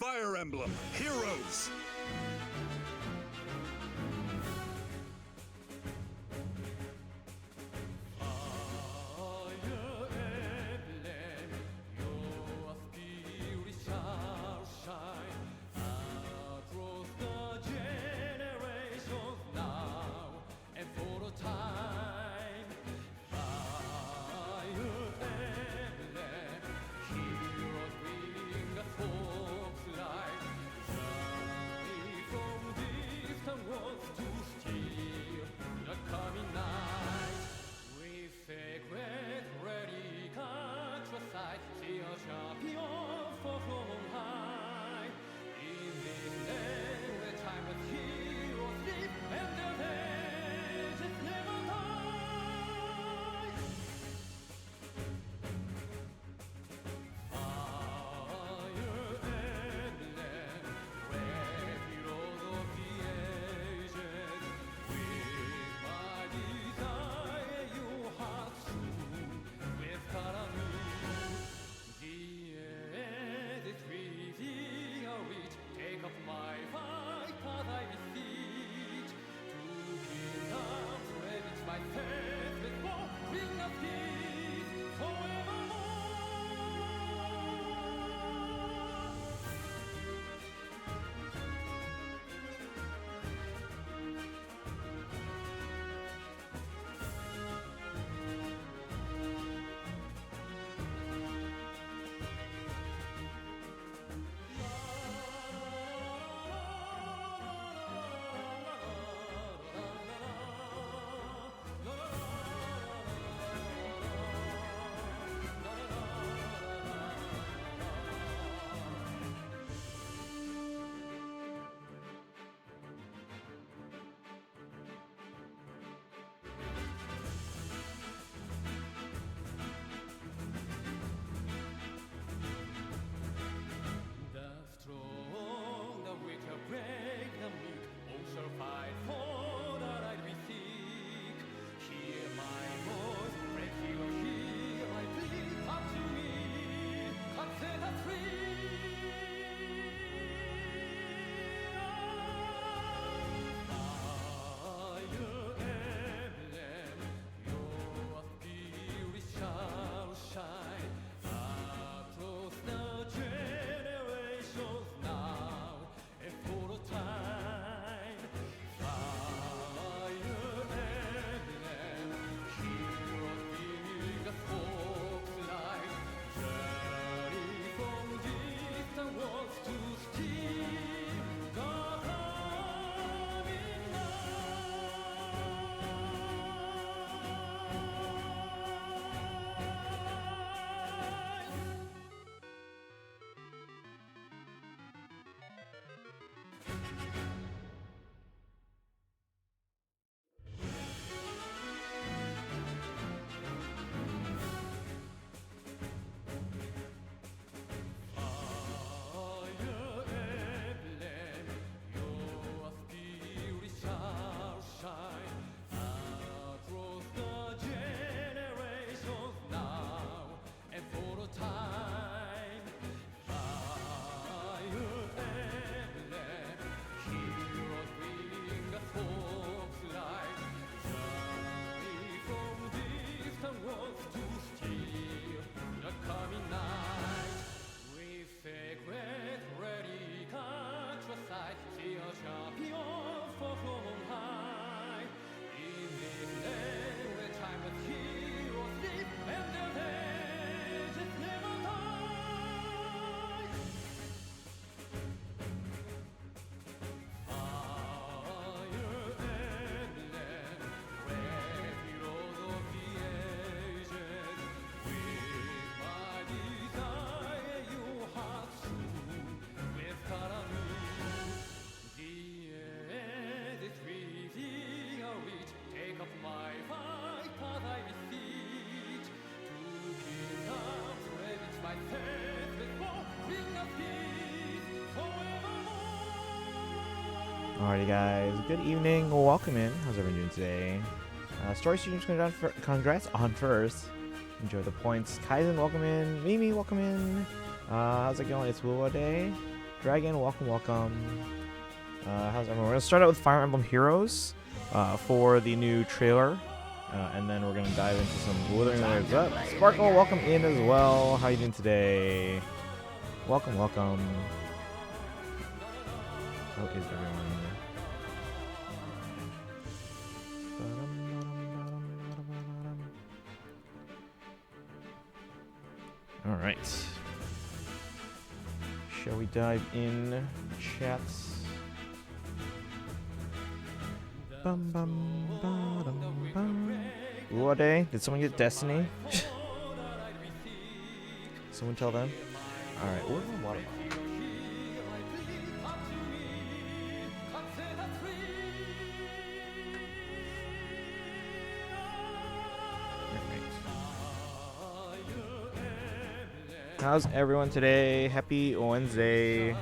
Fire Emblem Heroes. Alrighty guys, good evening, welcome in. How's everyone doing today? Story students, congrats on first. Enjoy the points. Kaizen, welcome in. Mimi, welcome in. How's it going? It's WuWa day. Dragon, welcome, welcome. How's everyone? We're gonna start out with Fire Emblem Heroes for the new trailer, and then we're gonna dive into some Withering Waves up. Sparkle, welcome in as well. How you doing today? Welcome, welcome. How is everyone? All right. Shall we dive in, chats? Bum bum ba-dum bum. WuWa Day? Did someone get Destiny? Someone tell them? Alright, where's my water bottle? How's everyone today? Happy Wednesday.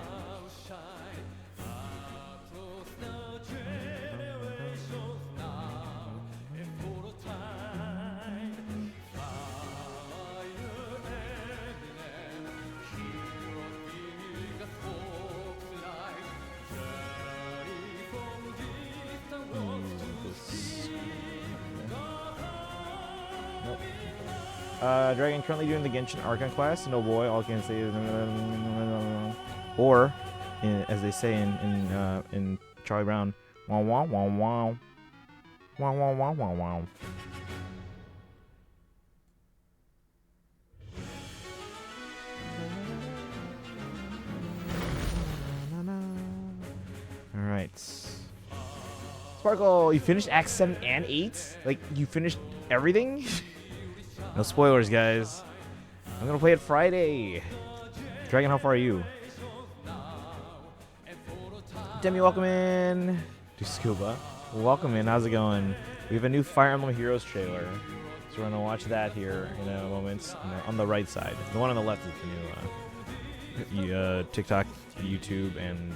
Dragon currently doing the Genshin Archon class. No boy, all I can say is or, as they say in Charlie Brown, wow wow wow wow, wow wow wow wow wow. All right, Sparkle, you finished Act 7 and 8? Like you finished everything? No spoilers, guys. I'm gonna play it Friday. Dragon, how far are you? Demi, welcome in. Do scuba. Welcome in. How's it going? We have a new Fire Emblem Heroes trailer, so we're gonna watch that here in a moment. On the right side, the one on the left is the new TikTok, YouTube, and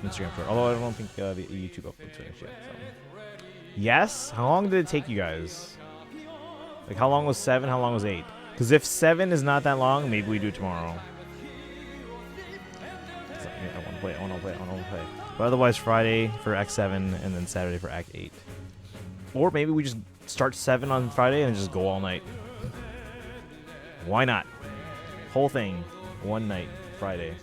Instagram short. Although I don't think the YouTube uploads finished yet. So. Yes. How long did it take you guys? Like, how long was 7? How long was 8? Because if 7 is not that long, maybe we do it tomorrow. I want to play. I want to play. I want to play. But otherwise, Friday for Act 7 and then Saturday for Act 8. Or maybe we just start 7 on Friday and just go all night. Why not? Whole thing, one night, Friday.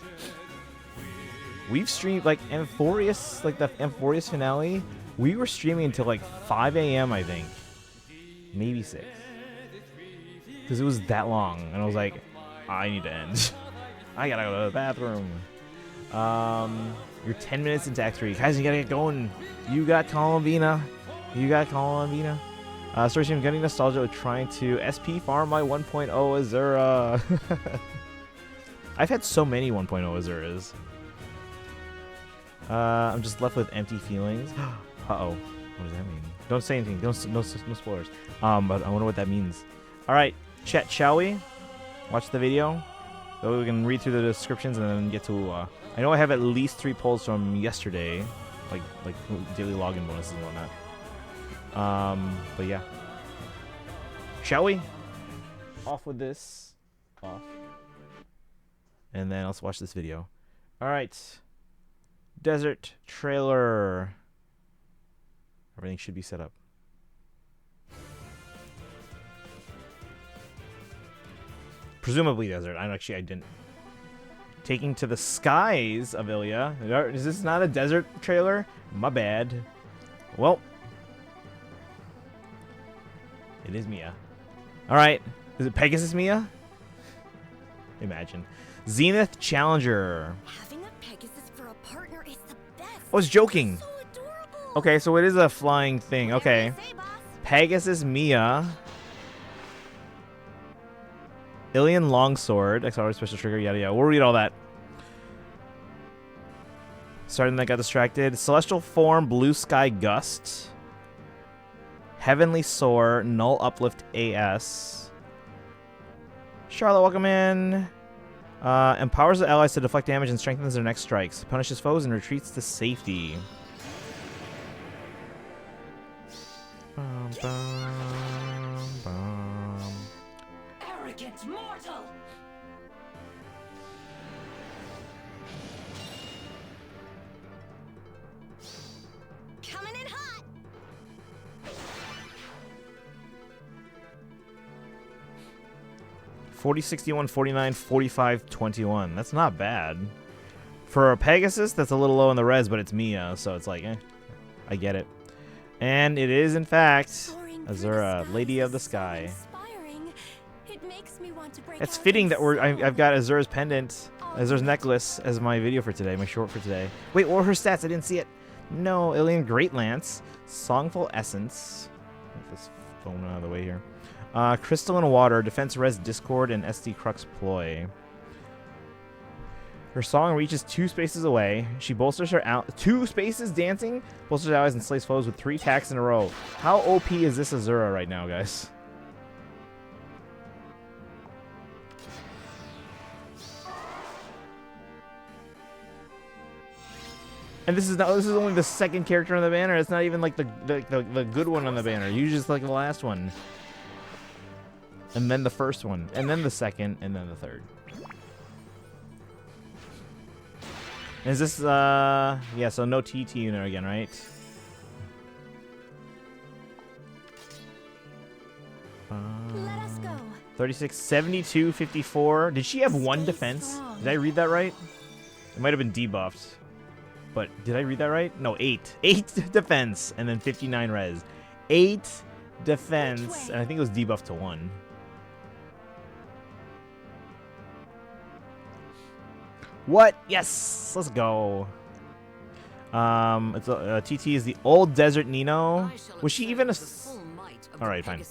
We've streamed like Amphorius, like the Amphorius finale. We were streaming until like 5 a.m. I think, maybe 6. Because it was that long, and I was like, I need to end. I gotta go to the bathroom. You're 10 minutes into Act 3. Guys, you gotta get going. You got Columbina. You got Columbina. Story team getting nostalgia with trying to SP farm my 1.0 Azura. I've had so many 1.0 Azuras. I'm just left with empty feelings. Uh-oh. What does that mean? Don't say anything. No spoilers. But I wonder what that means. All right. Chat, shall we? Watch the video. So we can read through the descriptions and then get to. I know I have at least 3 polls from yesterday, like daily login bonuses and whatnot. But yeah. Shall we? Off with this. Off. And then let's watch this video. All right. Desert trailer. Everything should be set up. Presumably desert. I didn't. Taking to the skies of Ilya. Is this not a desert trailer? My bad. Well, it is Mia. All right. Is it Pegasus Mia? Imagine. Zenith Challenger. Having a Pegasus for a partner is the best. I was joking. So adorable. Okay, so it is a flying thing. Okay. Say, boss. Pegasus Mia. Ilian Longsword, XR special trigger, yada yada. We'll read all that. Starting that got distracted. Celestial Form, Blue Sky Gust. Heavenly Soar, Null Uplift AS. Charlotte, welcome in. Empowers the allies to deflect damage and strengthens their next strikes. Punishes foes and retreats to safety. Bum, bum, bum. Arrogant mortal. Coming in hot. 40, 61, 49, 45, 21. That's not bad. For a Pegasus, that's a little low in the res, but it's Mia, so it's like, I get it. And it is, in fact, Azura, Lady of the Sky. It makes me want to break It's out fitting that and I've got Azura's pendant, Azura's necklace as my video for today, my short for today. Wait, what were her stats? I didn't see it. No, Ilian Great Lance, Songful Essence. Get this phone out of the way here. Crystalline Water, Defense Res Discord, and SD Crux Ploy. Her song reaches 2 spaces away. She bolsters her out 2 spaces dancing, bolsters allies and slays foes with 3 attacks in a row. How OP is this Azura right now, guys? And this is only the second character on the banner. It's not even like the good one on the banner. Usually just like the last one. And then the first one, and then the second, and then the third. Is this, yeah, so no TT unit again, right? Let us go. 36, 72, 54. Did she have 1 defense? Did I read that right? It might have been debuffed. But did I read that right? No, 8. 8 defense, and then 59 res. 8 defense, and I think it was debuffed to 1. What? Yes! Let's go. It's TT is the old Desert Nino. Was she even a... Alright, fine.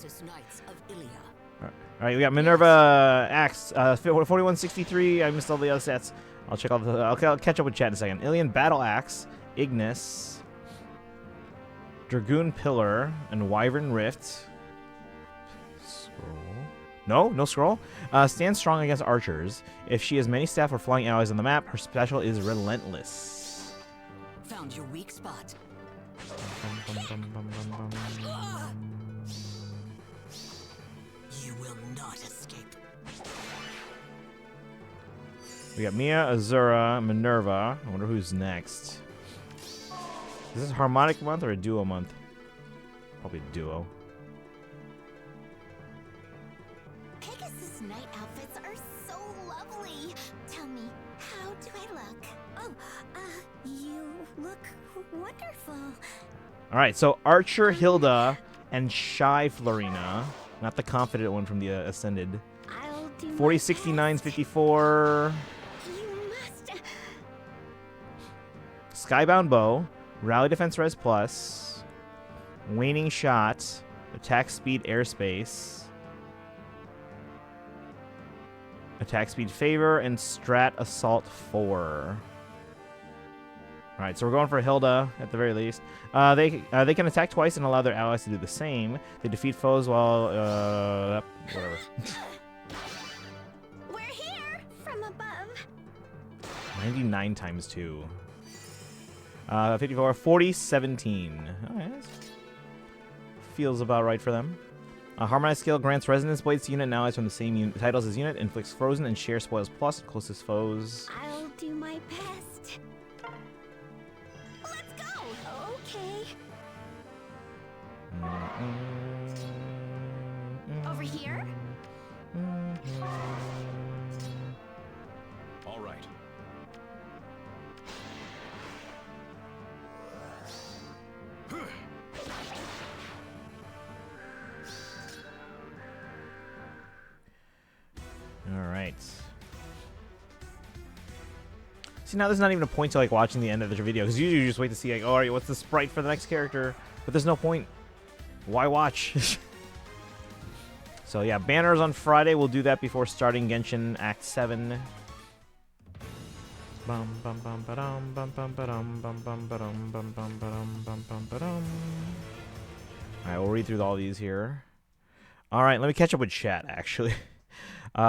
Alright, we got Minerva Axe, 4163. I missed all the other stats. I'll check all the... I'll catch up with chat in a second. Ilian Battle Axe, Ignis, Dragoon Pillar, and Wyvern Rift. Scroll. No scroll. Stands strong against archers. If she has many staff or flying allies on the map, her special is Relentless. Found your weak spot. You will not escape. We got Mia, Azura, Minerva. I wonder who's next. Is this a harmonic month or a duo month? Probably a duo. Pegasus night outfits are so lovely. Tell me, how do I look? Oh, you look wonderful. All right, so Archer Hilda and Shy Florina, not the confident one from the Ascended. I'll do 40, 69, 54. You must. Skybound Bow, Rally Defense Res Plus, Waning Shot, Attack Speed Airspace, Attack Speed Favor, and Strat Assault 4. Alright, so we're going for Hilda at the very least. They can attack twice and allow their allies to do the same. They defeat foes while whatever. We're here from above. 99 times 2. 54, 40, 17. Alright. Feels about right for them. Harmonized skill grants Resonance Blades to unit and allies from the same titles as unit, inflicts Frozen and Share Spoils Plus closest foes. I'll do my best. Let's go. Okay. Over here? All right. Alright. See, now there's not even a point to like watching the end of the video, because usually you just wait to see like, oh, alright, what's the sprite for the next character? But there's no point. Why watch? So yeah, banners on Friday. We'll do that before starting Genshin Act 7. Alright, we'll read through all these here. Alright, let me catch up with chat, actually. That's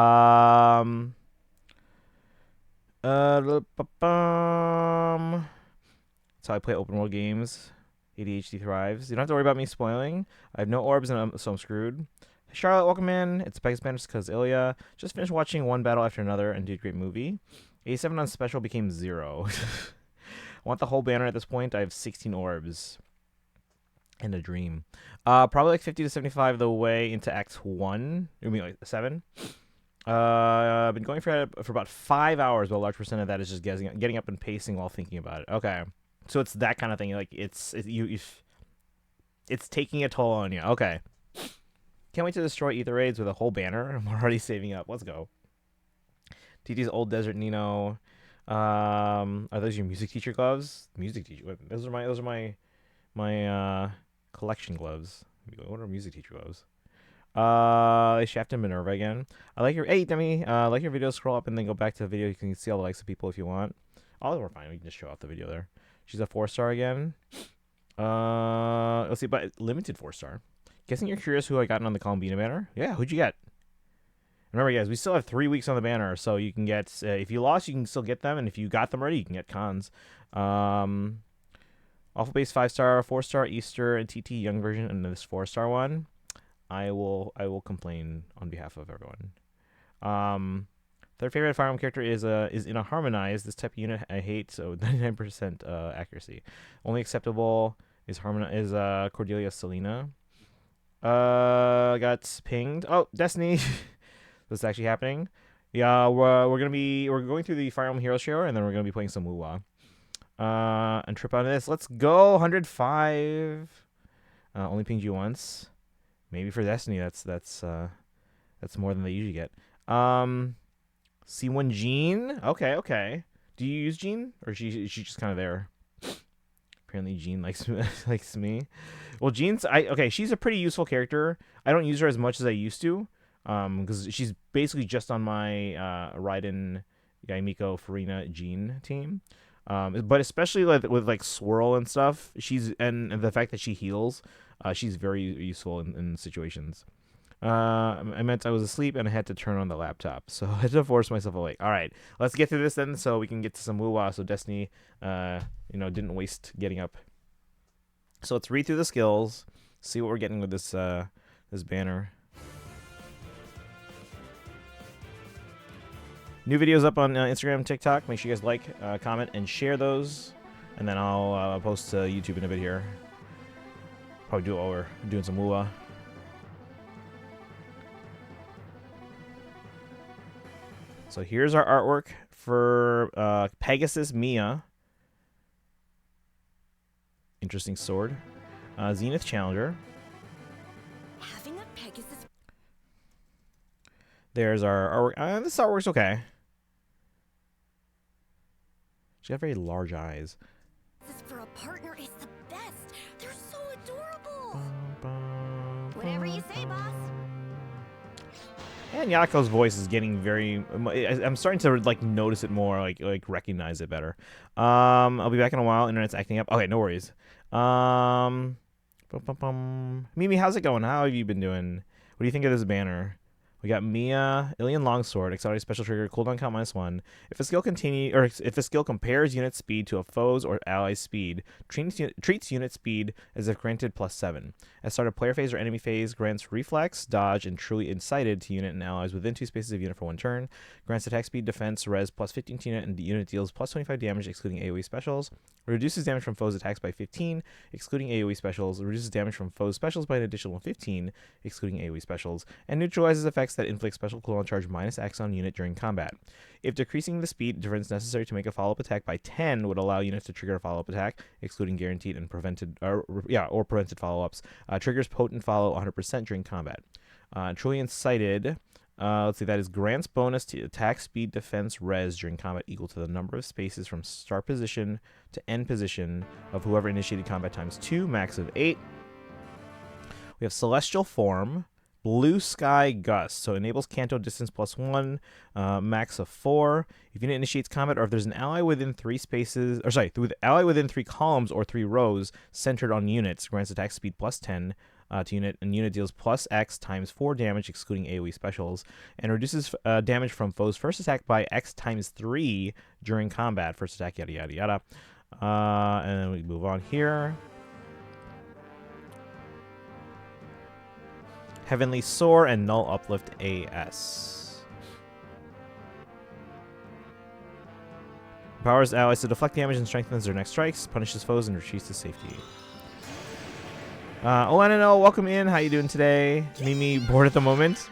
how I play open world games. ADHD thrives. You don't have to worry about me spoiling. I have no orbs, and so I'm screwed. Charlotte, welcome in. It's Pegasus Banners because Ilya. Just finished watching one battle after another and did a great movie. 87 on special became 0. I want the whole banner at this point. I have 16 orbs. And a dream. Probably like 50 to 75 the way into Act 1. I mean, like 7. I've been going for about 5 hours, but a large percent of that is just getting up and pacing while thinking about it. Okay. So it's that kind of thing. Like, it's taking a toll on you. Okay. Can't wait to destroy Ether Raids with a whole banner. I'm already saving up. Let's go. TT's Old Desert Nino. Are those your music teacher gloves? Music teacher. Those are my collection gloves. What are music teacher gloves? Shaft and Minerva again. I like your Demi. Like your video. Scroll up and then go back to the video. You can see all the likes of people if you want. All of them are fine. We can just show off the video there. She's a 4-star again. Let's see, but limited 4-star. Guessing you're curious who I got on the Columbina banner? Yeah, who'd you get? Remember, guys, we still have 3 weeks on the banner, so you can get if you lost, you can still get them, and if you got them already, you can get cons. Alpha Base 5-star, 4-star Easter, and TT Young version, and this 4-star one. I will complain on behalf of everyone. Third favorite firearm character is in a harmonized. This type of unit I hate, so 99% accuracy. Only acceptable is Cordelia Selena. Got pinged. Oh, Destiny. This is actually happening. Yeah, we're going through the Fire Emblem Heroes show, and then we're gonna be playing some WuWa. And trip on this. Let's go. 105. Only pinged you once. Maybe for Destiny, that's more than they usually get. C1 Jean. Okay. Do you use Jean, or she's just kind of there? Apparently Jean likes me. Well, Jean's she's a pretty useful character. I don't use her as much as I used to, because she's basically just on my Raiden, Yaimiko, Farina, Jean team. But especially with like Swirl and stuff, and the fact that she heals, she's very useful in situations. I was asleep and I had to turn on the laptop, so I had to force myself awake. All right, let's get through this then, so we can get to some WuWa. So Destiny, didn't waste getting up. So let's read through the skills, see what we're getting with this banner. New videos up on Instagram, TikTok. Make sure you guys like, comment, and share those, and then I'll post to YouTube in a bit here. Probably do it while we're doing some WuWa. So here's our artwork for Pegasus Mia. Interesting sword. Zenith Challenger. Having a Pegasus. There's our artwork. This artwork's okay. She's got very large eyes. This for a partner is the best. They're so adorable. Whatever you say, boss. And Yako's voice is getting very. I'm starting to like notice it more, like recognize it better. I'll be back in a while. Internet's acting up. Okay, no worries. Mimi, how's it going? How have you been doing? What do you think of this banner? We got Mia, Ilian Longsword, accelerated special trigger, cooldown count -1. If the skill compares unit speed to a foe's or ally's speed, treats unit speed as if granted +7. At start of player phase or enemy phase, grants reflex, dodge, and truly incited to unit and allies within 2 spaces of unit for 1 turn. Grants attack speed, defense, res +15 to unit, and the unit deals +25 damage excluding AoE specials. Reduces damage from foes' attacks by 15, excluding AoE specials. Reduces damage from foes' specials by an additional 15, excluding AoE specials. And neutralizes effects that inflict special cooldown charge -X on unit during combat. If decreasing the speed difference necessary to make a follow-up attack by 10 would allow units to trigger a follow-up attack, excluding guaranteed and prevented follow-ups, triggers potent follow 100% during combat. Truly incited. Let's see, that is grants bonus to attack speed, defense, res during combat equal to the number of spaces from start position to end position of whoever initiated combat ×2, max of 8. We have Celestial Form, Blue Sky Gust, so enables Canto distance +1, max of 4. If unit initiates combat, or if there's an ally within 3 spaces, with ally within 3 columns or 3 rows centered on units, grants attack speed +10. To unit, and unit deals +X times 4 damage excluding AoE specials, and reduces damage from foes' first attack by X times 3 during combat. First attack, yada yada yada. And then we move on here. Heavenly Soar and Null Uplift AS. Empowers allies to deflect damage and strengthens their next strikes. Punishes foes and retreats to safety. ONNO, welcome in. How you doing today? Mimi bored at the moment.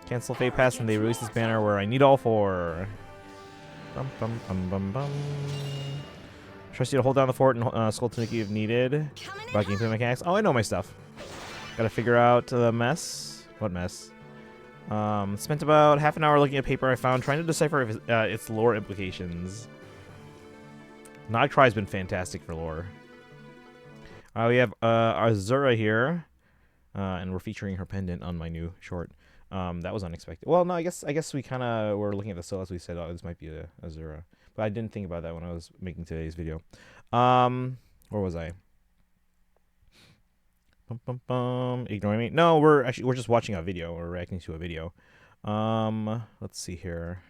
Cancel Fate Pass and they release this banner where I need all four. Bum, bum, bum, bum, bum. Trust you to hold down the fort and Skull Tanuki if needed. About gameplay mechanics. Oh, I know my stuff. Gotta figure out the mess. What mess? Spent about half an hour looking at paper I found, trying to decipher if its lore implications. Nightcry's been fantastic for lore. We have Azura here, and we're featuring her pendant on my new short. That was unexpected. Well, no, I guess we kind of were looking at the still as we said, oh, this might be a Azura. But I didn't think about that when I was making today's video. Where was I? Ignoring me? No, we're just watching a video. We're reacting to a video. Let's see here.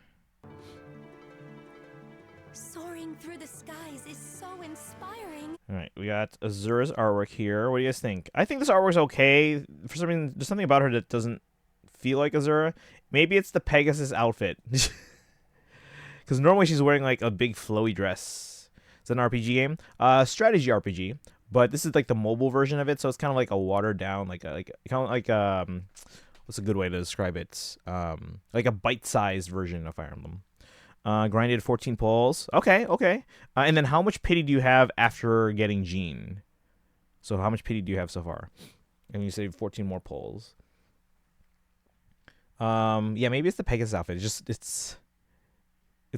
Soaring through the skies is so inspiring. All right, we got Azura's artwork here. What do you guys think? I think this artwork's okay. For some reason, there's something about her that doesn't feel like Azura. Maybe it's the Pegasus outfit. Because normally she's wearing like a big flowy dress. It's an RPG game. Strategy RPG. But this is like the mobile version of it, so it's kind of like a watered down, like what's a good way to describe it? Like a bite-sized version of Fire Emblem. Grinded 14 pulls. Okay. And then how much pity do you have after getting Jean? So how much pity do you have so far? And you say 14 more pulls. Yeah, maybe it's the Pegasus outfit. It's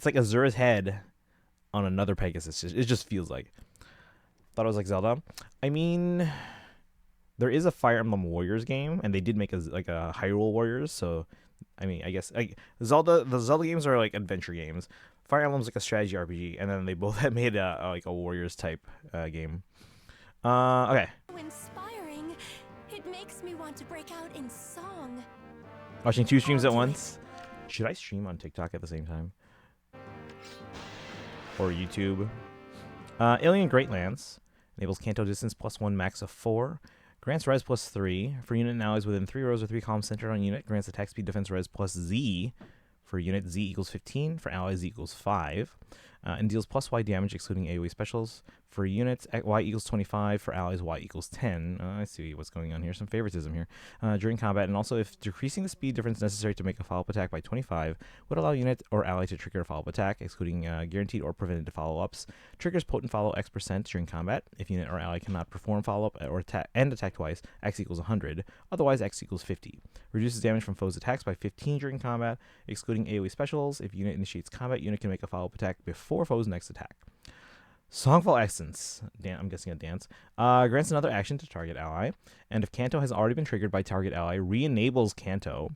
like Azura's head on another Pegasus. It just feels like. Thought it was like Zelda. I mean, there is a Fire Emblem Warriors game, and they did make a Hyrule Warriors. So, I mean, I guess the Zelda games are like adventure games. Fire Emblem's like a strategy RPG, and then they both have made like a Warriors type game. Okay. So inspiring. It makes me want to break out in song. Watching 2 streams at once. Should I stream on TikTok at the same time? Or YouTube? Alien Great Lance enables Kanto distance +1 max of 4. Grants res +3 for unit and allies within 3 rows or 3 columns centered on unit. Grants attack speed defense res +Z for unit. Z equals 15 for allies. Z equals 5. And deals +Y damage excluding AoE specials for units. Y equals 25 for allies. Y equals 10. I see what's going on here. Some favoritism here during combat. And also, if decreasing the speed difference necessary to make a follow-up attack by 25 would allow unit or ally to trigger a follow-up attack, excluding guaranteed or prevented follow-ups. Triggers potent follow X% during combat. If unit or ally cannot perform follow-up or attack twice, X equals 100. Otherwise, X equals 50. Reduces damage from foes' attacks by 15 during combat, excluding AoE specials. If unit initiates combat, unit can make a follow-up attack before foe's next attack. Songful Essence, I'm guessing a dance, grants another action to target ally, and if Kanto has already been triggered by target ally, re-enables Kanto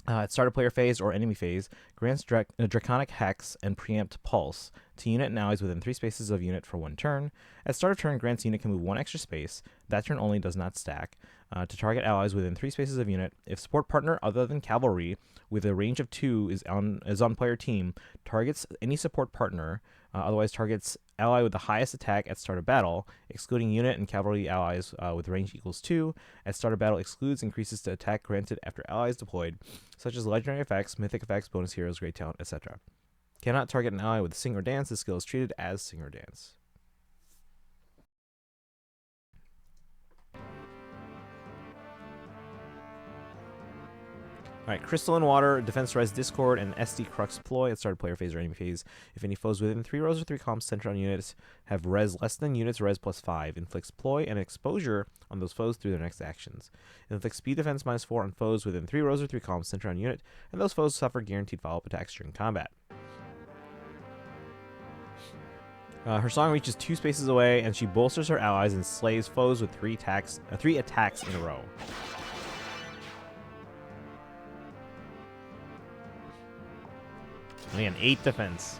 at start of player phase or enemy phase, grants Draconic Hex and Preempt Pulse to unit and allies within 3 spaces of unit for 1 turn. At start of turn, grants unit can move 1 extra space. That turn only, does not stack. To target allies within 3 spaces of unit. If support partner other than cavalry with a range of 2 is on player team, targets any support partner, otherwise targets ally with the highest attack at start of battle, excluding unit and cavalry allies with range equals 2. At start of battle, excludes increases to attack granted after allies deployed, such as legendary effects, mythic effects, bonus heroes, great talent, etc. Cannot target an ally with sing or dance. This skill is treated as sing or dance. Alright, Crystalline Water, Defense Res Discord, and SD Crux Ploy at start of player phase or enemy phase. If any foes within 3 rows or 3 columns centered on units have res less than units, res +5, inflicts Ploy and exposure on those foes through their next actions. It inflicts speed defense -4 on foes within 3 rows or 3 columns centered on unit, and those foes suffer guaranteed follow-up attacks during combat. Her song reaches 2 spaces away, and she bolsters her allies and slays foes with 3 attacks in a row. Man, 8 defense.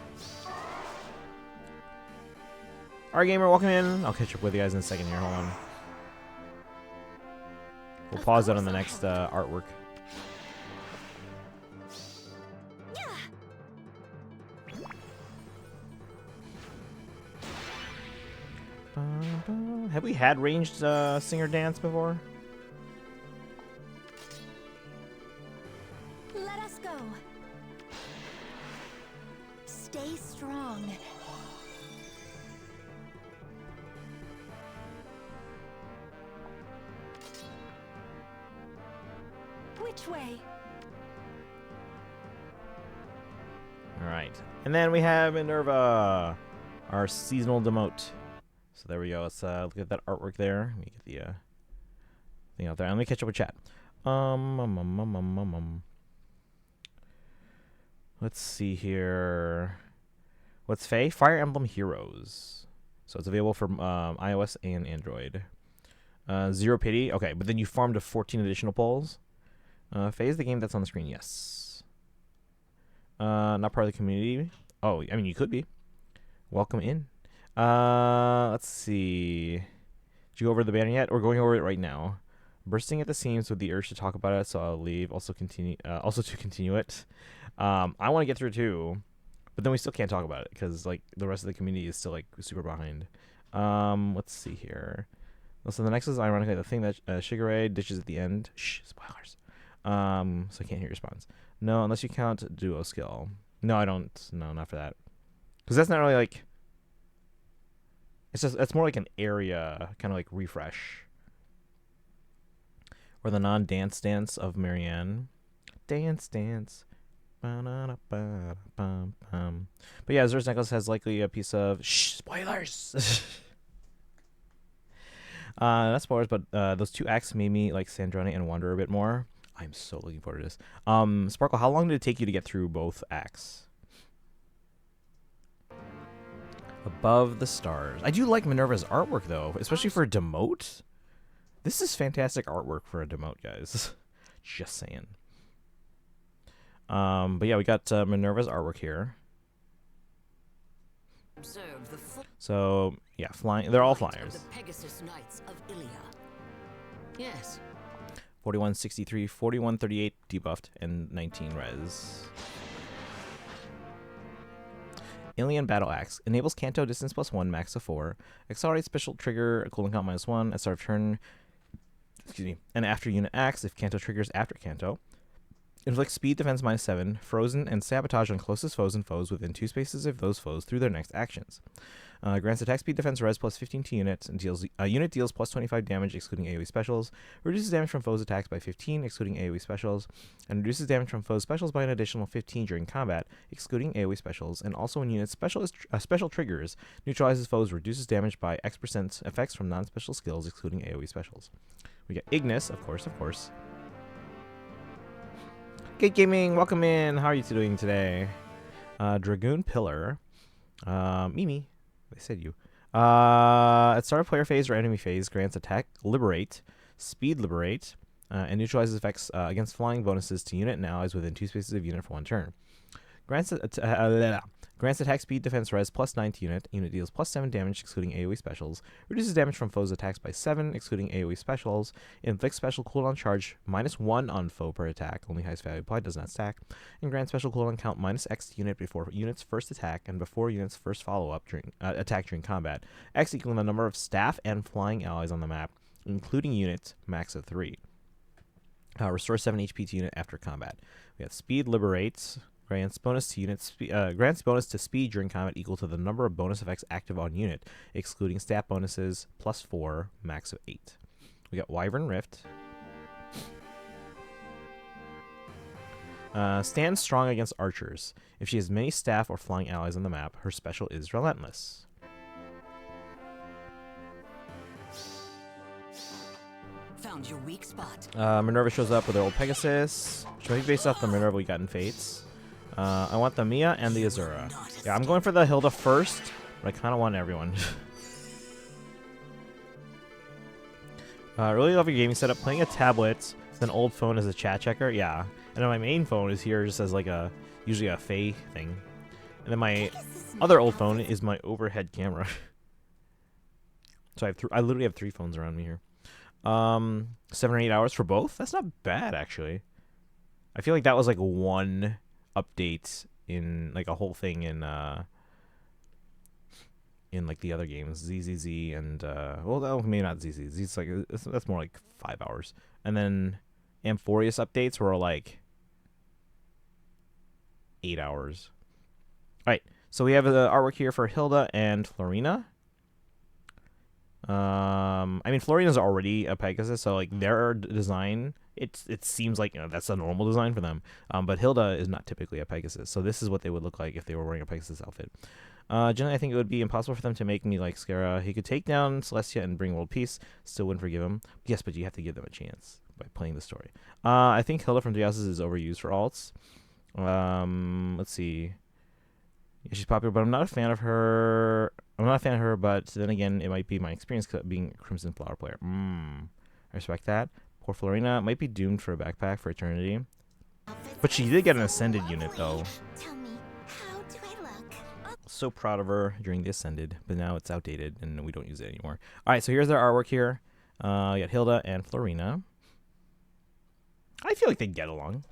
Alright, gamer, welcome in. I'll catch up with you guys in a second here. Hold on. We'll pause that on the next artwork. Have we had ranged singer dance before? Let us go. Stay strong. Which way? All right. And then we have Minerva, our seasonal demote. So there we go. Let's look at that artwork there. Let me get the thing out there. Let me catch up with chat. Let's see here. What's Faye? Fire Emblem Heroes. So it's available for iOS and Android. Zero Pity. Okay, but then you farmed to 14 additional polls. Faye is the game that's on the screen. Yes. Not part of the community. Oh, I mean, you could be. Welcome in. Let's see. Did you go over the banner yet? We're going over it right now. Bursting at the seams with the urge to talk about it, so I'll leave. Also to continue it. I want to get through too, but then we still can't talk about it because like the rest of the community is still like super behind. Let's see here. So the next is ironically the thing that Shigure ditches at the end. Shh, spoilers. So I can't hear your response. No, unless you count duo skill. No, I don't. No, not for that. Because that's not really like. It's more like an area kind of like refresh. Or the non-dance dance of Marianne. Dance. But yeah, Azur's necklace has likely a piece of spoilers. Not spoilers, but those two acts made me like Sandrone and Wander a bit more. I'm so looking forward to this. Sparkle, how long did it take you to get through both acts? Above the Stars. I do like Minerva's artwork though, especially for a demote. This is fantastic artwork for a demote, guys. Just saying. But yeah, we got Minerva's artwork here. So yeah, flying. They're all flyers. The Pegasus Knights of Ilia. Yes. 4163, 4138 debuffed, and 19 res. Alien Battle Axe enables Kanto distance +1, max of 4. Accelerates special trigger cooling count -1 at start of turn. Excuse me. And after unit acts, if Kanto triggers after Kanto. Inflicts speed defense -7, frozen, and sabotage on closest foes and foes within 2 spaces of those foes through their next actions. Grants attack speed defense res +15 to units, and unit deals +25 damage excluding AoE specials, reduces damage from foes' attacks by 15 excluding AoE specials, and reduces damage from foes' specials by an additional 15 during combat excluding AoE specials, and also when units special triggers, neutralizes foes, reduces damage by X% effects from non-special skills excluding AoE specials. We got Ignis, of course. Gate Gaming, welcome in. How are you doing today? Dragoon Pillar. Mimi. They said you. At start of player phase or enemy phase, grants attack, liberate, speed liberate, and neutralizes effects against flying bonuses to unit and allies within 2 spaces of unit for 1 turn. Grants attack speed defense res +9 to unit. Unit deals +7 damage excluding AoE specials. Reduces damage from foes' attacks by 7 excluding AoE specials. Inflicts special cooldown charge -1 on foe per attack. Only highest value applied, does not stack. And grants special cooldown count -X to unit before unit's first attack and before unit's first follow-up during attack during combat. X equaling the number of staff and flying allies on the map, including units, max of 3. Restore 7 HP to unit after combat. We have speed liberates. Grants bonus to speed during combat equal to the number of bonus effects active on unit, excluding stat bonuses +4, max of 8. We got Wyvern Rift. Stands strong against archers. If she has many staff or flying allies on the map, her special is Relentless. Found your weak spot. Minerva shows up with her old Pegasus, which might be based off the Minerva we got in Fates. I want the Mia and the Azura. Yeah, I'm going for the Hilda first, but I kind of want everyone. Really love your gaming setup. Playing a tablet with an old phone as a chat checker. Yeah. And then my main phone is here just as like usually a Faye thing. And then my other old phone is my overhead camera. So I literally have 3 phones around me here. 7 or 8 hours for both? That's not bad, actually. I feel like that was like one update in like a whole thing in like the other games, ZZZ and well, no, maybe not ZZZ. It's like that's more like 5 hours. And then Amphorius updates were like 8 hours. All right, so we have the artwork here for Hilda and Florina. I mean, Florina's already a Pegasus, so like their design it seems like that's a normal design for them. But Hilda is not typically a Pegasus, so this is what they would look like if they were wearing a Pegasus outfit. Generally, I think it would be impossible for them to make me like Scara. He could take down Celestia and bring world peace. Still wouldn't forgive him. Yes, but you have to give them a chance by playing the story. I think Hilda from 3 Houses is overused for alts. Let's see. Yeah, she's popular, but I'm not a fan of her. But then again, it might be my experience being a Crimson Flower player. I respect that. Poor Florina might be doomed for a backpack for eternity. But she did get an Ascended unit, though. Tell me, how do I look? So proud of her during the Ascended, but now it's outdated, and we don't use it anymore. All right, so here's their artwork here. We got Hilda and Florina. I feel like they get along.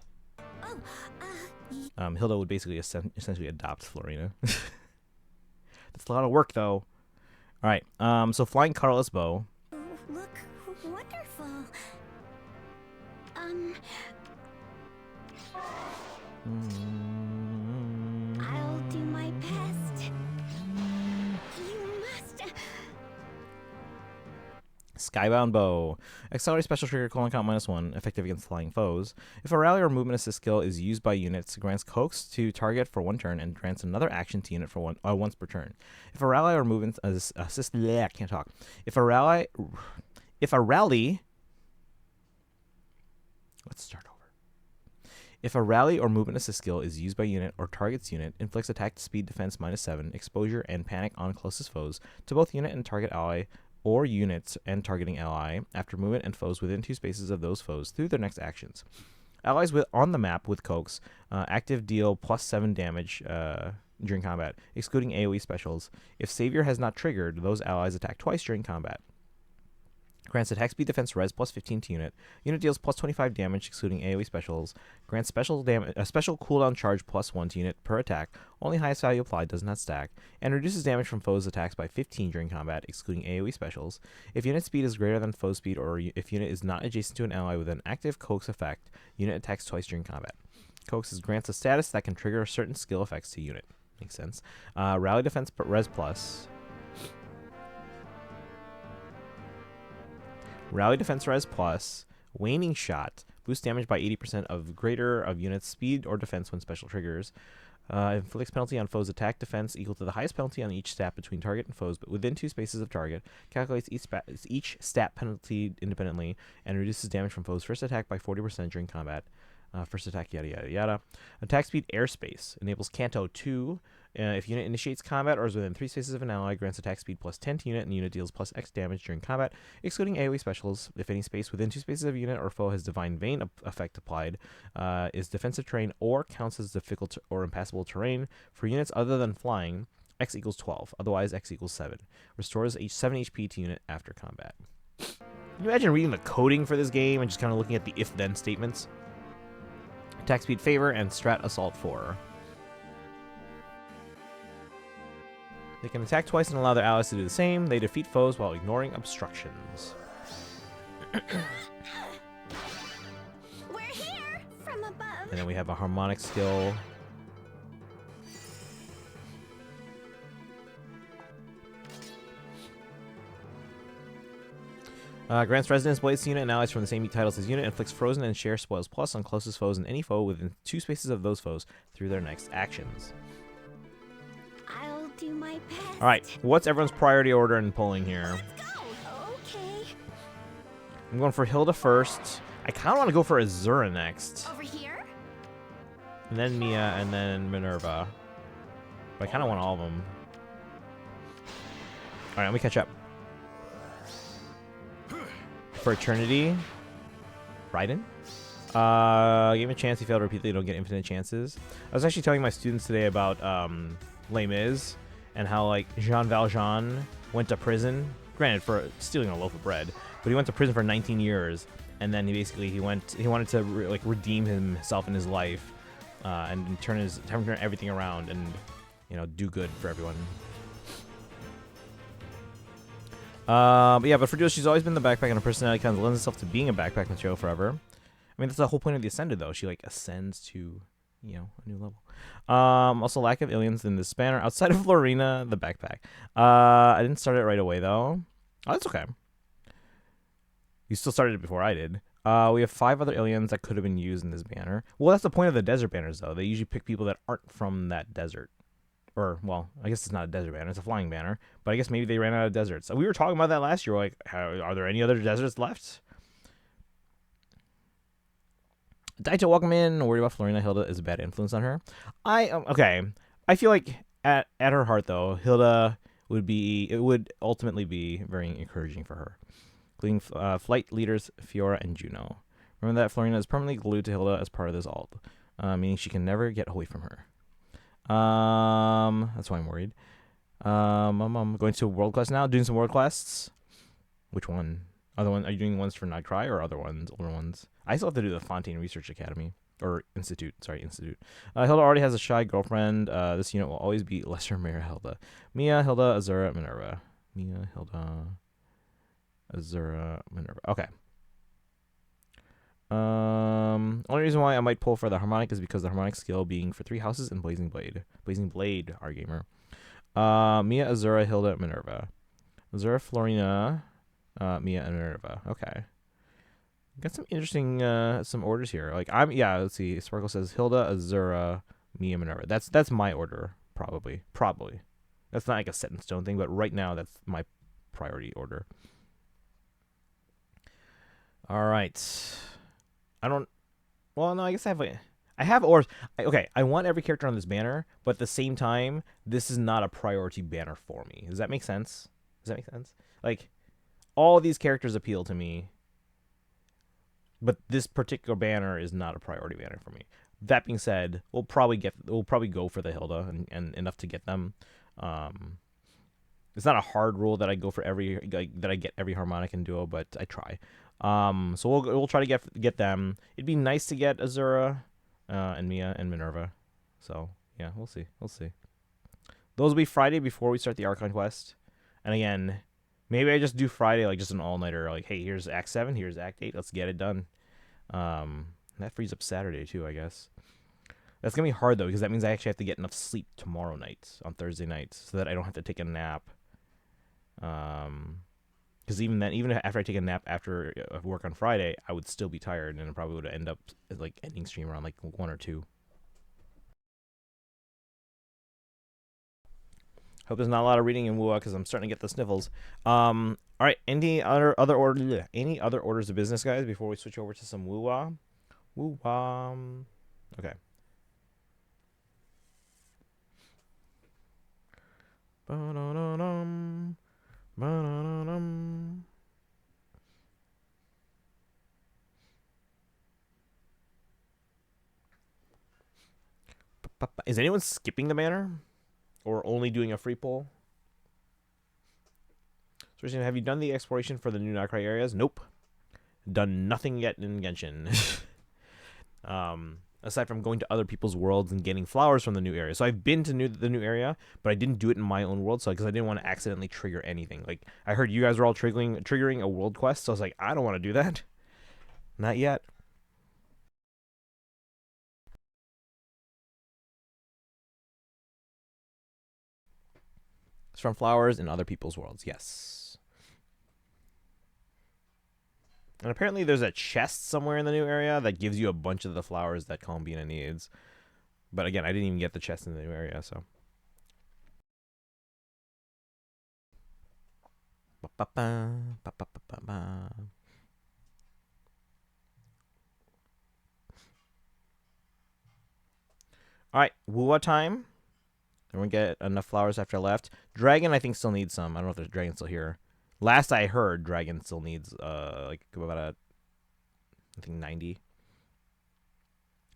Hilda would basically essentially adopt Florina. That's a lot of work, though. All right, so Flying Colorless Bow. Oh, look wonderful. I'll do my best. You must. Skybound Bow. Accelerate special trigger : -1, effective against flying foes. If a rally or movement assist skill is used by units, grants coax to target for 1 turn and grants another action to unit for once per turn. If a rally or movement assist, I can't talk. If a rally, let's start over. If a rally or movement assist skill is used by unit or targets unit, inflicts attack to speed defense -7, exposure, and panic on closest foes to both unit and target ally, or units and targeting ally after movement and foes within 2 spaces of those foes through their next actions. Allies on the map with coax active deal +7 damage during combat, excluding AoE specials. If Savior has not triggered, those allies attack twice during combat. Grants attack speed defense res +15 to unit. Unit deals +25 damage, excluding AoE specials. Grants special cooldown charge +1 to unit per attack. Only highest value applied, does not stack. And reduces damage from foes' attacks by 15 during combat, excluding AoE specials. If unit speed is greater than foe speed, or if unit is not adjacent to an ally with an active coax effect, unit attacks twice during combat. Coax grants a status that can trigger certain skill effects to unit. Makes sense. Rally defense res plus. Rally defense res plus, waning shot, boosts damage by 80% of greater of unit's speed or defense when special triggers. Inflicts penalty on foes' attack defense equal to the highest penalty on each stat between target and foes, but within 2 spaces of target. Calculates each stat penalty independently and reduces damage from foes' first attack by 40% during combat. First attack, yada yada yada. Attack speed airspace enables Canto 2. If unit initiates combat or is within 3 spaces of an ally, grants attack speed +10 to unit, and unit deals +X damage during combat, excluding AoE specials. If any space within 2 spaces of a unit or foe has Divine Vein effect applied, is defensive terrain or counts as difficult or impassable terrain. For units other than flying, X equals 12. Otherwise, X equals 7. Restores 7 HP to unit after combat. Can you imagine reading the coding for this game and just kind of looking at the if-then statements? Attack speed favor and strat assault 4. They can attack twice and allow their allies to do the same. They defeat foes while ignoring obstructions. We're here from above. And then we have a harmonic skill. Grants Resonance Blades to unit and allies from the same titles as unit. Inflicts Frozen and Share Spoils Plus on closest foes and any foe within 2 spaces of those foes through their next actions. I'll do my best. All right, what's everyone's priority order in polling here? Let's go. Okay. I'm going for Hilda first. I kind of want to go for Azura next. Over here? And then Mia, and then Minerva. But I kind of want all of them. All right, let me catch up. For Eternity, Raiden. Gave him a chance. He failed repeatedly. You don't get infinite chances. I was actually telling my students today about Les Mis and how like Jean Valjean went to prison. Granted, for stealing a loaf of bread, but he went to prison for 19 years, and then he wanted to redeem himself in his life, and turn everything around and do good for everyone. But for Jules, she's always been the backpack, and her personality kind of lends itself to being a backpack material forever. I mean, that's the whole point of the Ascended, though. She ascends to, a new level. Also, lack of aliens in this banner outside of Lorena, the backpack. I didn't start it right away though. Oh, that's okay. You still started it before I did. We have 5 other aliens that could have been used in this banner. Well, that's the point of the desert banners, though. They usually pick people that aren't from that desert. Or, well, I guess it's not a desert banner. It's a flying banner. But I guess maybe they ran out of deserts. So we were talking about that last year. Like, are there any other deserts left? Daito, welcome in. Worried about Florina. Hilda is a bad influence on her. Okay. I feel like at her heart, though, Hilda would ultimately be very encouraging for her. Including flight leaders Fiora and Juno. Remember that Florina is permanently glued to Hilda as part of this alt, meaning she can never get away from her. That's why I'm worried. I'm going to world quest now. Doing some world quests. Which one? Other one? Are you doing ones for Nightcry or other ones? Older ones? I still have to do the Fontaine Research Academy or Institute. Sorry, Institute. Hilda already has a shy girlfriend. This unit will always be Lesser Mayor Hilda. Mia, Hilda, Azura, Minerva. Mia, Hilda, Azura, Minerva. Okay. Only reason why I might pull for the harmonic is because the harmonic skill being for 3 houses and Blazing Blade. Blazing Blade, our gamer. Mia, Azura, Hilda, Minerva. Azura, Florina, Mia, and Minerva. Okay. Got some interesting some orders here. Like let's see. Sparkle says Hilda, Azura, Mia, Minerva. That's my order, probably. That's not like a set in stone thing, but right now that's my priority order. All right. Well, no, I guess I have orders. Okay, I want every character on this banner, but at the same time, this is not a priority banner for me. Does that make sense? Like, all these characters appeal to me, but this particular banner is not a priority banner for me. That being said, we'll probably go for the Hilda and enough to get them. It's not a hard rule that I go for that I get every harmonic and duo, but I try. So we'll try to get them. It'd be nice to get Azura, and Mia and Minerva. So yeah, we'll see. Those will be Friday before we start the Archon quest. And again, maybe I just do Friday like just an all-nighter. Like, hey, here's Act 7, here's Act 8. Let's get it done. That frees up Saturday too, I guess. That's gonna be hard though because that means I actually have to get enough sleep tomorrow night on Thursday night so that I don't have to take a nap. Because even after I take a nap after work on Friday, I would still be tired, and I probably would end up like ending stream around like 1 or 2. Hope there's not a lot of reading in WuWa because I'm starting to get the sniffles. All right, any other orders of business, guys, before we switch over to some WuWa? Okay. Ba-da-da-dum. Ba-da-da-dum. Is anyone skipping the banner? Or only doing a free pull? So, have you done the exploration for the new Nightcry areas? Nope. Done nothing yet in Genshin. Aside from going to other people's worlds and getting flowers from the new area. So I've been to the new area, but I didn't do it in my own world, so because I didn't want to accidentally trigger anything. Like, I heard you guys were all triggering a world quest, so I was like, I don't want to do that. Not yet. It's from flowers in other people's worlds, yes. And apparently there's a chest somewhere in the new area that gives you a bunch of the flowers that Columbina needs. But again, I didn't even get the chest in the new area, so. Alright, WuWa time. Everyone get enough flowers after I left. Dragon, I think, still needs some. I don't know if there's Dragon still here. Last I heard, Dragon still needs, like, about I think 90.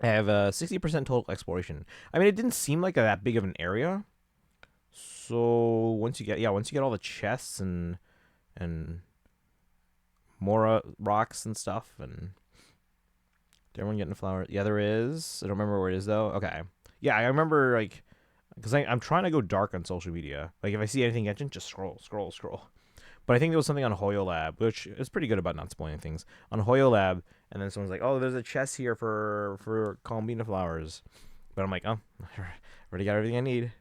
I have 60% total exploration. I mean, it didn't seem like that big of an area. So once you get all the chests and Mora rocks and stuff, and did everyone getting a flower? Yeah, there is. I don't remember where it is though. Okay, yeah, I remember like because I'm trying to go dark on social media. Like if I see anything Genshin, just scroll. But I think there was something on Hoyo Lab, which is pretty good about not spoiling things. On Hoyo Lab, and then someone's like, "Oh, there's a chest here for Columbina flowers," but I'm like, "Oh, I already got everything I need."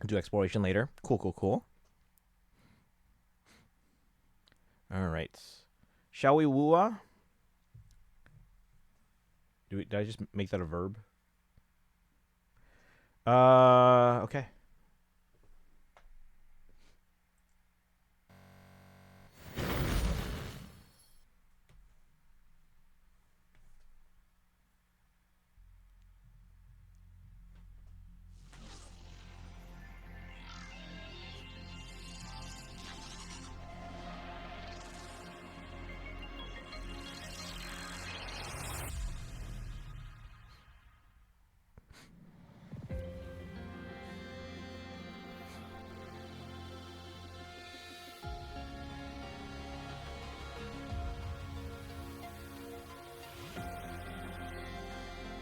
Do exploration later. Cool. All right. Shall we WuWa? Did I just make that a verb? Okay.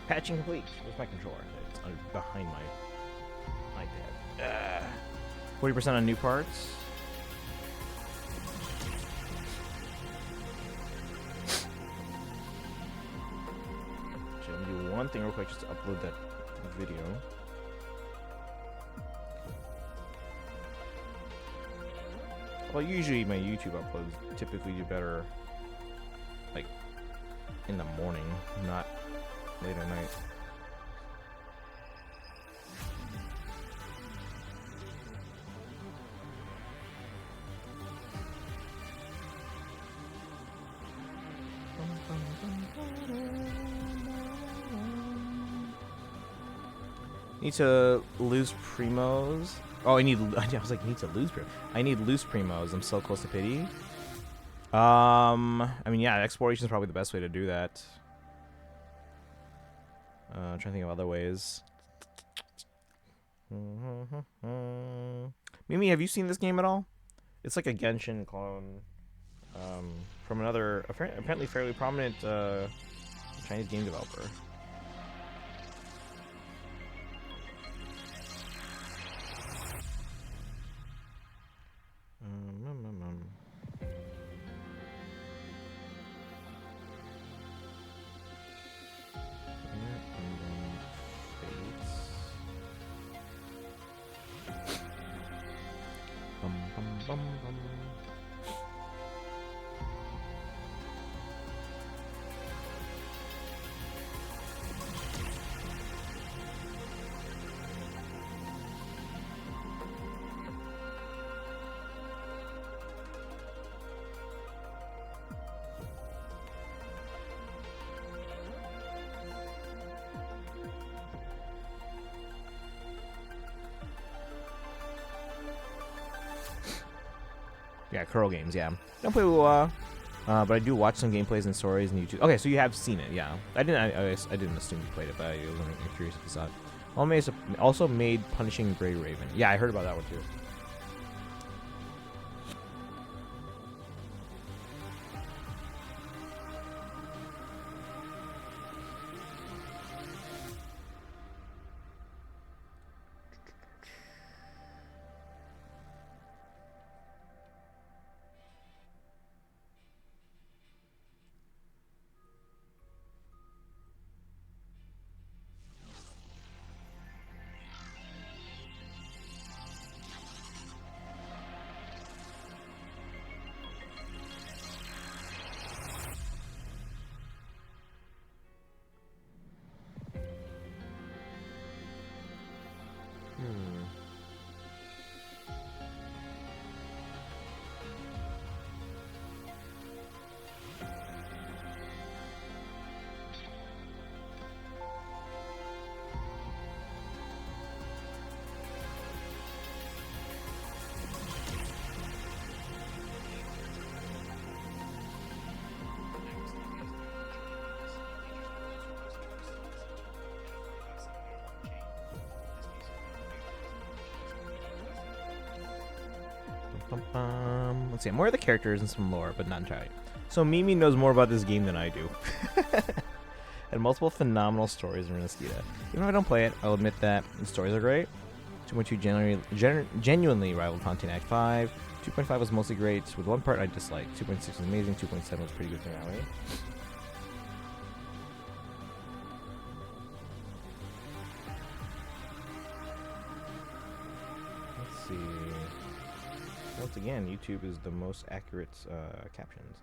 Patching complete. Where's my controller? It's behind my iPad. 40% on new parts. So I'm gonna do one thing real quick just to upload that video. Well, usually my YouTube uploads typically do better, like, in the morning, not late at night. Need to lose primos. Oh, I was like, need to lose primos. I need loose primos. I'm so close to pity. I mean, yeah, exploration is probably the best way to do that. I'm trying to think of other ways. Mimi, have you seen this game at all? It's like a Genshin clone from another, apparently fairly prominent Chinese game developer. Yeah, Curl games, yeah. Don't play WuWa, but I do watch some gameplays and stories on YouTube. Okay, so you have seen it, yeah. I didn't assume you played it, but I was curious if you saw it. Also made Punishing Grey Raven. Yeah, I heard about that one too. Let's see, more of the characters and some lore, but not entirely. So Mimi knows more about this game than I do. And multiple phenomenal stories in Renasquita. Even if I don't play it, I'll admit that the stories are great. 2.2 genuinely rivaled Pontiac Act 5. 2.5 was mostly great, with one part I disliked. 2.6 was amazing, 2.7 was pretty good finale. Let's see. Once again, YouTube is the most accurate captions.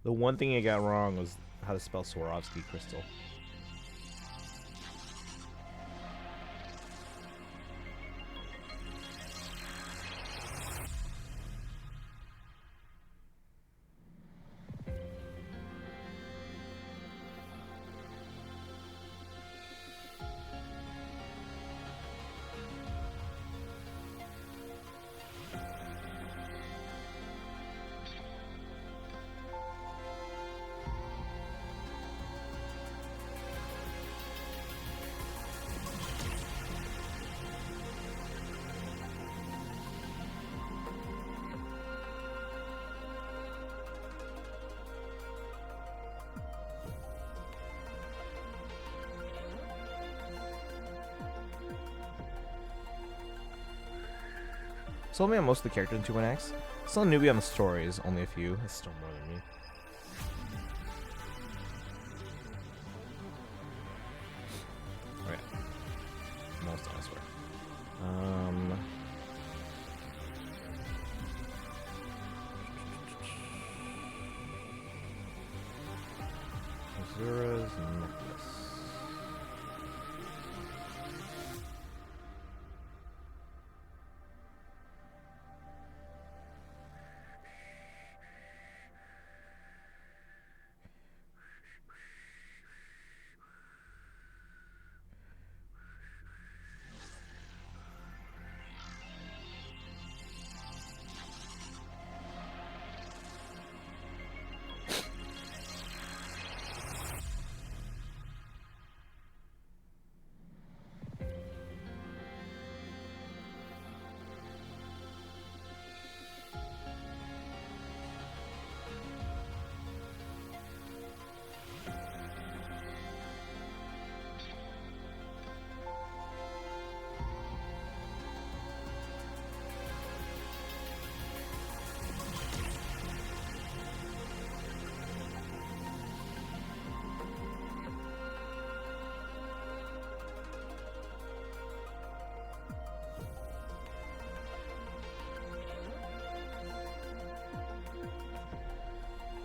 The one thing I got wrong was how to spell Swarovski crystal. Sold me on most of the characters in 2.x. Still a newbie on the stories, only a few. That's still more than me. Oh yeah. Almost done, I swear. Azura's necklace.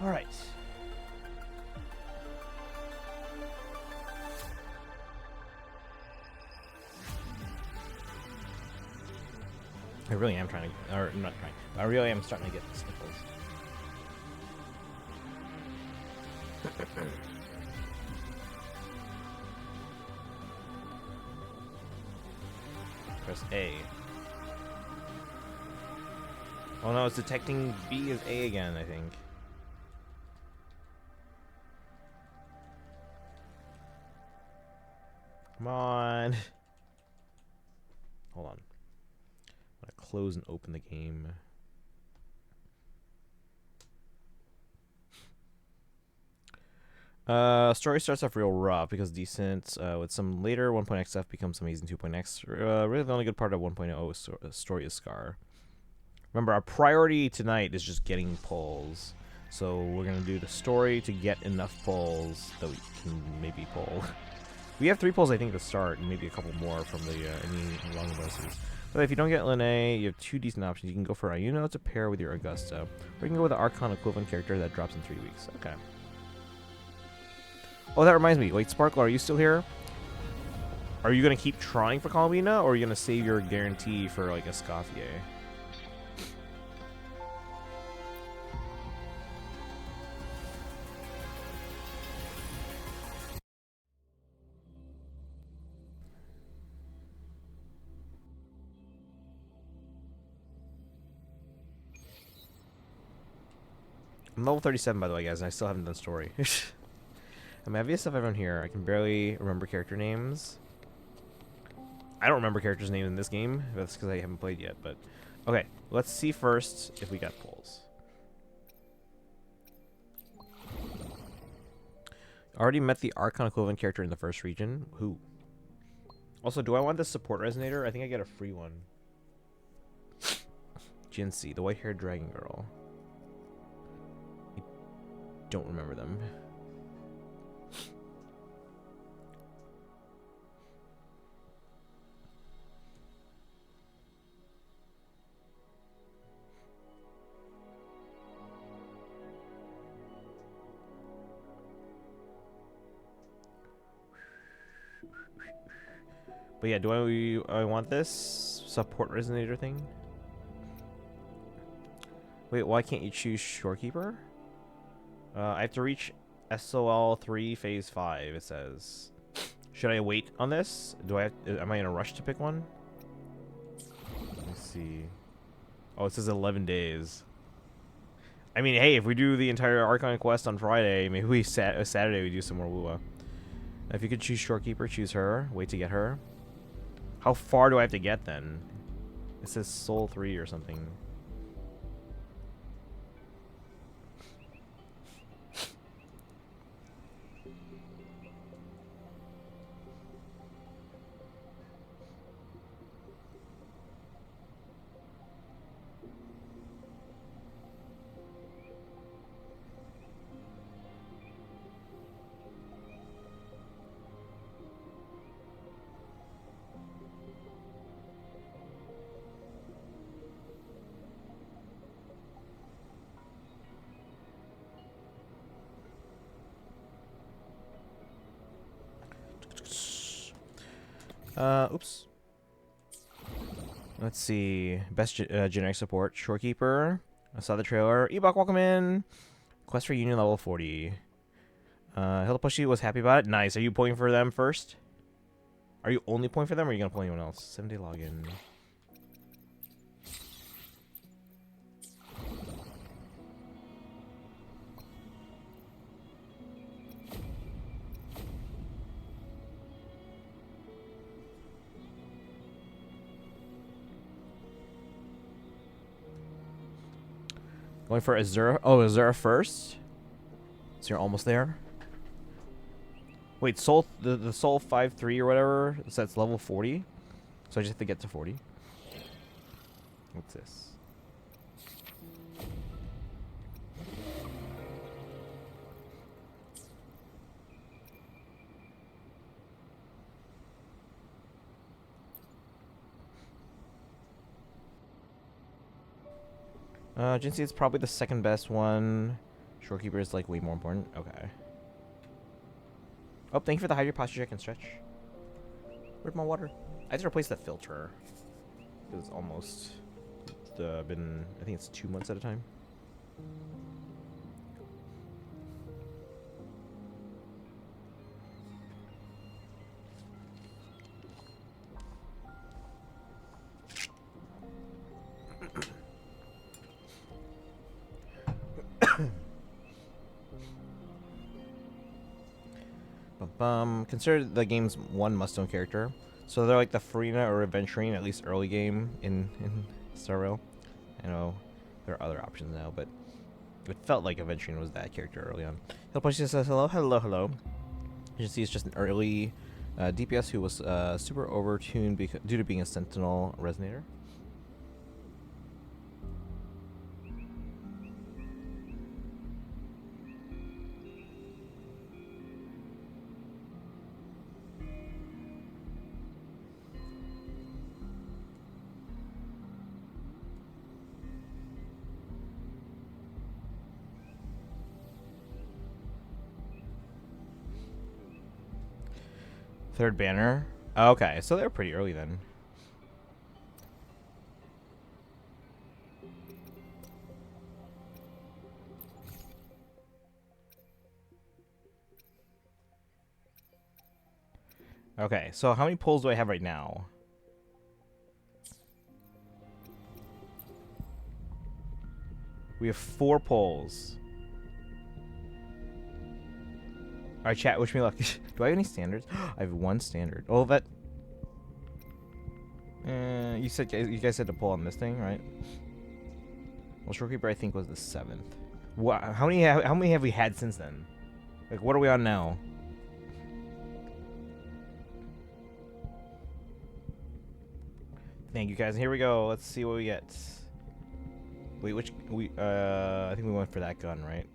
All right. I really am trying to, or I'm not trying, but I really am starting to get the sniffles. Press A. Oh no, it's detecting B as A again, I think. Come on. Hold on. I'm gonna close and open the game. Story starts off real rough because decent. With some later 1.x stuff becomes amazing 2.x. Really the only good part of 1.0 story is Scar. Remember, our priority tonight is just getting pulls. So we're gonna do the story to get enough pulls that we can maybe pull. We have 3 pulls, I think, to start, and maybe a couple more from the any long bosses. But if you don't get Lene, you have 2 decent options. You can go for Ayuno to pair with your Augusta, or you can go with the Archon equivalent character that drops in 3 weeks. Okay. Oh, that reminds me. Wait, Sparkle, are you still here? Are you gonna keep trying for Colomina, or are you gonna save your guarantee for like a Escoffier? I'm level 37, by the way, guys, and I still haven't done story. I'm heaviest of everyone here. I can barely remember character names. I don't remember characters' names in this game. That's because I haven't played yet, but... Okay, let's see first if we got pulls. Already met the Archon equivalent character in the first region. Who? Also, do I want the support resonator? I think I get a free one. Jincy, the white-haired dragon girl. don't remember them. But yeah, do I want this support resonator thing? Wait, why can't you choose Shorekeeper? I have to reach SOL 3 phase 5, it says. Should I wait on this? Am I in a rush to pick one? Let me see. Oh, it says 11 days. I mean, hey, if we do the entire Archon quest on Friday, maybe Saturday we do some more WuWa. If you could choose Shorekeeper, choose her. Wait to get her. How far do I have to get then? It says Soul 3 or something. Oops. Let's see. Best generic support. Shorekeeper. I saw the trailer. Ebok, welcome in. Quest for Union level 40. Hilapushi was happy about it. Nice. Are you pulling for them first? Are you only pulling for them, or are you going to pull anyone else? 7-day login. Going for Azura. Oh, Azura first. So you're almost there. Wait, Soul the Soul 5-3 or whatever. So that's level 40. So I just have to get to 40. What's this? Jinsei is probably the second best one. Shorekeeper is like way more important. Okay. Oh, thank you for the hydro posture check and stretch. Where's my water? I have to replace the filter. It's almost been, I think it's 2 months at a time. Consider the game's one must-own character. So they're like the Farina or Aventurine, at least early game in Star Rail. I know there are other options now, but it felt like Aventurine was that character early on. Hillpush says hello, hello, hello. You can see it's just an early DPS who was super overtuned due to being a Sentinel Resonator. Third banner. Okay, so they're pretty early then. Okay, so how many pulls do I have right now? We have 4 pulls. Alright, chat, wish me luck. Do I have any standards? I have 1 standard. Oh, that... you guys said to pull on this thing, right? Well, Shorekeeper, I think, was the 7th. Wow, how many have we had since then? Like, what are we on now? Thank you, guys. Here we go. Let's see what we get. Wait, I think we went for that gun, right?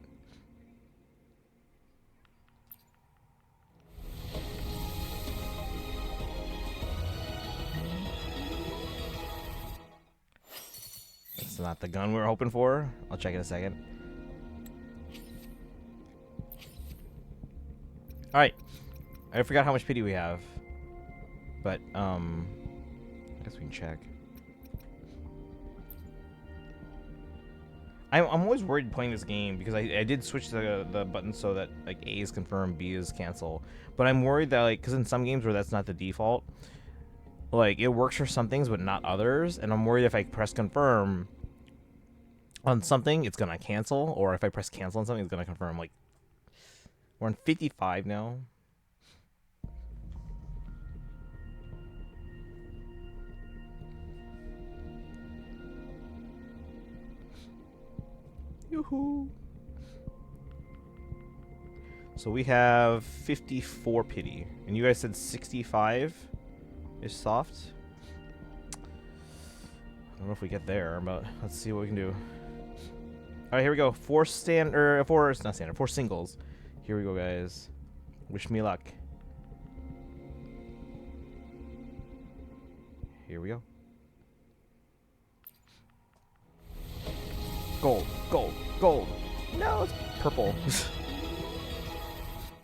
It's not the gun we were hoping for. I'll check in a second. Alright. I forgot how much pity we have. But, I guess we can check. I'm always worried playing this game because I did switch the button so that like A is confirm, B is cancel. But I'm worried that like, because in some games where that's not the default, like it works for some things but not others, and I'm worried if I press confirm on something it's gonna cancel, or if I press cancel on something it's gonna confirm. Like we're on 55 now. Yoo-hoo. So we have 54 pity. And you guys said 65 is soft? I don't know if we get there, but let's see what we can do. Alright, here we go. Four singles. Here we go, guys. Wish me luck. Here we go. Gold, gold, gold. No, it's purple.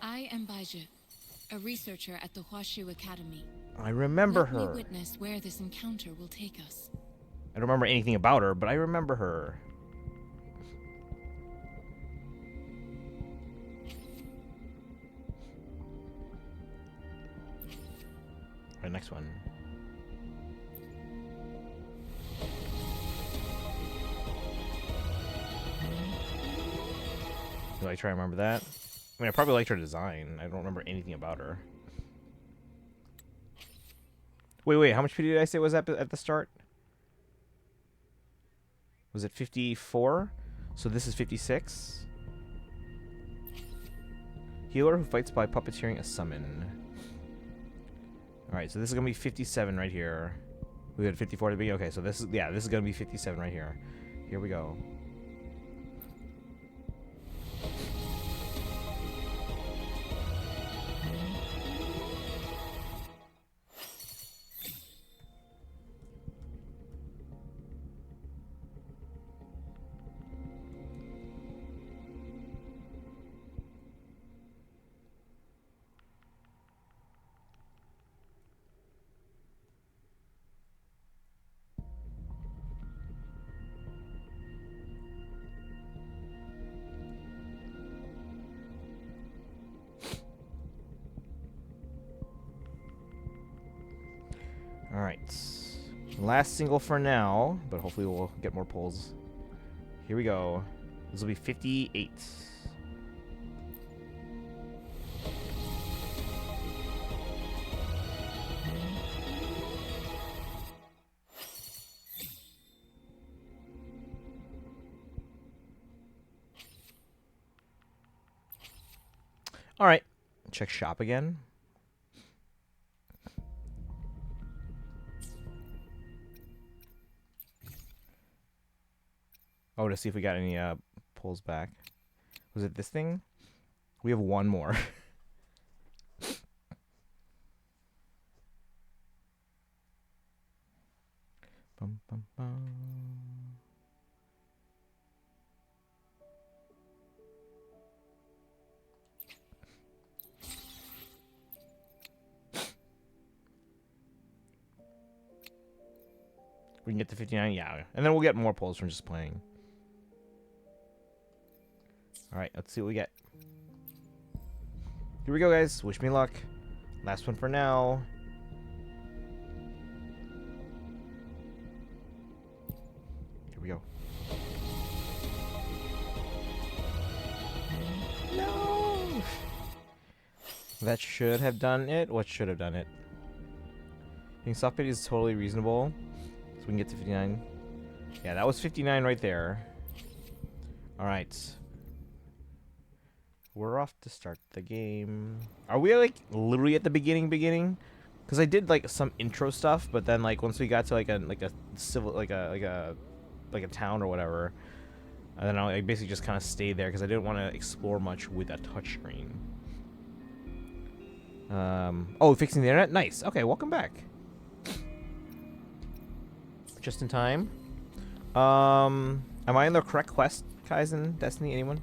I am Baiju, a researcher at the Huashu Academy. I remember Let her. me witness where this encounter will take us. I don't remember anything about her, but I remember her. Alright, next one. Do I try to remember that? I mean, I probably liked her design. I don't remember anything about her. Wait, how much pity did I say was at the start? Was it 54? So this is 56? Healer who fights by puppeteering a summon. Alright, so this is going to be 57 right here. We had 54 to be. Okay, so this is going to be 57 right here. Here we go. Alright. Last single for now, but hopefully we'll get more pulls. Here we go. This will be 58. Alright. Check shop again. Oh, to see if we got any pulls back. Was it this thing? We have one more. Bum, bum, bum. We can get to 59, yeah. And then we'll get more pulls from just playing. Alright, let's see what we get. Here we go, guys. Wish me luck. Last one for now. Here we go. No! That should have done it. What should have done it? I think soft pity is totally reasonable. So we can get to 59. Yeah, that was 59 right there. Alright. We're off to start the game. Are we like literally at the beginning? Because I did like some intro stuff, but then like once we got to like a civil like a town or whatever, and then I basically just kind of stayed there because I didn't want to explore much with a touchscreen. Oh, fixing the internet. Nice. Okay, welcome back. Just in time. Am I in the correct quest, Kaizen? Destiny? Anyone?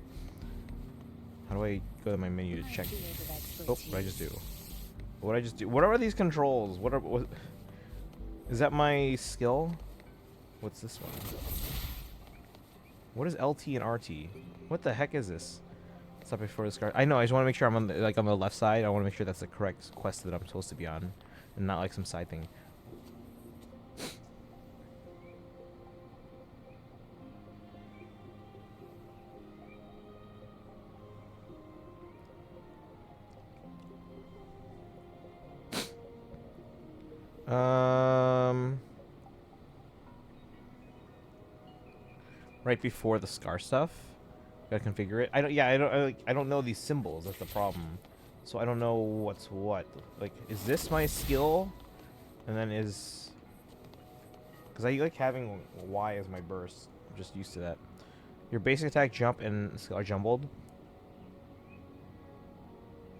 How do I go to my menu to check? Oh, what did I just do? What did I just do? What are these controls? What is that my skill? What's this one? What is LT and RT? What the heck is this? Stop before this card. I know. I just want to make sure I'm on the, on the left side. I want to make sure that's the correct quest that I'm supposed to be on, and not like some side thing. Right before the scar stuff. Gotta configure it. I don't know these symbols. That's the problem. So I don't know what's what. Like, is this my skill? And then is... Because I like having Y as my burst. I'm just used to that. Your basic attack, jump, and skill are jumbled.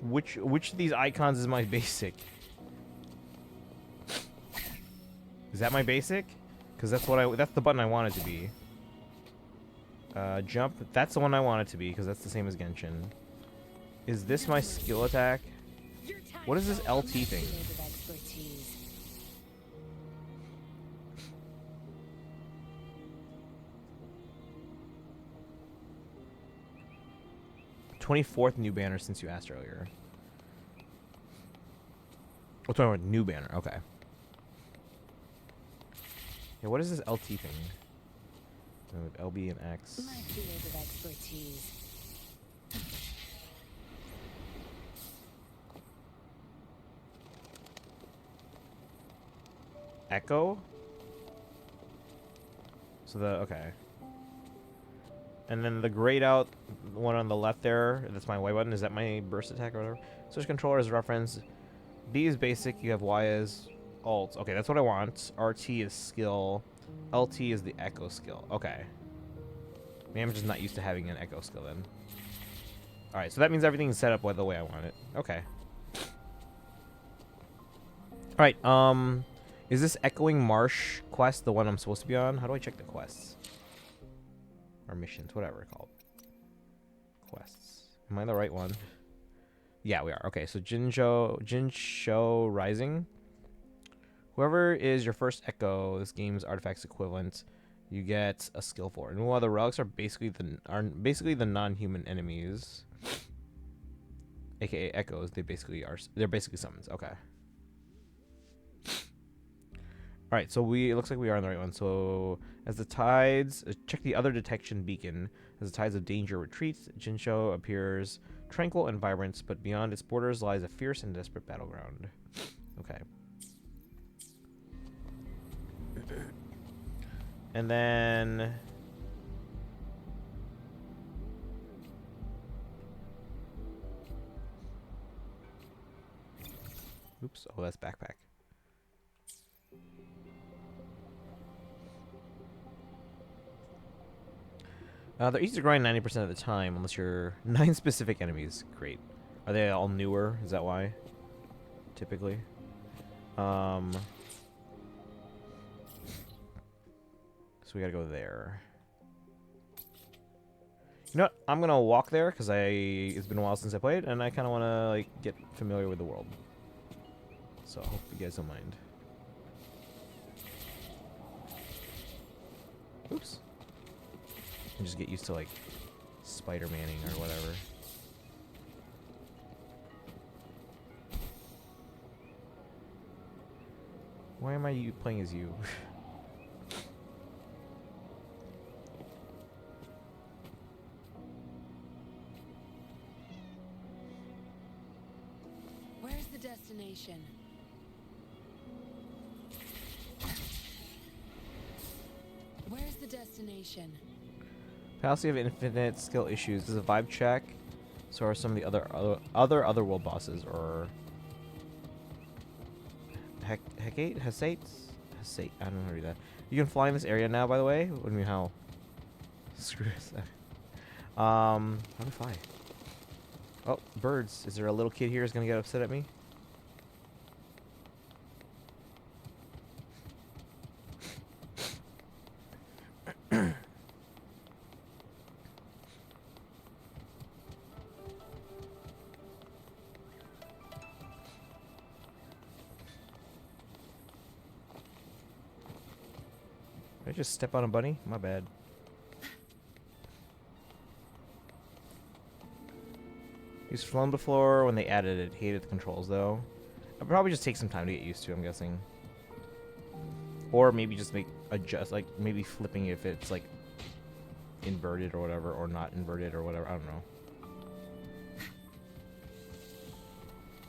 Which of these icons is my basic? Is that my basic? Because that's the button I want it to be. Jump. That's the one I want it to be, because that's the same as Genshin. Is this my skill attack? What is this LT thing? '24th new banner since you asked earlier. Oh, 24th new banner. Okay. Yeah, what is this LT thing? With LB and X. My field of expertise. Echo? So okay. And then the grayed out one on the left there, that's my Y button. Is that my burst attack or whatever? Switch controller is reference. B is basic, you have Y as alt. Okay, that's what I want. RT is skill. LT is the echo skill. Okay. Maybe I'm just not used to having an echo skill then. Alright, so that means everything's set up the way I want it. Okay. Alright, is this Echoing Marsh quest the one I'm supposed to be on? How do I check the quests? Or missions, whatever it's called. Quests. Am I the right one? Yeah, we are. Okay, so Jinsho Rising. Whoever is your first Echo, this game's artifacts equivalent, you get a skill for. And while the relics are basically the non-human enemies, aka Echoes, they're basically summons. Okay. All right, so it looks like we are on the right one. So as the tides, check the other detection beacon. As the tides of danger retreats, Jinsho appears tranquil and vibrant, but beyond its borders lies a fierce and desperate battleground. Okay. And then... Oops, oh, that's backpack. They're easy to grind 90% of the time, unless you're 9 specific enemies. Great. Are they all newer? Is that why? Typically. So we gotta go there. You know what? I'm gonna walk there because it's been a while since I played, and I kind of want to like get familiar with the world. So I hope you guys don't mind. Oops. And just get used to like Spider-Manning or whatever. Why am I playing as you? Where's the destination? Where's the destination? Fallacy of infinite skill issues. This is a vibe check. So are some of the other world bosses, or Hecate? Hesate? I don't know how to read that. You can fly in this area now, by the way. What do you mean how? Screw this. How do I fly? Oh, birds. Is there a little kid here who's gonna get upset at me? just step on a bunny? My bad. Used Flum before when they added it. Hated the controls though. I'll probably just take some time to get used to, I'm guessing. Or maybe just adjust, like maybe flipping if it's like inverted or whatever, or not inverted or whatever. I don't know.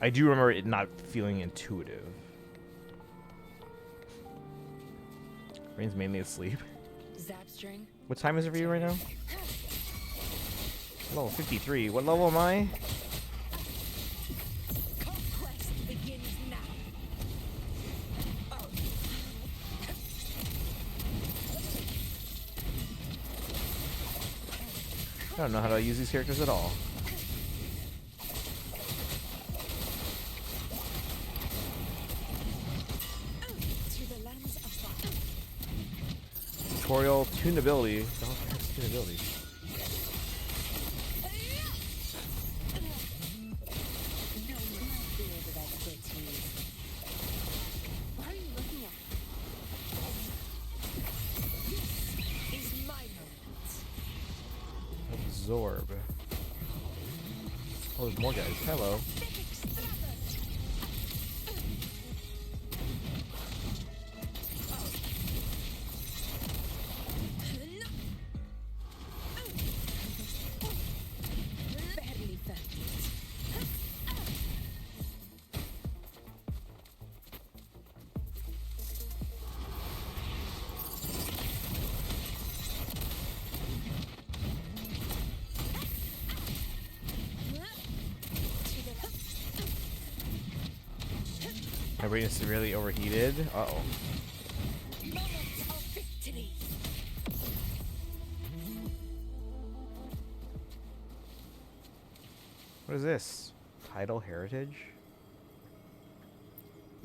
I do remember it not feeling intuitive. Rain's mainly asleep. Zap string. What time is it for you right now? Level 53. What level am I? Conquest begins now. I don't know how to use these characters at all. To the lands of fire. Tutorial tunability. The hell is tunability? No field of expertise. What are you looking at? This is my moment. Absorb. Oh, there's more guys. Hello. Barely felt it. My brain is severely overheated. Uh-oh. Moments of victory. What is this? Tidal Heritage?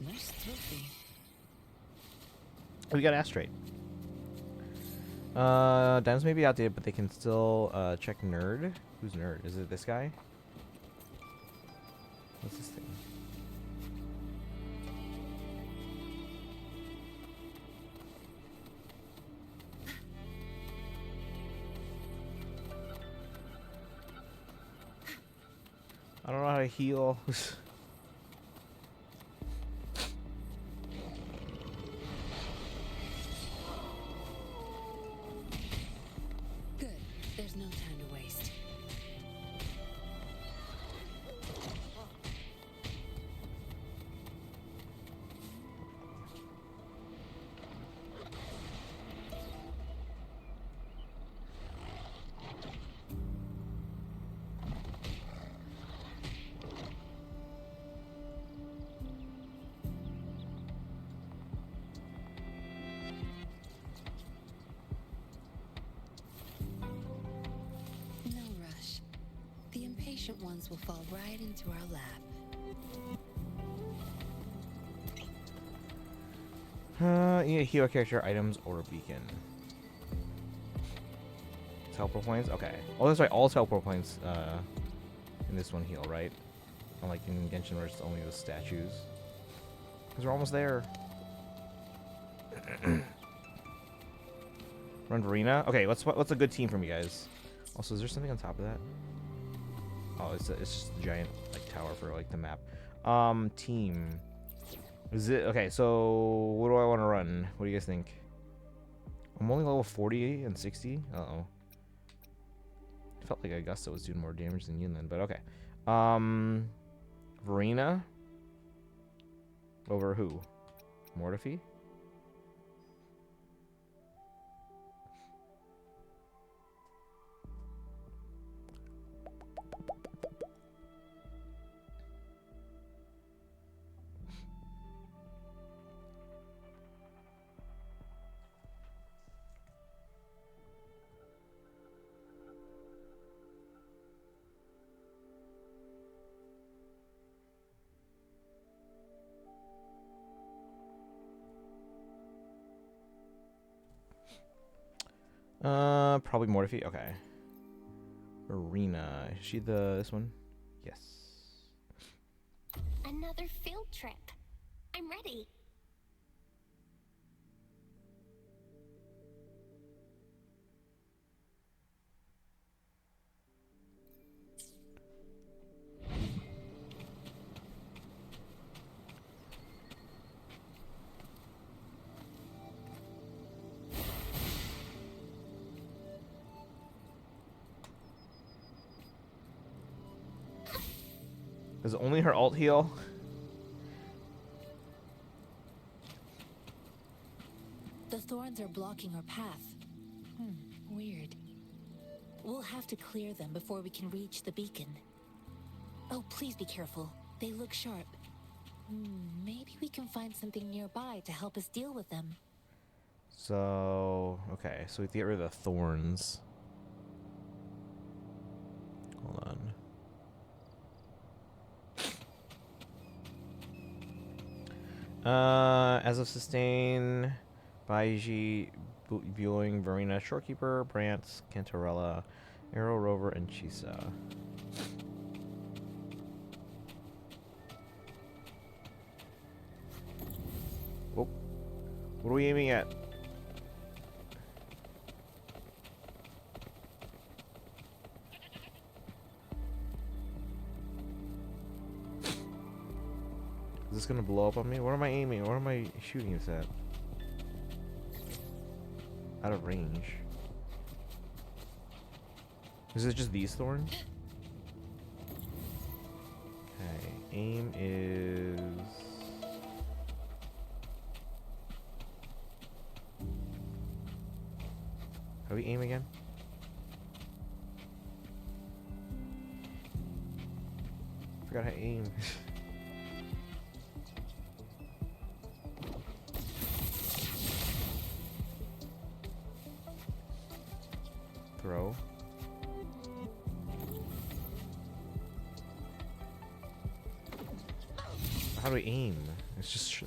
Nice trophy. Oh, we got Astrate. Dimes may be outdated, but they can still check Nerd. Who's Nerd? Is it this guy? What's this thing? I don't know how to heal. Good. There's no time to waste. No rush. The impatient ones will fall right into our lap. You need hero character items or a beacon. Teleport points? Okay. Oh, that's right. All teleport points in this one heal, right? Unlike in Genshin where it's only the statues. Because we're almost there. Run Verena? Okay, what's a good team from you guys? Also, is there something on top of that? Oh, it's just a giant like tower for like the map. Team. Is it okay? So what do I want to run? What do you guys think? I'm only level 40 and 60. Uh-oh. Felt like Augusta was doing more damage than Yunlin, but okay. Verena over who? Mortifi? Probably Mortifi. Okay. Arena. Is she this one? Yes. Another field trip. I'm ready. Is it only her alt heal? The thorns are blocking our path. Weird. We'll have to clear them before we can reach the beacon. Oh, please be careful. They look sharp. Maybe we can find something nearby to help us deal with them. So, okay. So we have to get rid of the thorns. Hold on. As of sustain, Baiji, Viewing, Verena, Shorekeeper, Brant, Cantarella, Arrow, Rover, and Chisa. Oh, what are we aiming at? Is this gonna blow up on me? What am I aiming? What am I shooting this at? Out of range. Is it just these thorns? Okay, aim is... How do we aim again? Forgot how to aim. Throw. How do we aim? It's just...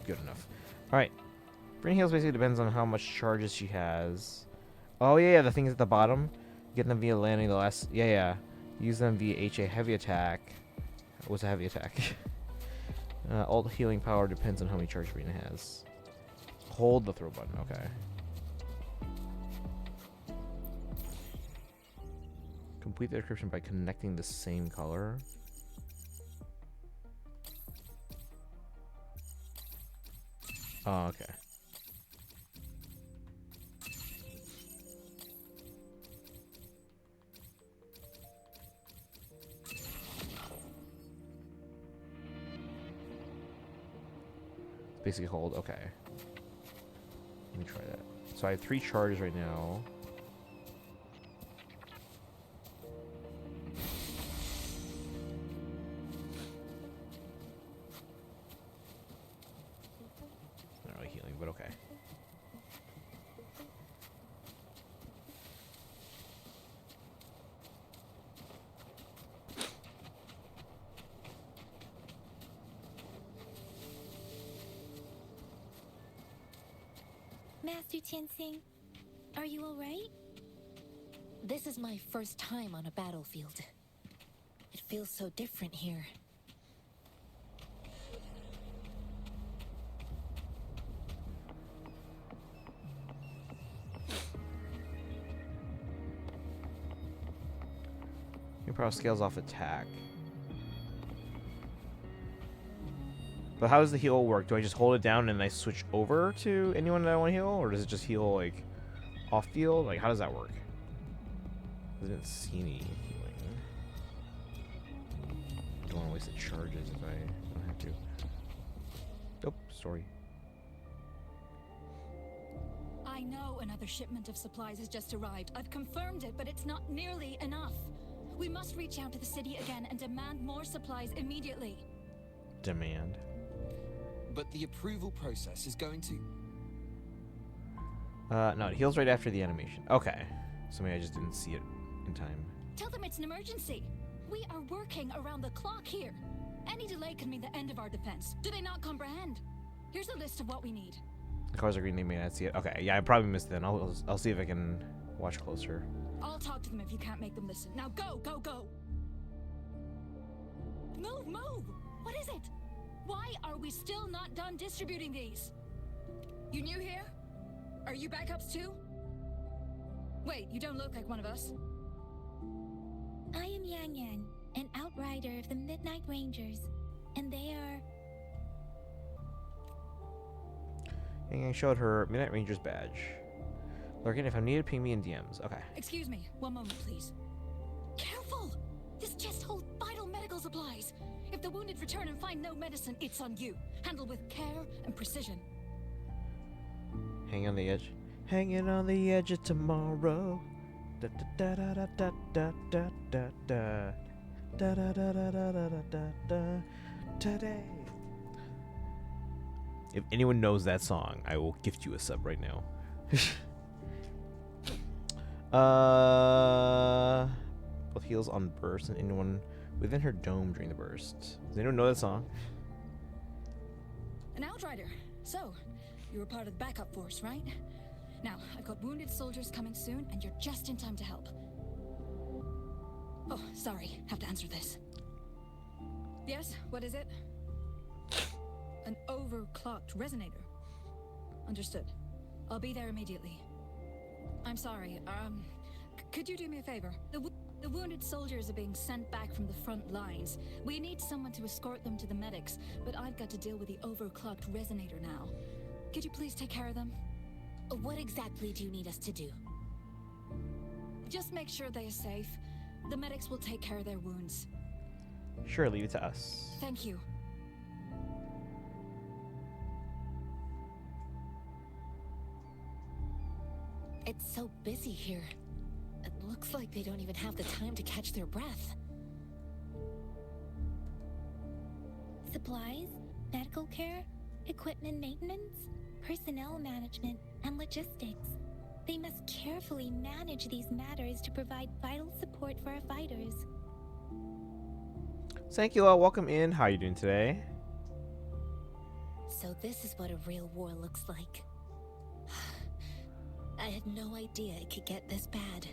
Good enough. Alright. Brain heals basically depends on how much charges she has. Oh yeah, the things at the bottom. Get them via landing the last... Yeah. Use them via HA heavy attack. What's a heavy attack? Alt healing power depends on how many charge Brina has. Hold the throw button, okay. Complete the description by connecting the same color. Oh, okay. Basically hold, okay. Let me try that. So I have 3 charges right now. Not really healing, but okay. Master Tianxing, are you alright? This is my first time on a battlefield. It feels so different here. Your power scales off attack. But how does the heal work? Do I just hold it down and I switch over to anyone that I want to heal? Or does it just heal, like, off field? Like, how does that work? I didn't see any healing. Don't want to waste the charges if I don't have to. Nope, story. I know another shipment of supplies has just arrived. I've confirmed it, but it's not nearly enough. We must reach out to the city again and demand more supplies immediately. Demand. But the approval process is going to... No, it heals right after the animation. Okay. So maybe I just didn't see it in time. Tell them it's an emergency. We are working around the clock here. Any delay could mean the end of our defense. Do they not comprehend? Here's a list of what we need. The cars are green, they may not see it. Okay, yeah, I probably missed it then. I'll see if I can watch closer. I'll talk to them if you can't make them listen. Now go, go, go! Move, move! What is it? Why are we still not done distributing these? You new here? Are you backups too? Wait, you don't look like one of us. I am Yang Yan, an outrider outsider of the Midnight Rangers, and they are... And I showed her Midnight Ranger's badge. Lurkin, if I'm needed, ping me in DMs. Okay. Excuse me, one moment, please. Careful! This chest holds vital medical supplies. If the wounded return and find no medicine, it's on you. Handle with care and precision. Hang on the edge. Hanging on the edge of tomorrow. Da da da da da da da da da da da da da da da da da da today. If anyone knows that song, I will gift you a sub right now. Both heals on burst and anyone within her dome during the burst. Does anyone know that song? An outrider. So, you were part of the backup force, right? Now, I've got wounded soldiers coming soon, and you're just in time to help. Oh, sorry. Have to answer this. Yes, what is it? An overclocked resonator. Understood. I'll be there immediately. I'm sorry, could you do me a favor? The wounded soldiers are being sent back from the front lines. We need someone to escort them to the medics, but I've got to deal with the overclocked resonator now. Could you please take care of them? What exactly do you need us to do? Just make sure they are safe. The medics will take care of their wounds. Sure, leave it to us. Thank you. It's so busy here. It looks like they don't even have the time to catch their breath. Supplies, medical care, equipment maintenance, personnel management, and logistics. They must carefully manage these matters to provide vital support for our fighters. Thank you all. Welcome in. How are you doing today? So this is what a real war looks like. I had no idea it could get this bad.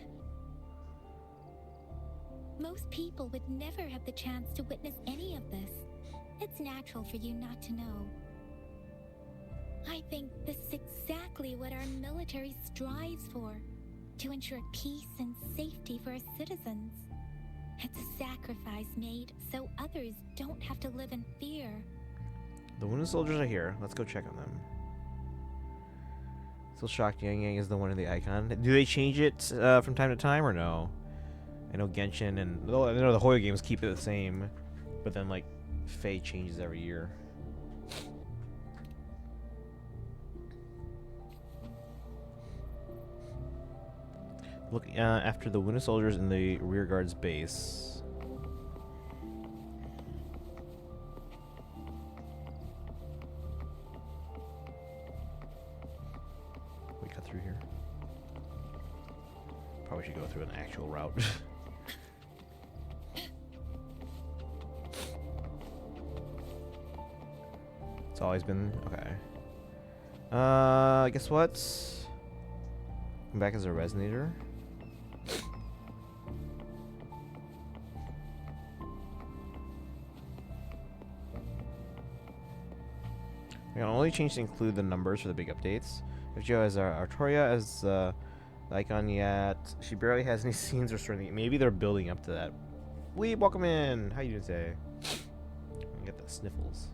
Most people would never have the chance to witness any of this. It's natural for you not to know. I think this is exactly what our military strives for, to ensure peace and safety for our citizens. It's a sacrifice made so others don't have to live in fear. The wounded soldiers are here. Let's go check on them. Still shocked Yang Yang is the one in the icon. Do they change it from time to time or no? I know Genshin and I know the Hoyo games keep it the same, but then like Faye changes every year. Look after the wounded soldiers in the rear guard's base. We cut through here. Probably should go through an actual route. It's always been okay. Guess what? Come back as a resonator. We can only change to include the numbers for the big updates. If Joe has Artoria as the icon yet, she barely has any scenes or something. Maybe they're building up to that. Weeb, welcome in. How you doing today? I get the sniffles.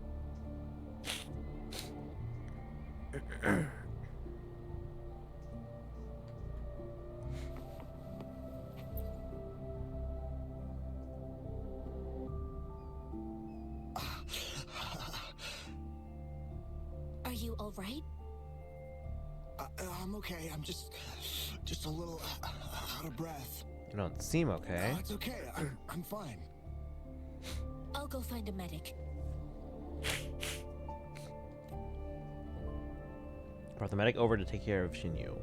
Are you all right? I'm okay. I'm just a little out of breath. You don't seem okay. No, it's okay. I'm fine. I'll go find a medic. Brought the medic over to take care of Shinyu.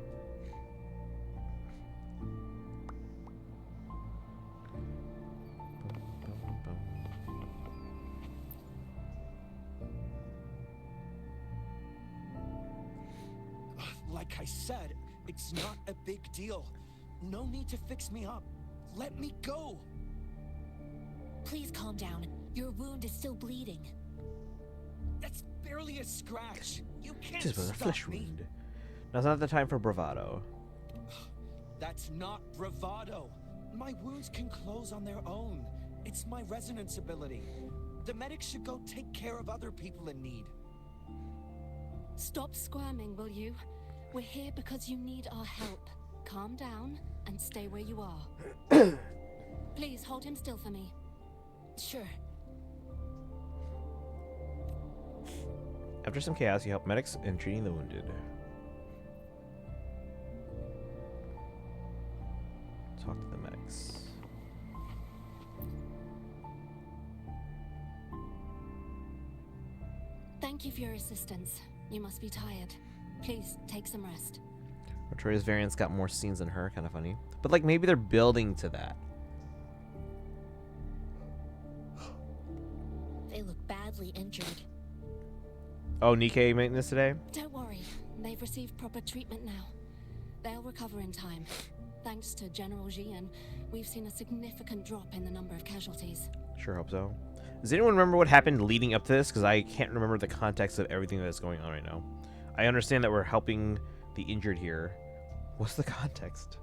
Like I said, it's not a big deal. No need to fix me up. Let me go. Please calm down. Your wound is still bleeding. That's barely a scratch. You can't Just was a stop flesh me. wound. Now's not the time for bravado. That's not bravado. My wounds can close on their own. It's my resonance ability. The medics should go take care of other people in need. Stop squirming, will you? We're here because you need our help. Calm down and stay where you are. Please hold him still for me. Sure. After some chaos, you help medics in treating the wounded. Talk to the medics. Thank you for your assistance. You must be tired. Please take some rest. Artoria's variants got more scenes than her, kind of funny. But like maybe they're building to that. They look badly injured. Oh, Nikkei making this today? Don't worry. They've received proper treatment now. They'll recover in time. Thanks to General Jian, we've seen a significant drop in the number of casualties. Sure hope so. Does anyone remember what happened leading up to this? Because I can't remember the context of everything that's going on right now. I understand that we're helping the injured here. What's the context?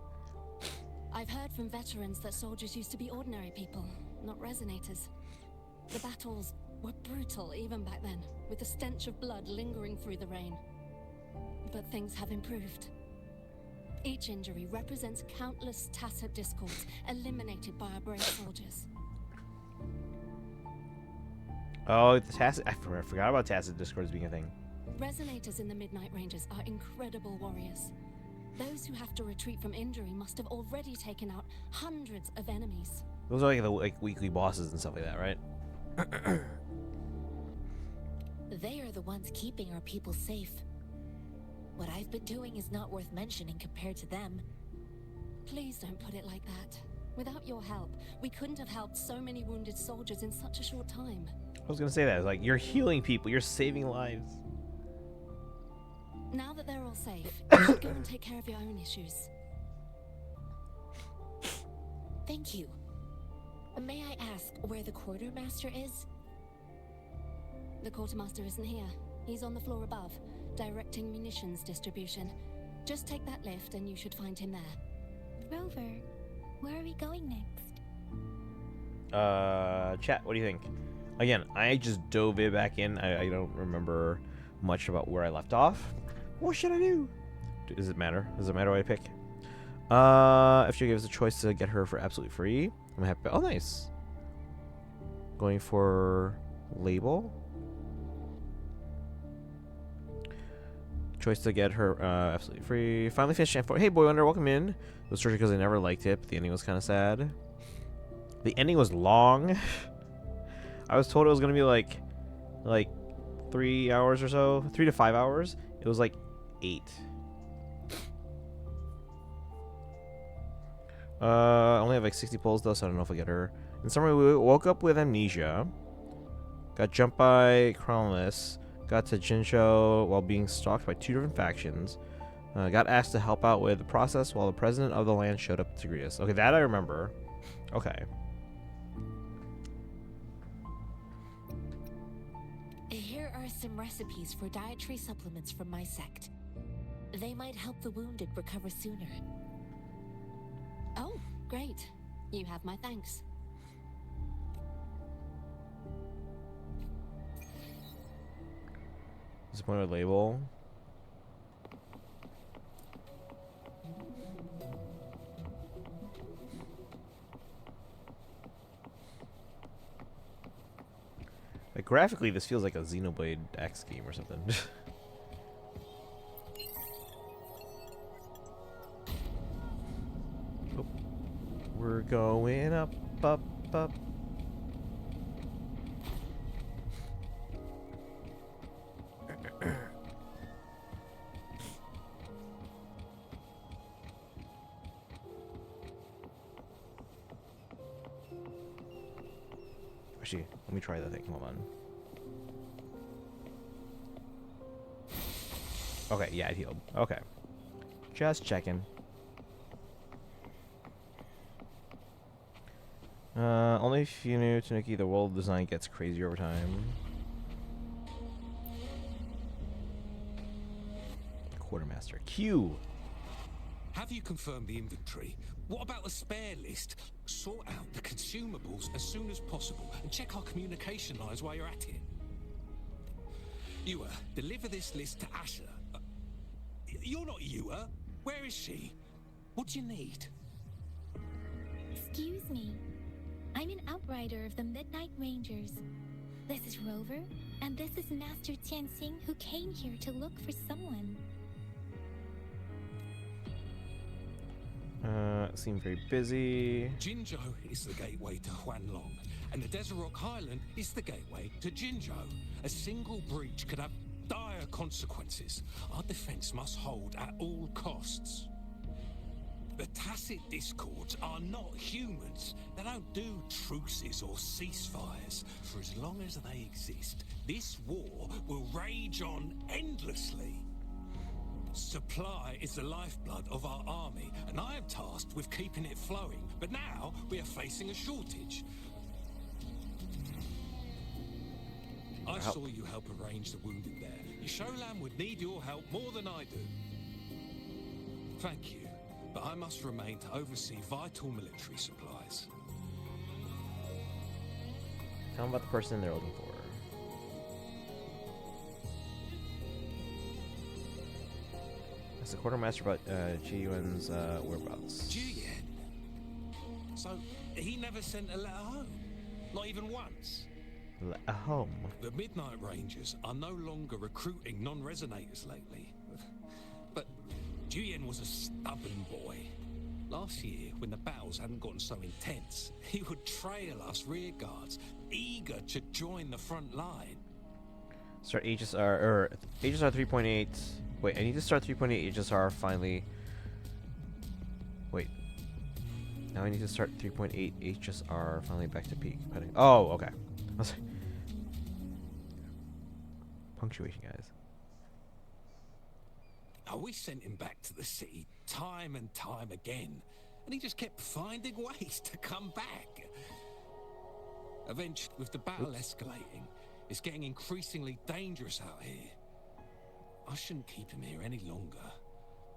I've heard from veterans that soldiers used to be ordinary people, not resonators. The battles were brutal even back then, with the stench of blood lingering through the rain. But things have improved. Each injury represents countless tacit discords eliminated by our brave soldiers. Oh, the tacit. I forgot about tacit discords being a thing. Resonators in the Midnight Rangers are incredible warriors. Those who have to retreat from injury must have already taken out hundreds of enemies. Those are like the weekly bosses and stuff like that, right? They are the ones keeping our people safe. What I've been doing is not worth mentioning compared to them. Please don't put it like that. Without your help, we couldn't have helped so many wounded soldiers in such a short time. I was gonna say that. It's like, you're healing people, you're saving lives. Now that they're all safe, you should go and take care of your own issues. Thank you. May I ask where the quartermaster is? The quartermaster isn't here. He's on the floor above, directing munitions distribution. Just take that lift and you should find him there. Rover, where are we going next? Chat, what do you think? Again, I just dove it back in. I don't remember much about where I left off. What should I do? Does it matter? Does it matter what I pick? If she gives us a choice to get her for absolutely free, I'm happy. Oh, nice. Going for label. Choice to get her absolutely free. Finally finished Champ 4. Hey, Boy Wonder, welcome in. It was strictly because I never liked it, but the ending was kind of sad. The ending was long. I was told it was going to be like 3 hours or so. 3 to 5 hours. It was like 8. I only have like 60 pulls though, so I don't know if I get her. In summary, we woke up with amnesia. Got jumped by Chronolus. Got to Jinsho while being stalked by 2 different factions. Got asked to help out with the process while the president of the land showed up to greet us. Okay, that I remember. Okay. Here are some recipes for dietary supplements from my sect. They might help the wounded recover sooner. Oh, great. You have my thanks. Disappointed label. Like graphically, this feels like a Xenoblade X game or something. Oh. We're going up, up, up. Actually, let me try that thing. Hold on. Okay, yeah, it healed. Okay. Just checking. Only if you knew, Tanuki, the world design gets crazier over time. Quartermaster. Q. Have you confirmed the inventory? What about the spare list? Sort out the consumables as soon as possible and check our communication lines while you're at it. Yuwa, deliver this list to Asher. You're not Yuwa. Where is she? What do you need? Excuse me. I'm an outrider of the Midnight Rangers. This is Rover, and this is Master Tianxing, who came here to look for someone. Seem very busy. Jinzhou is the gateway to Huanlong, and the Desert Rock Highland is the gateway to Jinzhou. A single breach could have dire consequences. Our defense must hold at all costs. The Tacit Discords are not humans. They don't do truces or ceasefires. For as long as they exist, this war will rage on endlessly. Supply is the lifeblood of our army, and I am tasked with keeping it flowing. But now we are facing a shortage. I saw you help arrange the wounded there. Yisholam would need your help more than I do. Thank you, but I must remain to oversee vital military supplies. Tell them about the person they're looking for. Ask the quartermaster about Ji Yuan's whereabouts. Ji Yuan? So he never sent a letter home? Not even once? A home. The Midnight Rangers are no longer recruiting non-resonators lately. But Juyen was a stubborn boy. Last year, when the battles hadn't gotten so intense, he would trail us rearguards, eager to join the front line. Start HSR, or HSR 3.8. Wait, I need to start 3.8 HSR finally. Wait. Now I need to start 3.8 HSR finally back to peak. Oh, okay. I was like, punctuation, guys. We sent him back to the city time and time again, and he just kept finding ways to come back. Eventually, with the battle escalating, it's getting increasingly dangerous out here. I shouldn't keep him here any longer.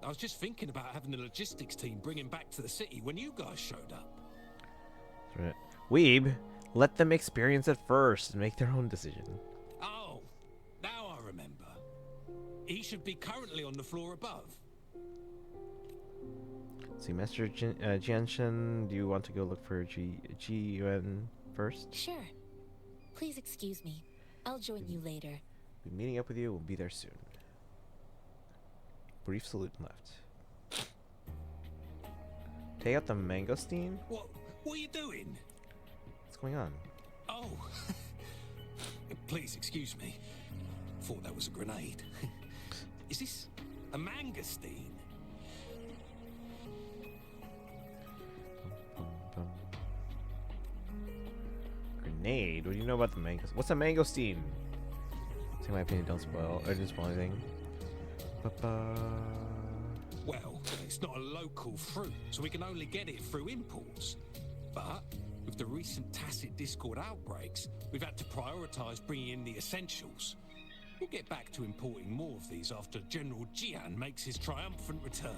I was just thinking about having the logistics team bring him back to the city when you guys showed up. Right. Weeb, let them experience it first and make their own decision. Oh, now I remember. He should be currently on the floor above. See, Master Jianshen, do you want to go look for Ji Yuan first? Sure. Please excuse me. I'll join you later. Be meeting up with you. We'll be there soon. Brief salute and left. Take out the mangosteen? What are you doing? What's going on? Oh, please excuse me. Thought that was a grenade. Is this a mangosteen? Grenade? What do you know about the mangos? What's a mangosteen? Say my opinion, don't spoil or didn't spoil anything. Well, it's not a local fruit, so we can only get it through imports. But with the recent Tacit Discord outbreaks, we've had to prioritize bringing in the essentials. We'll get back to importing more of these after General Jian makes his triumphant return.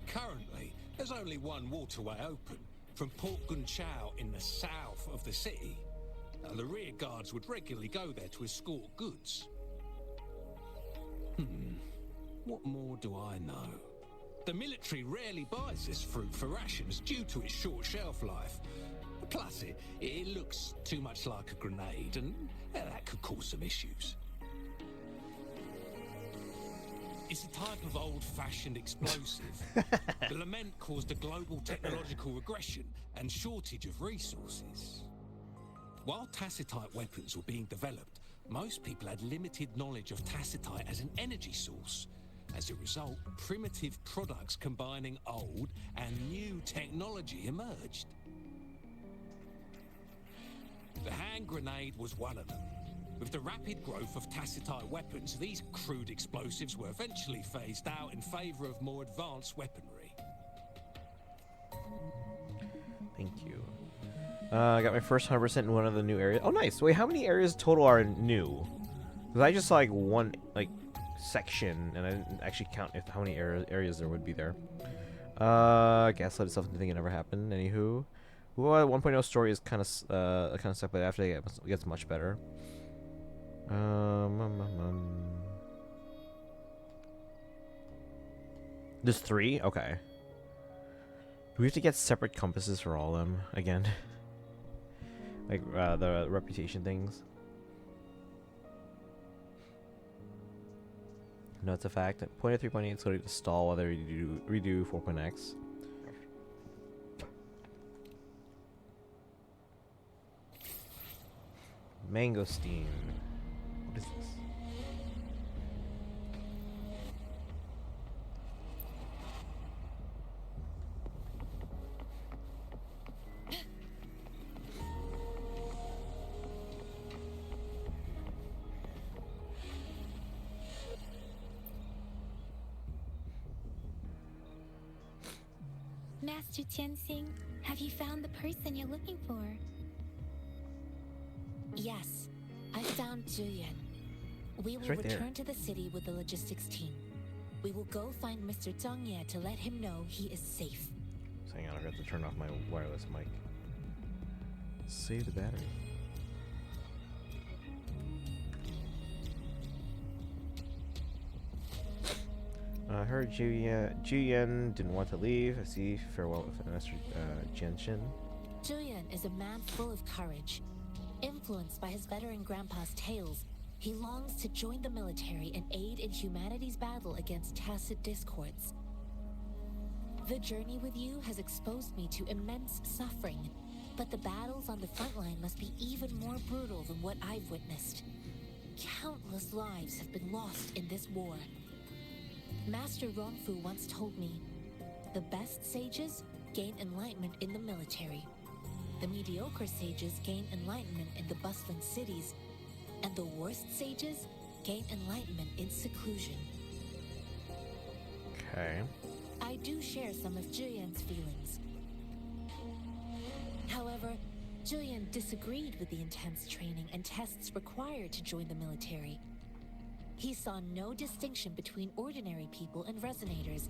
Currently, there's only one waterway open, from Port Gunchao in the south of the city. Now, the rear guards would regularly go there to escort goods. What more do I know? The military rarely buys this fruit for rations due to its short shelf life. Plus, it looks too much like a grenade, and that could cause some issues. It's a type of old-fashioned explosive. The lament caused a global technological regression and shortage of resources. While tacitite weapons were being developed, most people had limited knowledge of tacitite as an energy source. As a result, primitive products combining old and new technology emerged. The hand grenade was one of them. With the rapid growth of tacitite weapons, these crude explosives were eventually phased out in favor of more advanced weaponry. Thank you. I got my first 100% in one of the new areas. Oh, nice. Wait, how many areas total are new? Because I just saw like one section, and I didn't actually count how many areas there would be there. Gaslight itself into thinking it never happened. Anywho, WuWa 1.0 story is kind of stuck, but after it gets much better. There's 3? Okay. Do we have to get separate compasses for all of them again? Like the reputation things? No, it's a fact. Point at 3.8 is going to stall while they redo 4.x. Mangosteen. What is this? Master Tianxing, have you found the person you're looking for? Yes, I found Julian. We will right there. return to the city with the logistics team. We will go find Mr. Zhang Ye to let him know he is safe. So hang on, I have to turn off my wireless mic. Save the battery. I heard Julian didn't want to leave. I see. Farewell with Master Jianshin. Julian is a man full of courage. Influenced by his veteran grandpa's tales, he longs to join the military and aid in humanity's battle against tacit discords. The journey with you has exposed me to immense suffering, but the battles on the front line must be even more brutal than what I've witnessed. Countless lives have been lost in this war. Master Rongfu once told me, the best sages gain enlightenment in the military. The mediocre sages gain enlightenment in the bustling cities, and the worst sages gain enlightenment in seclusion. Okay. I do share some of Julian's feelings. However, Julian disagreed with the intense training and tests required to join the military. He saw no distinction between ordinary people and resonators,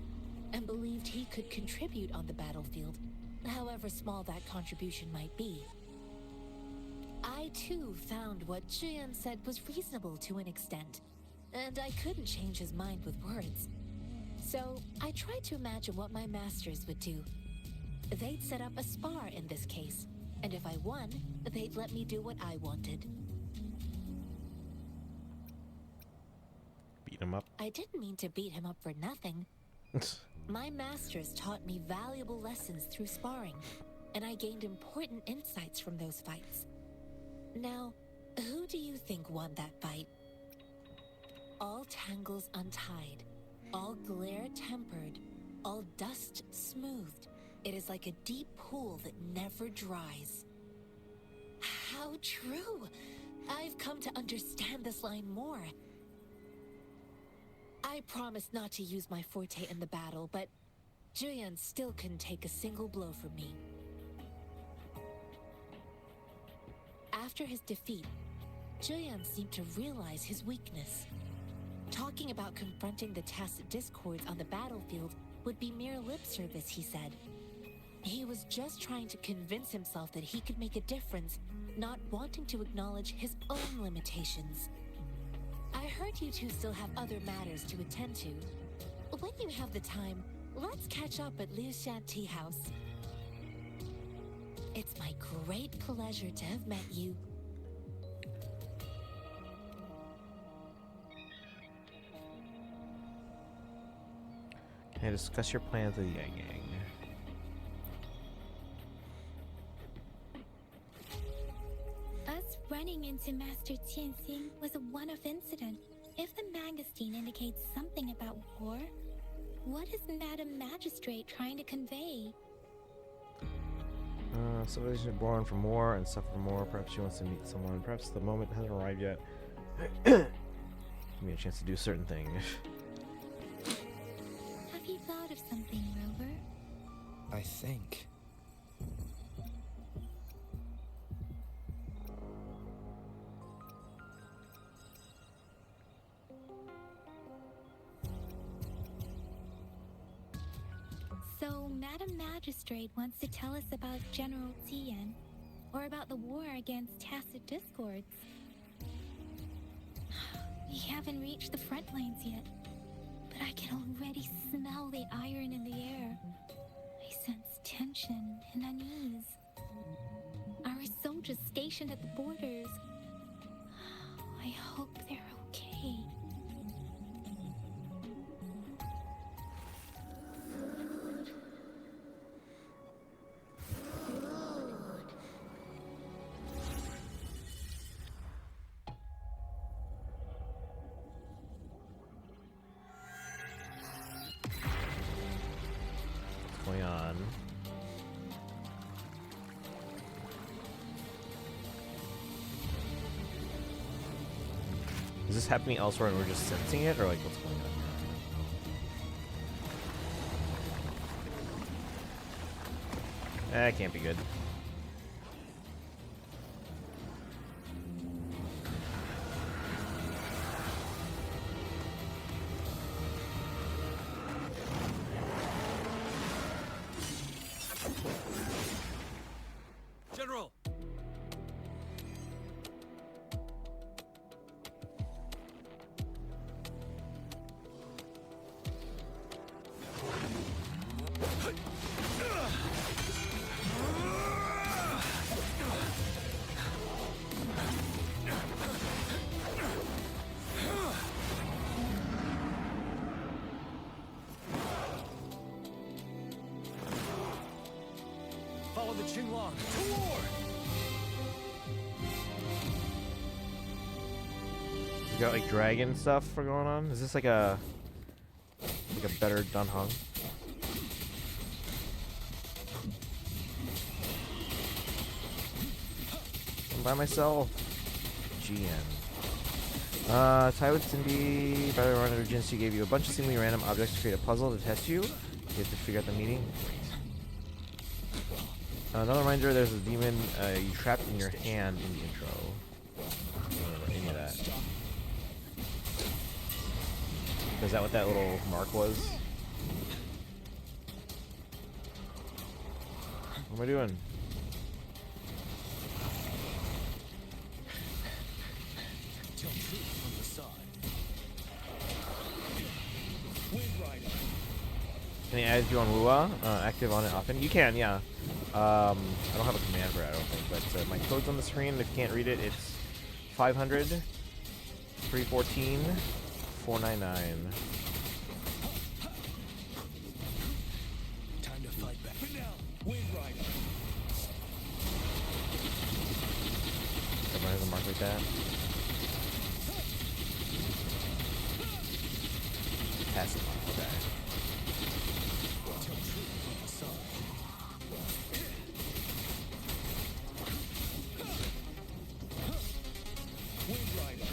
and believed he could contribute on the battlefield, however small that contribution might be. I too found what Julian said was reasonable to an extent, and I couldn't change his mind with words. So I tried to imagine what my masters would do. They'd set up a spar in this case, and if I won, they'd let me do what I wanted. Beat him up. I didn't mean to beat him up for nothing. My masters taught me valuable lessons through sparring, and I gained important insights from those fights. Now, who do you think won that fight? All tangles untied, all glare tempered, all dust smoothed. It is like a deep pool that never dries. How true! I've come to understand this line more. I promised not to use my forte in the battle, but Julian still couldn't take a single blow from me. After his defeat, Julian seemed to realize his weakness. Talking about confronting the tacit discords on the battlefield would be mere lip service, he said. He was just trying to convince himself that he could make a difference, not wanting to acknowledge his own limitations. I heard you two still have other matters to attend to. When you have the time, let's catch up at Liu Shan Tea House. It's my great pleasure to have met you. Can I discuss your plans with Yang Yang? Us running into Master Tianxing was a one-off incident. If the Mangosteen indicates something about war, what is Madam Magistrate trying to convey? Civilization is born from war and suffer from war. Perhaps she wants to meet someone. Perhaps the moment hasn't arrived yet. Give me a chance to do a certain thing. Have you thought of something, Rover? I think. So Madam Magistrate wants to tell us about General Tien, or about the war against tacit discords. We haven't reached the front lines yet, but I can already smell the iron in the air. I sense tension and unease. Our soldiers stationed at the borders. I hope they're okay. What's going on? Is this happening elsewhere and we're just sensing it, or like what's going on here? That can't be good. General! Follow the Qinglong to war! We got like dragon stuff for going on. Is this like a better Dunhung? I'm by myself. GN. Tie with Cindy, by the run of Jinsu gave you a bunch of seemingly random objects to create a puzzle to test you. You have to figure out the meaning. Another reminder, there's a demon you trapped in your hand in the intro. I don't remember any of that. Is that what that little mark was? What am I doing? Tell truth from the side. Wind Rider. Can I add you on WuWa? Active on it often? You can, yeah. I don't have a command for it, I don't think, but my code's on the screen. If you can't read it, it's 500 314 499. Time to fight back. But now, Wind Rider. Everyone has a mark like that. Passive mark, okay. Tell truth from the side. Wind Rider.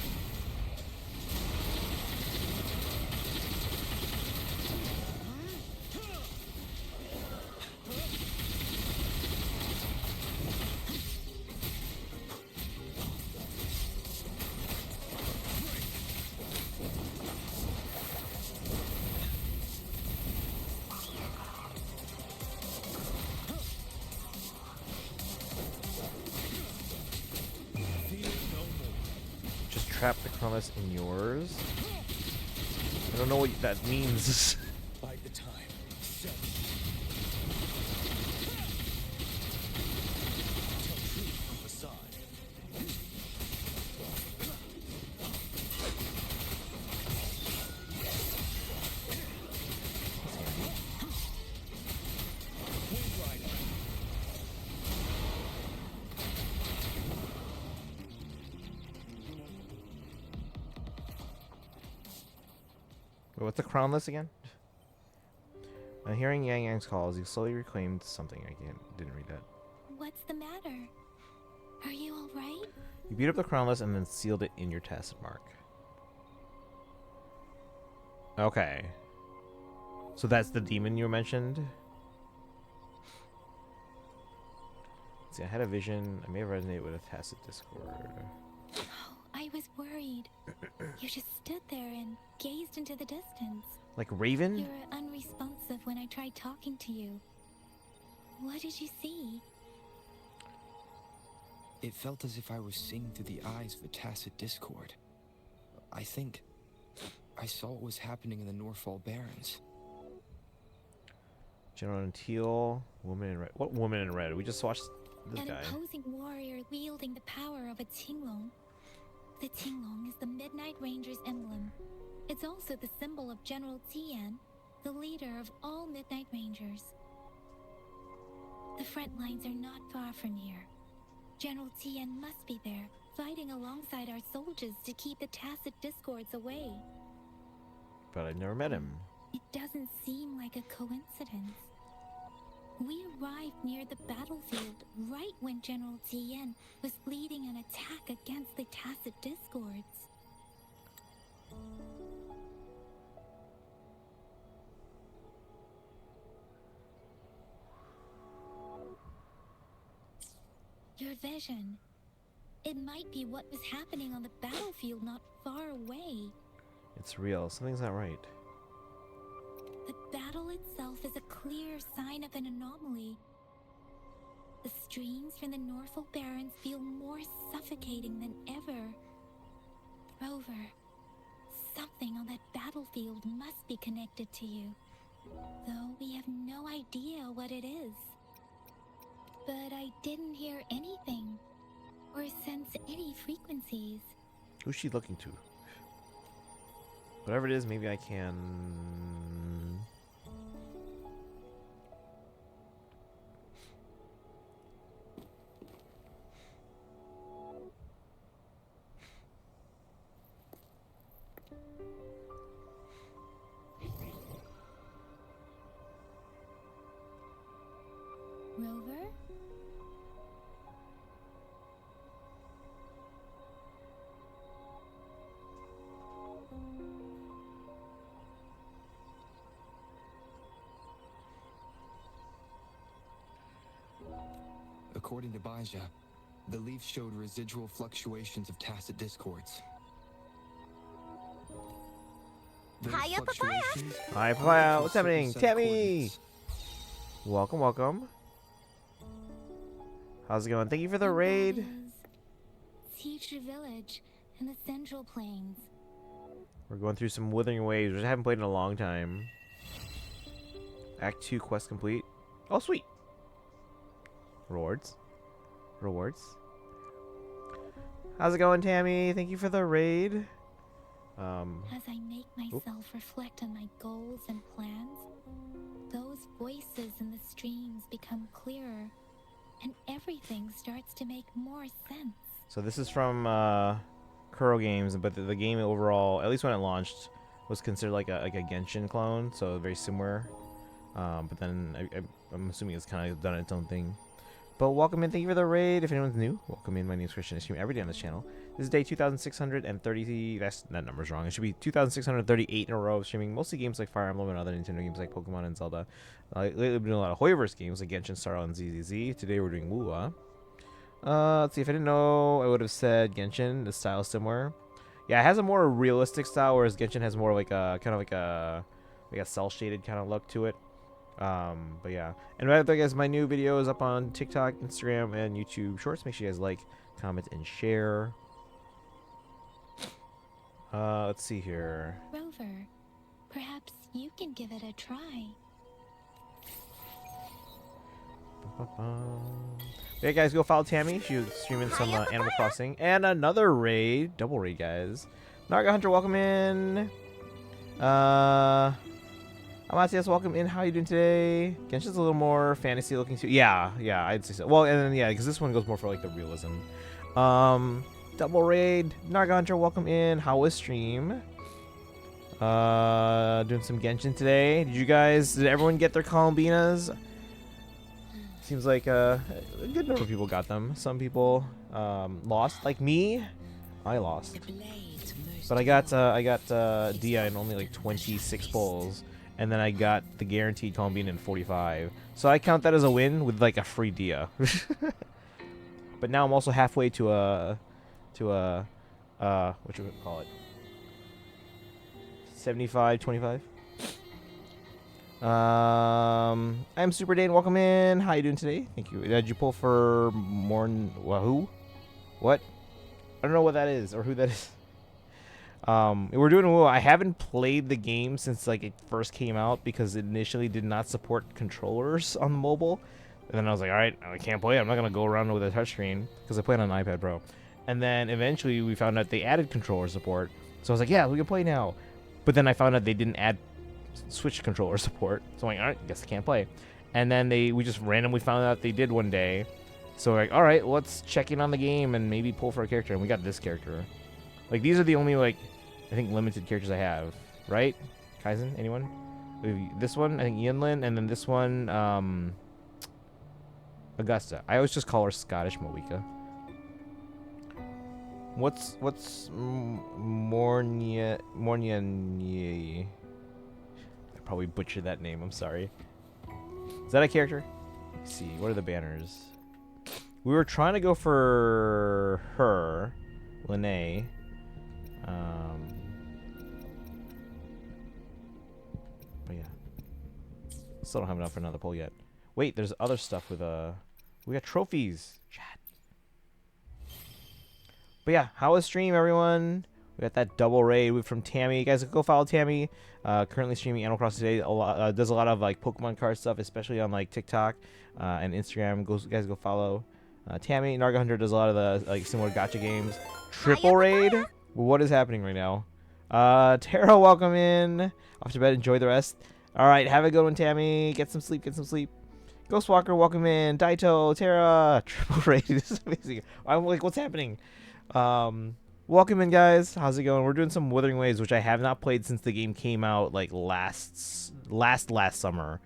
Just trap the Cronus in yours. I don't know what that means. Bide the time. Set. Tell truth from the side. Wind Rider. Wait, what's the crownless again? Hearing Yang Yang's calls, he slowly reclaimed something. Didn't read that. What's the matter? Are you alright? You beat up the crownless and then sealed it in your tacit mark. Okay. So that's the demon you mentioned? Let's see, I had a vision. I may have resonated with a tacit discord. Oh, I was worried. You just stood there and gazed into the distance. Like Raven? You were unresponsive when I tried talking to you. What did you see? It felt as if I was seeing through the eyes of a tacit discord. I think I saw what was happening in the Norfall Barrens. General in teal, woman in red. What woman in red? We just watched this An guy. imposing warrior wielding the power of a Tinglong. The Tinglong is the Midnight Ranger's emblem. It's also the symbol of General Tian, the leader of all Midnight Rangers. The front lines are not far from here. General Tian must be there, fighting alongside our soldiers to keep the tacit discords away. But I never met him. It doesn't seem like a coincidence. We arrived near the battlefield right when General Tian was leading an attack against the tacit discords. Your vision. It might be what was happening on the battlefield not far away. It's real. Something's not right. The battle itself is a clear sign of an anomaly. The streams from the Norfall Barrens feel more suffocating than ever. Rover, something on that battlefield must be connected to you, though we have no idea what it is. But I didn't hear anything, or sense any frequencies. Who's she looking to? Whatever it is, maybe I can... Rover? According to Baja, the leaf showed residual fluctuations of tacit discords. Those Hiya, Papaya! fluctuations Hi, are Papaya. to a What's certain happening? set of Tammy! coordinates. Welcome, welcome. How's it going? Thank you for the raid. Teacher Village in the Central Plains. We're going through some Withering Waves, which I haven't played in a long time. Act 2 quest complete. Oh, sweet. Rewards. Rewards. How's it going, Tammy? Thank you for the raid. As I make myself reflect on my goals and plans, those voices in the streams become clearer, and everything starts to make more sense. So this is from Kuro Games, but the game overall, at least when it launched, was considered like a Genshin clone, so very similar. But then I'm assuming it's kind of done its own thing. But welcome in, thank you for the raid. If anyone's new, welcome in. My name is Christian. I stream every day on this channel. This is day 2630. That number's wrong. It should be 2638 in a row of streaming mostly games like Fire Emblem and other Nintendo games like Pokemon and Zelda. Lately, we've been doing a lot of Hoyoverse games like Genshin, Starro, and ZZZ. Today, we're doing WuWa. Let's see. If I didn't know, I would have said Genshin. The style is similar. Yeah, it has a more realistic style, whereas Genshin has more like a kind of like a cell shaded kind of look to it. But yeah, and right there, guys, my new video is up on TikTok, Instagram, and YouTube Shorts. Make sure you guys like, comment, and share. Let's see here. Rover, perhaps you can give it a try. Yeah, guys, go follow Tammy. She was streaming some Animal Crossing and another raid, double raid, guys. Narga Hunter, welcome in. Amasias, welcome in. How are you doing today? Genshin's a little more fantasy looking too. Yeah, I'd say so. Well, and then yeah, because this one goes more for like the realism. Double raid. Narga Hunter, welcome in. How was stream? Doing some Genshin today. Did everyone get their Columbinas? Seems like a good number of people got them. Some people lost, like me. I lost, but I got Dia in only like 26 pulls. And then I got the guaranteed Columbine in 45. So I count that as a win with like a free Dia. But now I'm also halfway to what you would call it? 75-25. I'm Super Dane. Welcome in. How you doing today? Thank you. Did you pull for Wahoo? What? I don't know what that is or who that is. We're doing WuWa. I haven't played the game since like it first came out because it initially did not support controllers on the mobile. And then I was like, all right, I can't play it. I'm not gonna go around with a touchscreen because I play it on an iPad Pro. And then eventually we found out they added controller support. So I was like, yeah, we can play now. But then I found out they didn't add Switch controller support. So I'm like, all right, guess I can't play. And then we just randomly found out they did one day. So we're like, all right, let's check in on the game and maybe pull for a character. And we got this character. Like, these are the only, like, I think limited characters I have. Right? Kaizen? Anyone? This one, I think Yinlin. And then this one, Augusta. I always just call her Scottish Malika. What's Mornia? I probably butchered that name. I'm sorry. Is that a character? Let's see. What are the banners? We were trying to go for her, Lene. But yeah, still don't have enough for another poll yet. Wait, there's other stuff with we got trophies. Chat. But yeah, how was stream, everyone? We got that double raid from Tammy. You guys go follow Tammy. Currently streaming Animal Crossing today. Does a lot of like Pokemon card stuff, especially on like TikTok and Instagram. Guys go follow Tammy. Narga Hunter does a lot of the like similar gacha games. Triple raid. What is happening right now? Tara, welcome in. Off to bed. Enjoy the rest. All right, have a good one, Tammy. Get some sleep. Get some sleep. Ghostwalker, welcome in. Daito, Tara, triple raid. This is amazing. I'm like, what's happening? Welcome in, guys. How's it going? We're doing some Wuthering Waves, which I have not played since the game came out like last summer,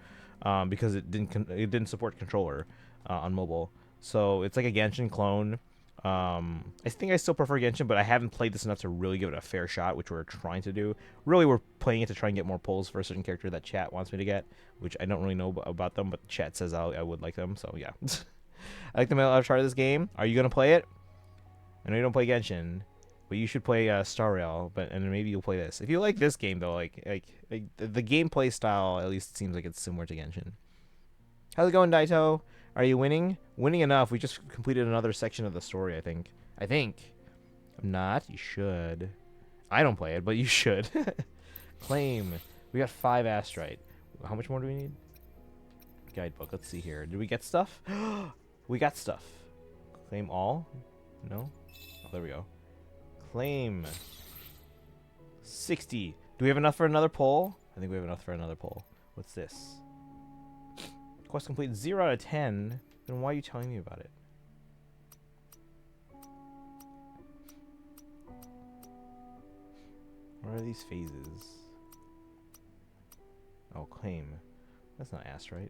because it didn't support controller on mobile. So it's like a Genshin clone. I think I still prefer Genshin, but I haven't played this enough to really give it a fair shot, which we're trying to do. Really, we're playing it to try and get more polls for a certain character that chat wants me to get, which I don't really know about them, but chat says I would like them, so yeah. I like the avatar of this game. Are you going to play it? I know you don't play Genshin, but you should play Star Rail, and maybe you'll play this. If you like this game, though, like the gameplay style at least seems like it's similar to Genshin. How's it going, Daito? Are you winning? Winning enough. We just completed another section of the story, I think. I'm not. You should. I don't play it, but you should. Claim. We got 5 Astrite. How much more do we need? Guidebook. Let's see here. Did we get stuff? We got stuff. Claim all? No? Oh, there we go. Claim. 60. Do we have enough for another poll? I think we have enough for another poll. What's this? Quest complete 0 out of 10. Then why are you telling me about it? What are these phases? Oh, claim. That's not Astrite.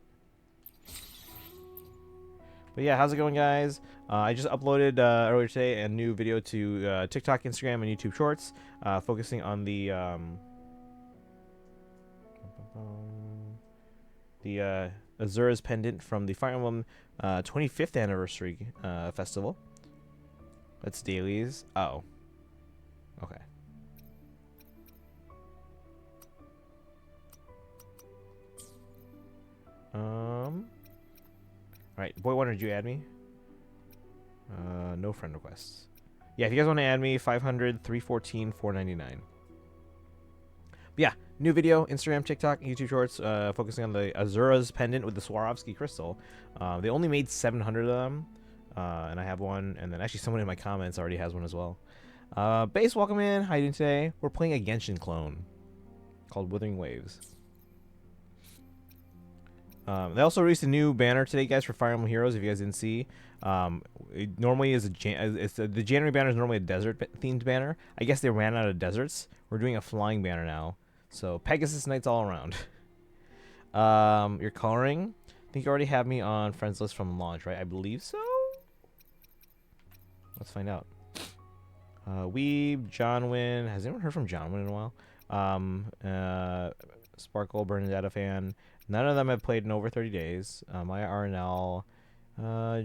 But yeah, how's it going, guys? I just uploaded earlier today a new video to TikTok, Instagram, and YouTube Shorts, focusing on the Azura's pendant from the Fire Emblem 25th anniversary festival. That's dailies. Oh. Okay. Alright, Boy Wonder, did you add me? No friend requests. Yeah, if you guys want to add me, 500, 314, 499. But yeah, new video, Instagram, TikTok, YouTube Shorts, focusing on the Azura's pendant with the Swarovski crystal. They only made 700 of them, and I have one, and then actually someone in my comments already has one as well. Base, welcome in. How you doing today? We're playing a Genshin clone called Wuthering Waves. They also released a new banner today, guys, for Fire Emblem Heroes. If you guys didn't see, it normally is the January banner is normally a desert-themed banner. I guess they ran out of deserts. We're doing a flying banner now. So Pegasus Knights all around. Your coloring. I think you already have me on friends list from launch, right? I believe so. Let's find out. Weeb, Johnwin. Has anyone heard from Johnwin in a while? Sparkle, Bernadetta fan. None of them have played in over 30 days. Maya RNL.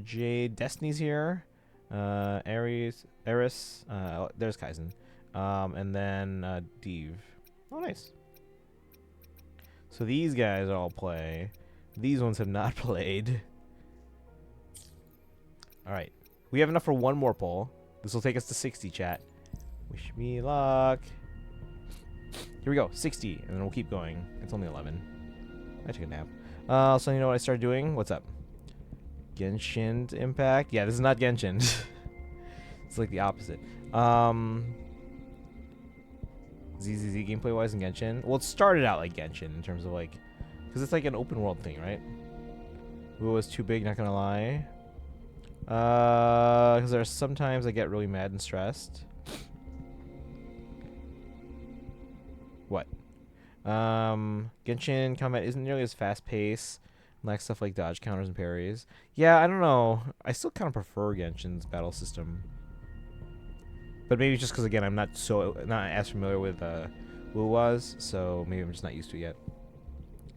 Jade, Destiny's here. Eris. There's Kaizen. And then Deeve. Oh, nice. So these guys all play. These ones have not played. Alright. We have enough for one more poll. This will take us to 60, chat. Wish me luck. Here we go. 60. And then we'll keep going. It's only 11. I took a nap. So you know what I started doing? What's up? Genshin Impact? Yeah, this is not Genshin. It's like the opposite. ZZZ gameplay wise in Genshin. Well, it started out like Genshin in terms of like, because it's like an open world thing, right? WuWa was too big, not gonna lie. Because there's sometimes I get really mad and stressed. What? Genshin combat isn't nearly as fast paced. Lacks stuff like dodge counters and parries. Yeah, I don't know. I still kind of prefer Genshin's battle system. But maybe just because, again, I'm not as familiar with WuWa's, so maybe I'm just not used to it yet.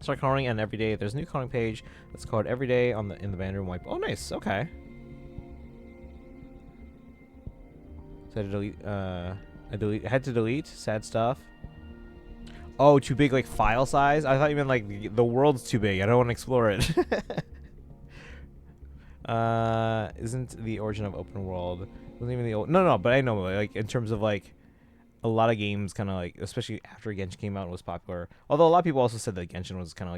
Start coloring and every day. There's a new coloring page that's called Every Day in the Banner Wipe. Oh, nice. Okay. So I had to delete. Sad stuff. Oh, too big, like file size? I thought you meant like the world's too big. I don't want to explore it. Isn't the origin of open world? Wasn't even the old. No, but I know, like in terms of like a lot of games, kind of like, especially after Genshin came out and was popular. Although a lot of people also said that Genshin was kind of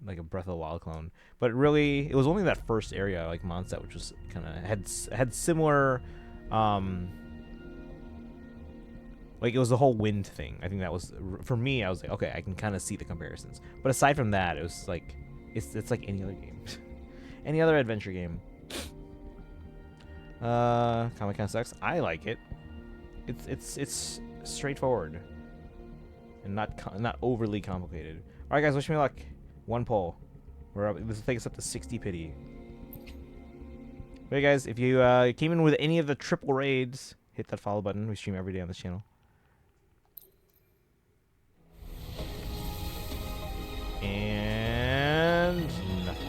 like a Breath of the Wild clone. But really, it was only that first area, like Mondstadt, which was kind of had similar. Like, it was the whole wind thing. I think that was, for me, I was like, okay, I can kind of see the comparisons. But aside from that, it was like, it's like any other game. Any other adventure game. Comic kind of sucks. I like it. It's straightforward. And not overly complicated. Alright, guys, wish me luck. One poll. We're up, this will take us up to 60 pity. Okay, guys, if you came in with any of the triple raids, hit that follow button. We stream every day on this channel. And nothing.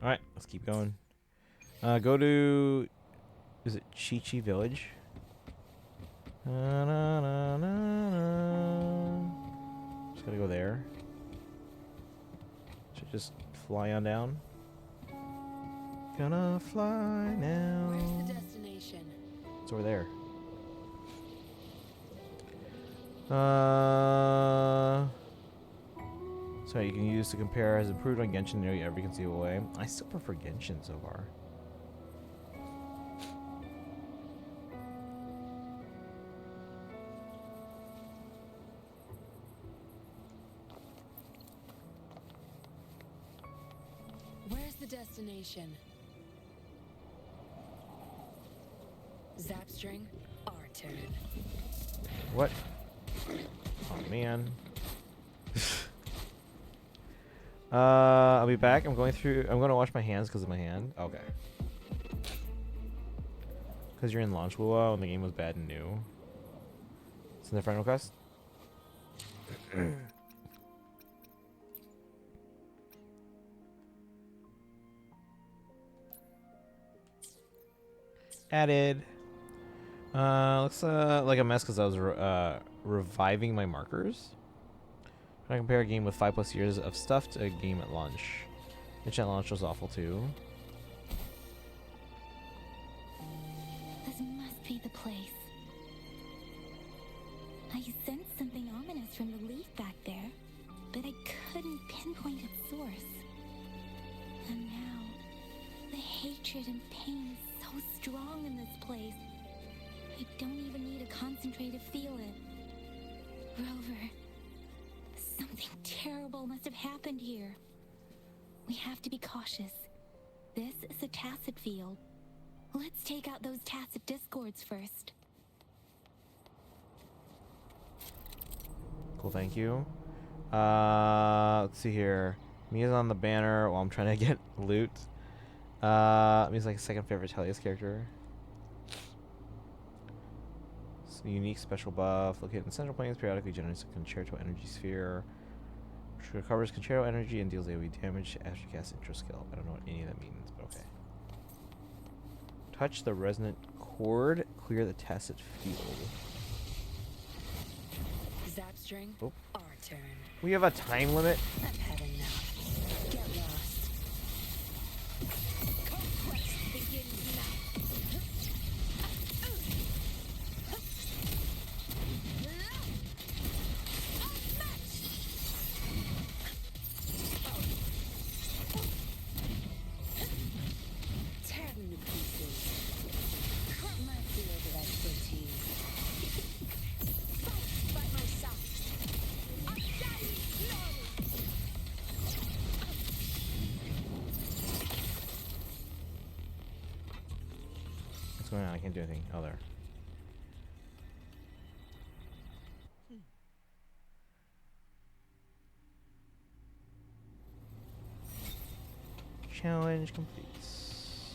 Alright, let's keep going. Go to, is it Chi-Chi Village? Na, na, na, na, na. Just gotta go there. Should just fly on down. Gonna fly now. Where's the destination? It's over there. So you can use to compare has improved on Genshin in nearly every conceivable way. I still prefer Genshin so far. Where's the destination? Zapstring, our turn. What? Oh man. I'll be back. I'm going to wash my hands because of my hand. Okay. Because you're in launch WuWa when the game was bad and new. Send a friend request. Added. Looks like a mess because I was reviving my markers. When I compare a game with 5+ years of stuff to a game at launch. Which at launch was awful too. This must be the place. I sensed something ominous from the leaf back there, but I couldn't pinpoint its source. And now, the hatred and pain is so strong in this place. I don't even need to concentrate to feel it. Rover, something terrible must have happened here. We have to be cautious. This is a tacit field. Let's take out those tacit discords first. Cool, thank you. Let's see here. Mia's on the banner while I'm trying to get loot. Mia's like a second favorite Telia's character. Unique special buff located in central planes periodically generates a concerto energy sphere which recovers concerto energy and deals AoE damage after cast intro skill. I don't know what any of that means, but okay. Touch the resonant chord clear the tacit field. Zapstring, Oh. our turn. We have a time limit. I've had enough. Get lost. Conquest begins now. Tear them to pieces. Cut my field of expertise. Fight by my side. Undying glory. What's going on? I can't do anything. Oh, there. Challenge completes.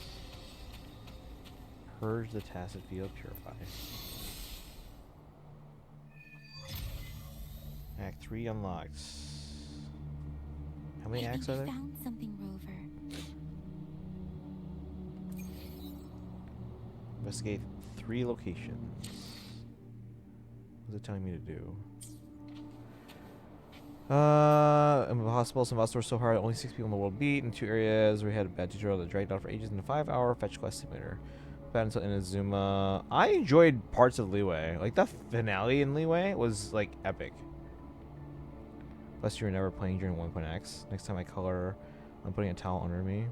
Purge the tacit field, purify. Act 3 unlocked. How many I acts think are we there? found something, Rover. Investigate 3 locations. What's it telling me to do? Impossible. Some of us were so hard. Only 6 people in the world beat. In 2 areas, we had a bad tutorial that dragged on for ages in a 5-hour fetch quest simulator. Bad until Inazuma. I enjoyed parts of Leeway. Like the finale in Leeway was like epic. Plus, you were never playing during 1.x. Next time I color, I'm putting a towel under me.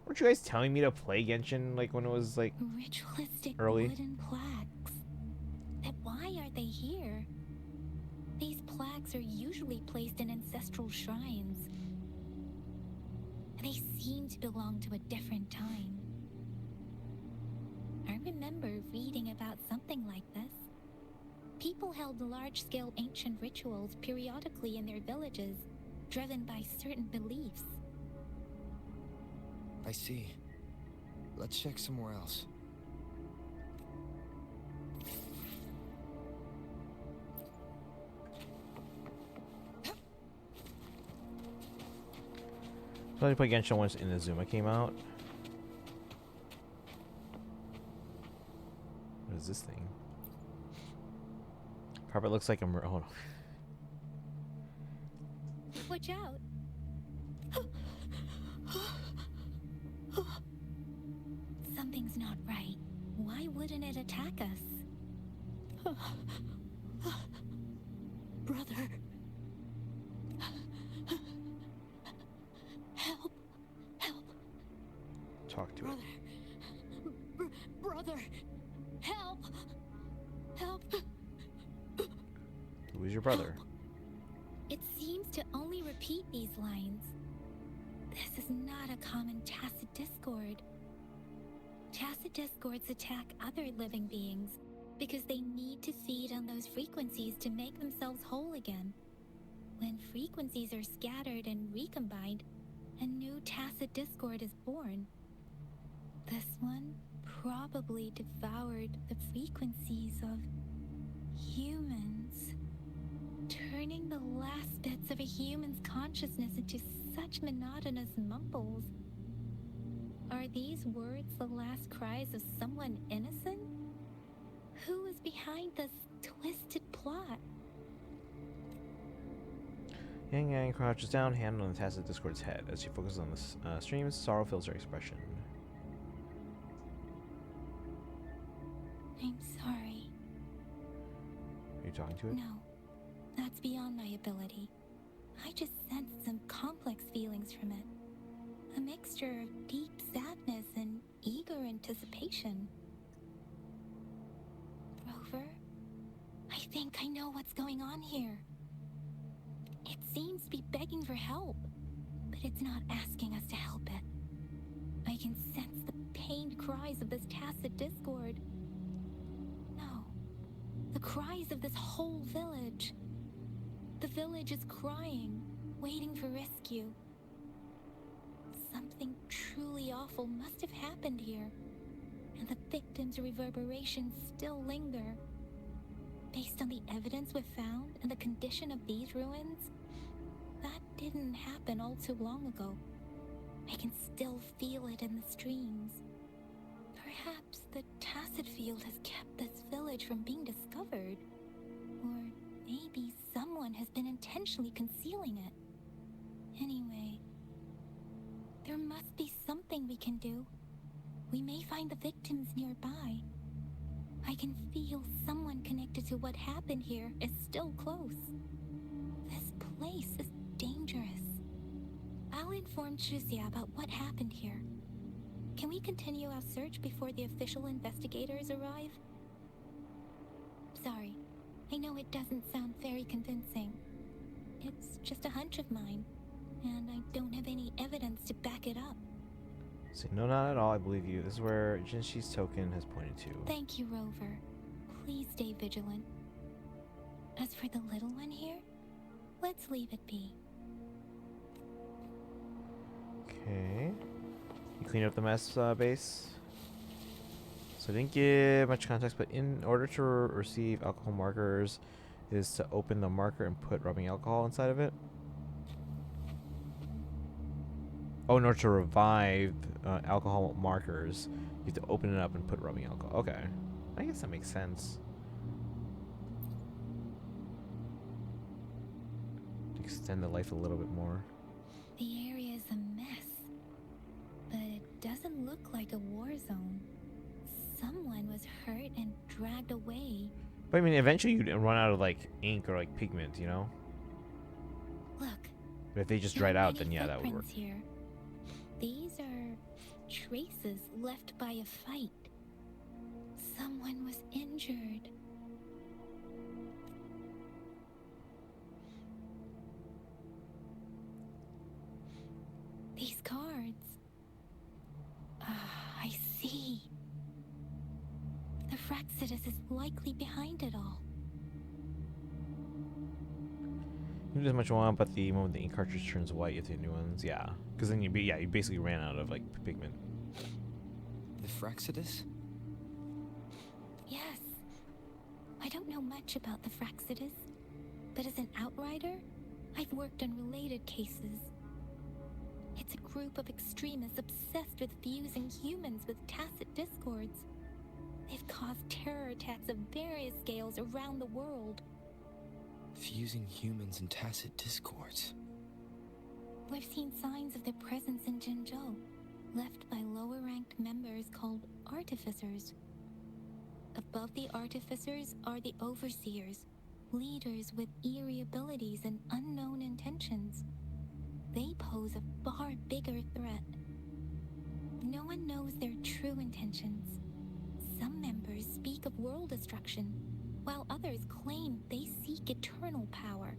Weren't you guys telling me to play Genshin like when it was like Ritualistic early? wooden plaques. Then why are they here? These plaques are usually placed in ancestral shrines. They seem to belong to a different time. I remember reading about something like this. People held large-scale ancient rituals periodically in their villages, driven by certain beliefs. I see. Let's check somewhere else. I only played Genshin once Inazuma came out. What is this thing? Carpet looks like a hold on. Watch out! Something's not right. Why wouldn't it attack us? Brother. Help. Help. Talk to it. Brother. Help. Help. Who is your brother? It seems to only repeat these lines. This is not a common tacit discord. Tacit discords attack other living beings because they need to feed on those frequencies to make themselves whole again. When frequencies are scattered and recombined, a new tacit discord is born. This one probably devoured the frequencies of humans, turning the last bits of a human's consciousness into such monotonous mumbles. Are these words the last cries of someone innocent? Who is behind this twisted plot? Yang Yang crouches down, hand on the tacit discord's head. As she focuses on the streams, sorrow fills her expression. I'm sorry. Are you talking to it? No, that's beyond my ability. I just sensed some complex feelings from it. A mixture of deep sadness and eager anticipation. Rover, I think I know what's going on here. It seems to be begging for help, but it's not asking us to help it. I can sense the pained cries of this tacit discord. No, the cries of this whole village. The village is crying, waiting for rescue. Something truly awful must have happened here, and the victims' reverberations still linger. Based on the evidence we've found and the condition of these ruins, that didn't happen all too long ago. I can still feel it in the streams. Perhaps the tacit field has kept this village from being discovered. Or maybe someone has been intentionally concealing it. Anyway, there must be something we can do. We may find the victims nearby. I can feel someone connected to what happened here is still close. This place is dangerous. I'll inform Chuzia about what happened here. Can we continue our search before the official investigators arrive? Sorry, I know it doesn't sound very convincing. It's just a hunch of mine, and I don't have any evidence to back it up. So, no, not at all. I believe you. This is where Jinshi's token has pointed to. Thank you, Rover. Please stay vigilant. As for the little one here, let's leave it be. Okay. You clean up the mess base. So I didn't give much context, but in order to receive alcohol markers is to open the marker and put rubbing alcohol inside of it. Oh, in order to revive alcohol markers, you have to open it up and put rubbing alcohol. Okay. I guess that makes sense. To extend the life a little bit more. The area is a mess, but it doesn't look like a war zone. Someone was hurt and dragged away. But I mean, eventually you'd run out of like ink or like pigment, you know? Look. But if they just there dried are out, many then yeah, that would work. footprints here. These are traces left by a fight. Someone was injured. These cards. Ah, I see. The Fraxidus is likely behind it all. You can do as much you want, but the moment the ink cartridge turns white, you have to get new ones. Yeah, because then you basically ran out of like pigment. The Fraxidus? Yes. I don't know much about the Fraxidus, but as an outrider, I've worked on related cases. It's a group of extremists obsessed with fusing humans with tacit discords. They've caused terror attacks of various scales around the world. Fusing humans and tacit discords. We've seen signs of their presence in Jinzhou, left by lower-ranked members called Artificers. Above the Artificers are the Overseers, leaders with eerie abilities and unknown intentions. They pose a far bigger threat. No one knows their true intentions. Some members speak of world destruction, while others claim they seek eternal power.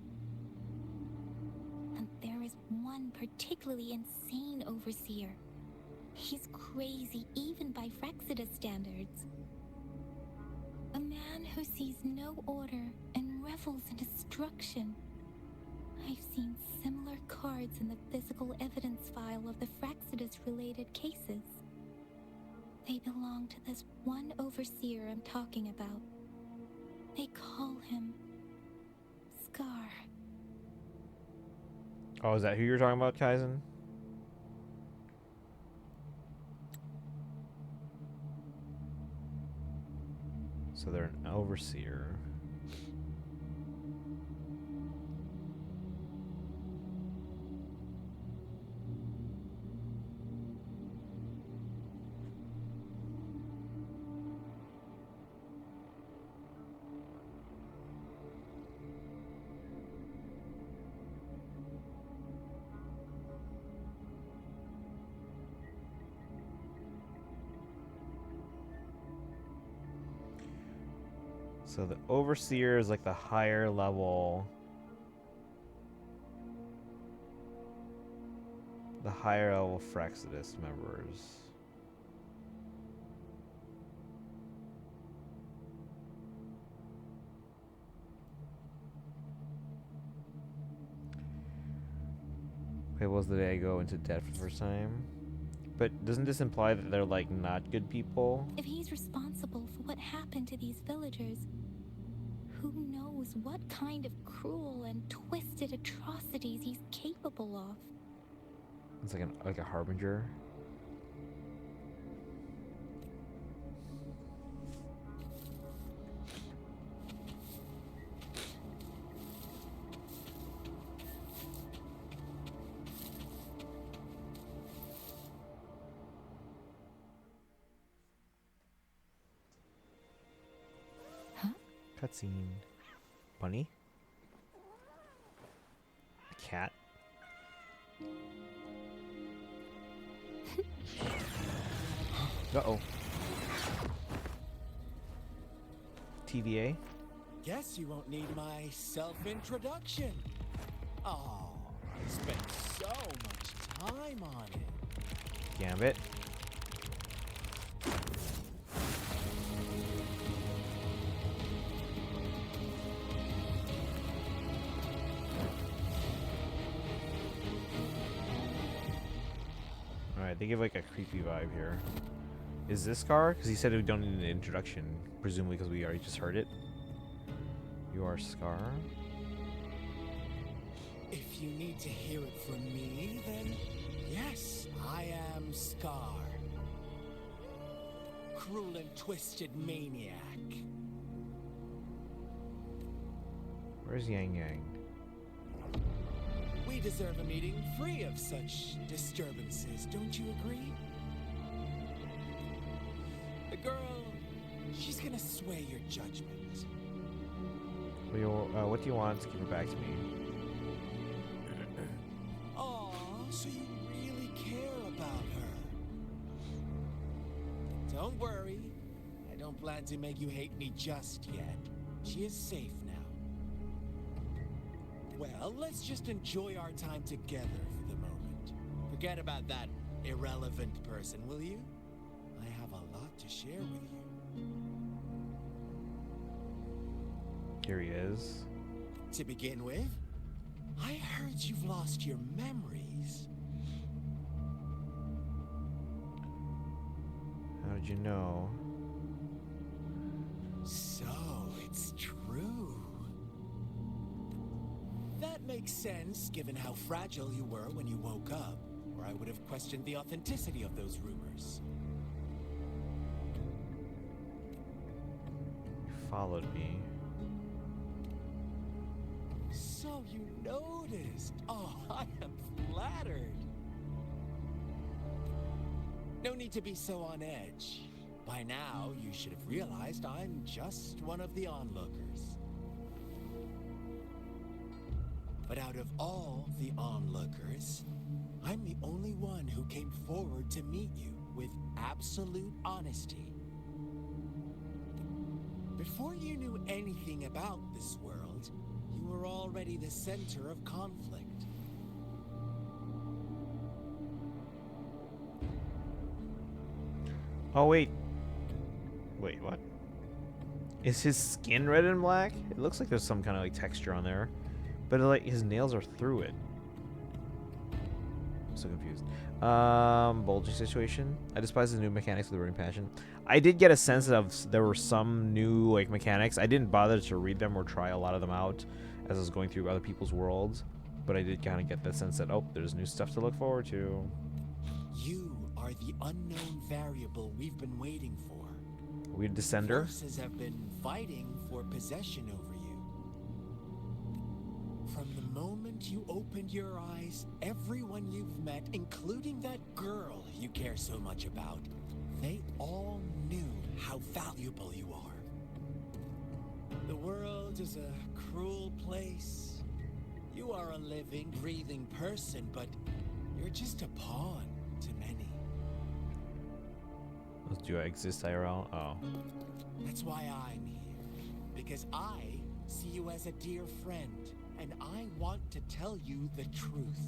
And there is one particularly insane overseer. He's crazy even by Fraxidus standards. A man who sees no order and revels in destruction. I've seen similar cards in the physical evidence file of the Fraxidus-related cases. They belong to this one overseer I'm talking about. They call him Scar. Oh, is that who you're talking about, Kaizen? So they're an overseer. So the overseer is like the higher level. The higher level Fraxidus members. Okay, was the day I go into debt for the first time? But doesn't this imply that they're like not good people? If he's responsible for what happened to these villagers, who knows what kind of cruel and twisted atrocities he's capable of. It's like a harbinger. Cutscene. Bunny? A cat? Uh-oh. TVA? Guess you won't need my self-introduction. Oh, I spent so much time on it. Gambit. Alright, they give like a creepy vibe here. Is this Scar? Because he said we don't need an introduction, presumably because we already just heard it. You are Scar? If you need to hear it from me, then yes, I am Scar. Cruel and twisted maniac. Where's Yang Yang? We deserve a meeting free of such disturbances, don't you agree? The girl, she's gonna sway your judgment. What do you want to give her back to me? Aw, so you really care about her. Don't worry, I don't plan to make you hate me just yet. She is safe now. Well, let's just enjoy our time together for the moment. Forget about that irrelevant person, will you? I have a lot to share with you. Here he is. To begin with, I heard you've lost your memories. How did you know? So, it's true. That makes sense, given how fragile you were when you woke up, or I would have questioned the authenticity of those rumors. You followed me. So you noticed. Oh, I am flattered. No need to be so on edge. By now, you should have realized I'm just one of the onlookers. But out of all the onlookers, I'm the only one who came forward to meet you with absolute honesty. Before you knew anything about this world, you were already the center of conflict. Oh, wait. Wait, what? Is his skin red and black? It looks like there's some kind of like texture on there. But like his nails are through it. I'm so confused. Bulging situation. I despise the new mechanics with a burning passion. I did get a sense of there were some new like mechanics. I didn't bother to read them or try a lot of them out as I was going through other people's worlds. But I did kind of get the sense that, oh, there's new stuff to look forward to. You are the unknown variable we've been waiting for. Weird Descender. Forces have been fighting for possession over you. From the moment you opened your eyes, everyone you've met, including that girl you care so much about, they all knew how valuable you are. The world is a cruel place. You are a living, breathing person, but you're just a pawn to many. Do I exist IRL? Oh. That's why I'm here. Because I see you as a dear friend, and I want to tell you the truth.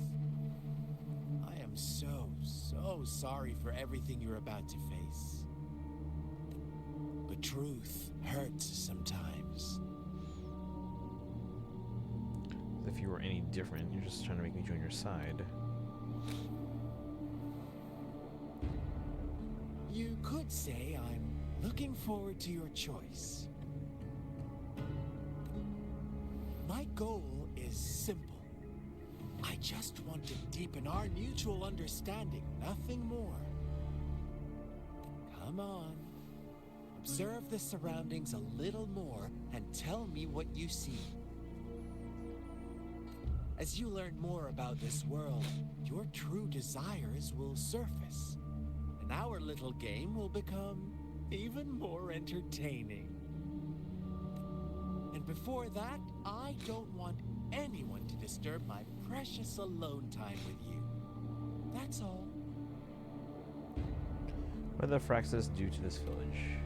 I am so sorry for everything you're about to face. But truth hurts sometimes. If you were any different, you're just trying to make me join your side. You could say I'm looking forward to your choice. goal is simple. I just want to deepen our mutual understanding, nothing more. Come on. Observe the surroundings a little more and tell me what you see. As you learn more about this world, your true desires will surface, and our little game will become even more entertaining. And before that, I don't want anyone to disturb my precious alone time with you. That's all. What are the Fraxes do to this village?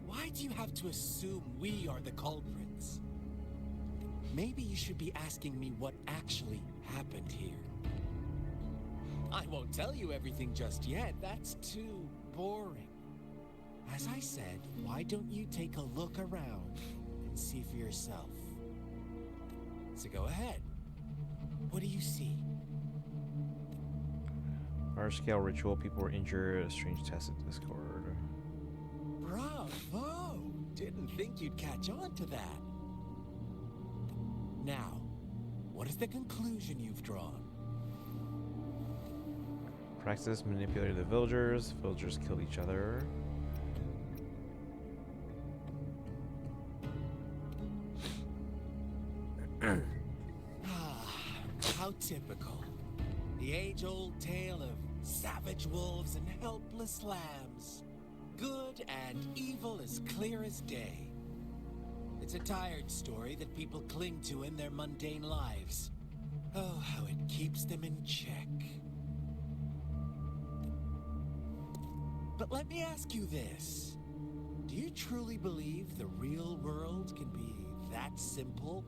Why do you have to assume we are the culprits? Maybe you should be asking me what actually happened here. I won't tell you everything just yet. That's too boring. As I said, why don't you take a look around and see for yourself? So go ahead. What do you see? Large-scale ritual. People were injured. A strange tacit discord. Bravo! Didn't think you'd catch on to that. Now, what is the conclusion you've drawn? Praxis manipulated the villagers. Villagers killed each other. How typical. The age-old tale of savage wolves and helpless lambs. Good and evil as clear as day. It's a tired story that people cling to in their mundane lives. Oh, how it keeps them in check. But let me ask you this. Do you truly believe the real world can be that simple?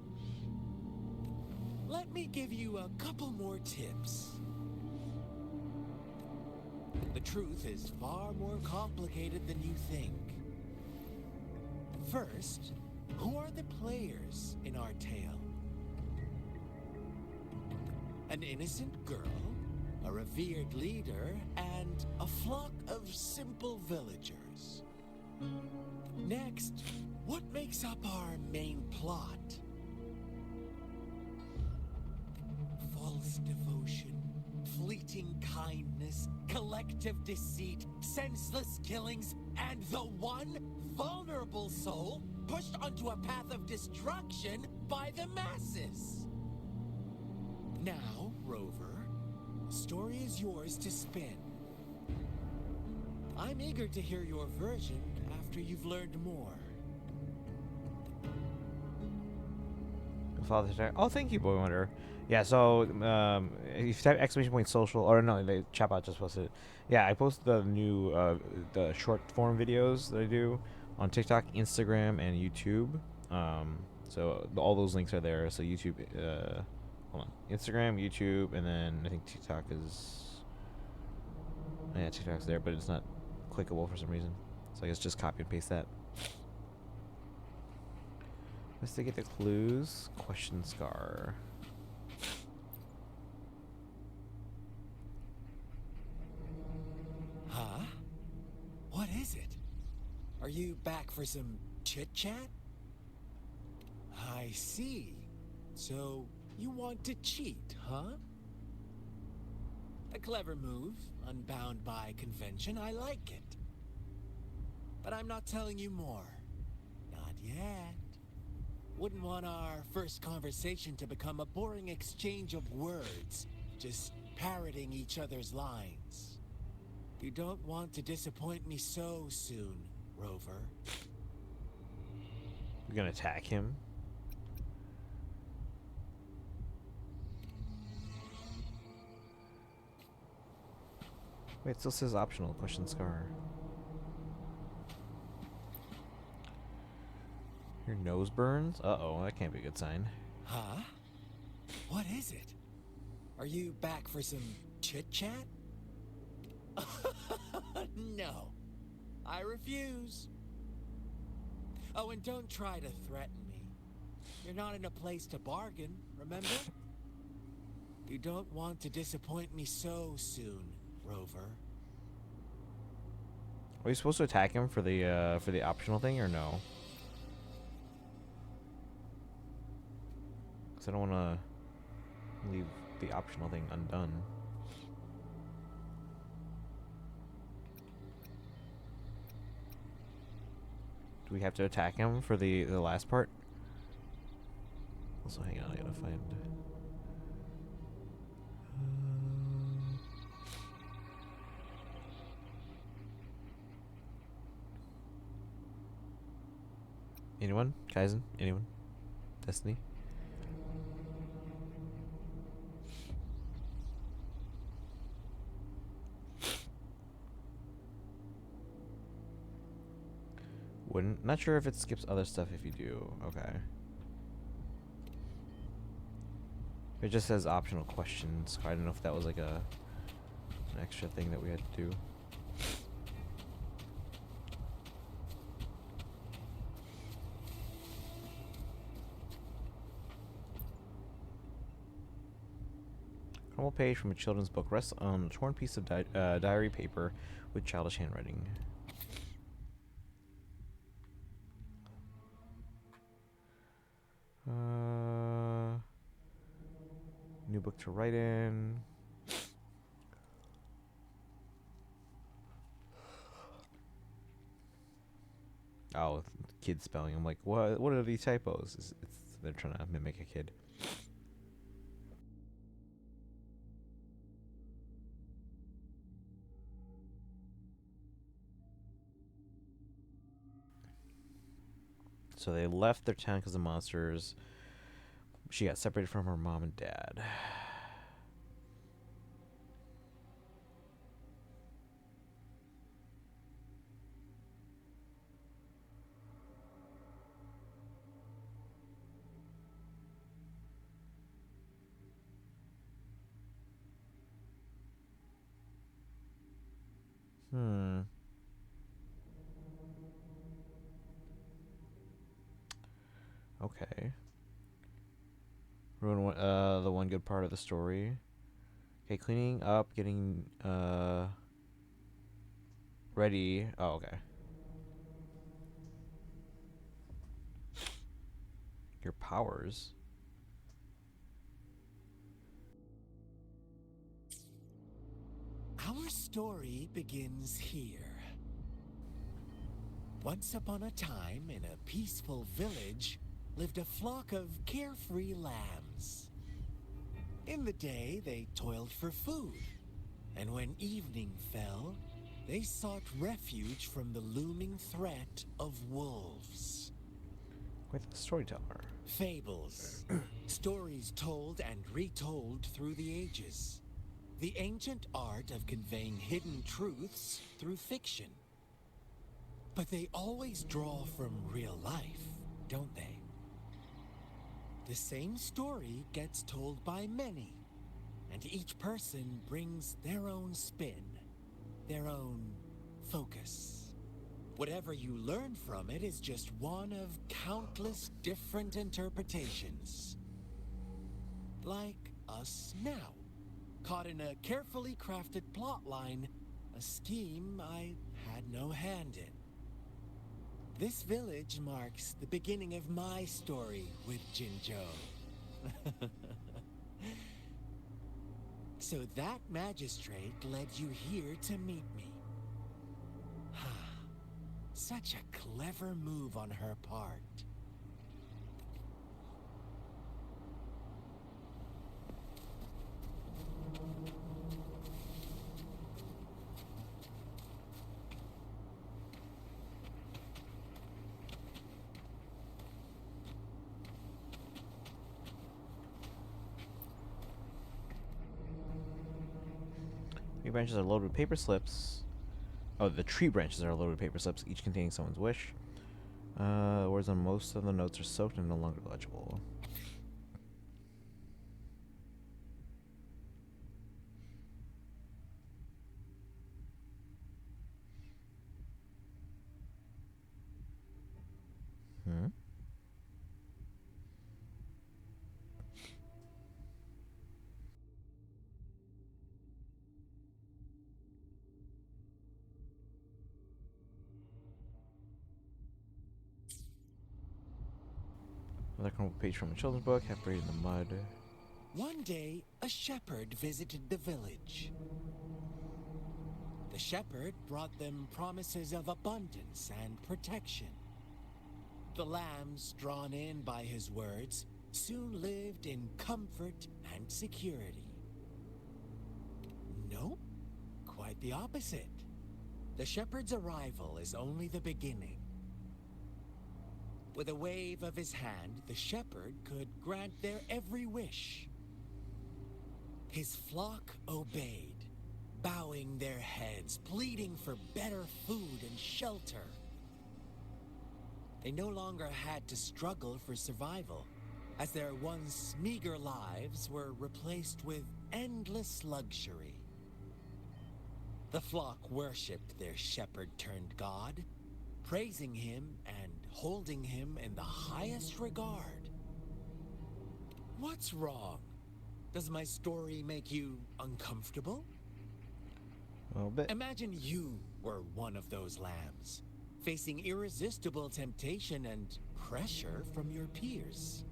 Let me give you a couple more tips. The truth is far more complicated than you think. First, who are the players in our tale? An innocent girl, a revered leader, and a flock of simple villagers. Next, what makes up our main plot? False devotion, fleeting kindness, collective deceit, senseless killings, and the one vulnerable soul pushed onto a path of destruction by the masses. Now, Rover, the story is yours to spin. I'm eager to hear your version after you've learned more. Oh, thank you, Boy Wonder. Yeah, so if you type !social, or no, the chatbot just posted it. Yeah, I posted the new the short form videos that I do on TikTok, Instagram, and YouTube. So all those links are there. So YouTube, hold on, Instagram, YouTube, and then I think TikTok is. Yeah, TikTok's there, but it's not clickable for some reason. So I guess just copy and paste that. Investigate the clues. Question scar. Huh? What is it? Are you back for some chit-chat? I see. So, you want to cheat, huh? A clever move, unbound by convention. I like it. But I'm not telling you more. Not yet. Wouldn't want our first conversation to become a boring exchange of words, just parroting each other's lines. You don't want to disappoint me so soon, Rover. You're gonna attack him? Wait, it still says optional. Question scar. Your nose burns? Uh-oh, that can't be a good sign. Huh? What is it? Are you back for some chit-chat? No. I refuse. Oh, and don't try to threaten me. You're not in a place to bargain, remember? You don't want to disappoint me so soon, Rover. Are you supposed to attack him for the optional thing or no? because I don't want to leave the optional thing undone. Do we have to attack him for the last part? Also, hang on, I gotta find. Anyone? Kaizen? Anyone? Destiny? Wouldn't. Not sure if it skips other stuff if you do. Okay. It just says optional questions. I don't know if that was like an extra thing that we had to do. Normal page from a children's book rests on a torn piece of diary paper with childish handwriting. New book to write in. Oh, kid spelling. I'm like, what? What are these typos? They're trying to mimic a kid. So they left their town because of monsters. She got separated from her mom and dad. Okay. Ruin the one good part of the story. Okay, cleaning up, getting ready. Oh, okay. Your powers. Our story begins here. Once upon a time, in a peaceful village, lived a flock of carefree lambs. In the day, they toiled for food, and when evening fell, they sought refuge from the looming threat of wolves. Quite the storyteller. Fables. Stories told and retold through the ages. The ancient art of conveying hidden truths through fiction. But they always draw from real life, don't they? The same story gets told by many, and each person brings their own spin, their own focus. Whatever you learn from it is just one of countless different interpretations. Like us now, caught in a carefully crafted plotline, a scheme I had no hand in. This village marks the beginning of my story with Jinzhou. So that magistrate led you here to meet me. Such a clever move on her part. Tree branches are loaded with paper slips. Oh, the tree branches are loaded with paper slips, each containing someone's wish. Words on most of the notes are soaked and no longer legible. Another crumpled page from a children's book, half buried in the mud. One day, a shepherd visited the village. The shepherd brought them promises of abundance and protection. The lambs, drawn in by his words, soon lived in comfort and security. Nope, quite the opposite. The shepherd's arrival is only the beginning. With a wave of his hand, the shepherd could grant their every wish. His flock obeyed, bowing their heads, pleading for better food and shelter. They no longer had to struggle for survival, as their once meager lives were replaced with endless luxury. The flock worshipped their shepherd-turned-god, praising him and holding him in the highest regard. What's wrong? Does my story make you uncomfortable? A little bit. Imagine you were one of those lambs, facing irresistible temptation and pressure from your peers.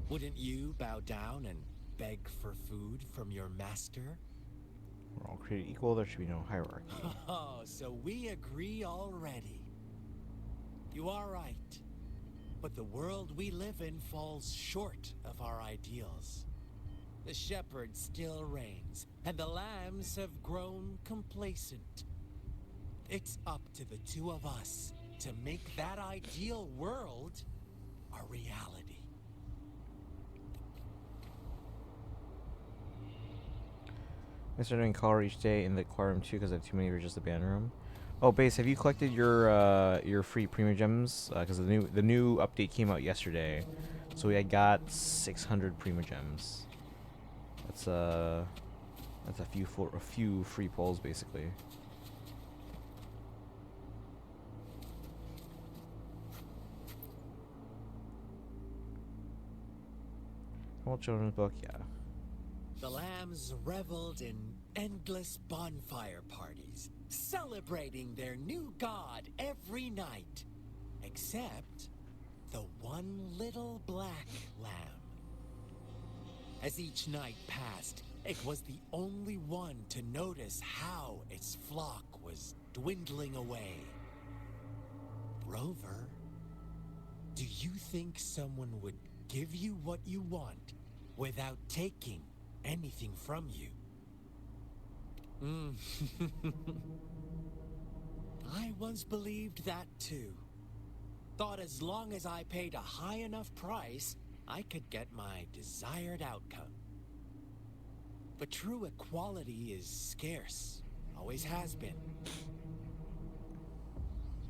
Wouldn't you bow down and beg for food from your master? We're all created equal, there should be no hierarchy. Oh, so we agree already. You are right. But the world we live in falls short of our ideals. The shepherd still reigns, and the lambs have grown complacent. It's up to the two of us to make that ideal world a reality. I started doing color each day in the choir room too because I have too many for just the band room. Oh, Base, have you collected your free premium gems? Because the new update came out yesterday, so I got 600 premium gems. That's a few free pulls basically. Old children's book, yeah. The lambs reveled in endless bonfire parties, celebrating their new god every night, except the one little black lamb. As each night passed, it was the only one to notice how its flock was dwindling away. Rover, do you think someone would give you what you want without taking anything from you? I once believed that too. Thought as long as I paid a high enough price, I could get my desired outcome. But true equality is scarce, always has been.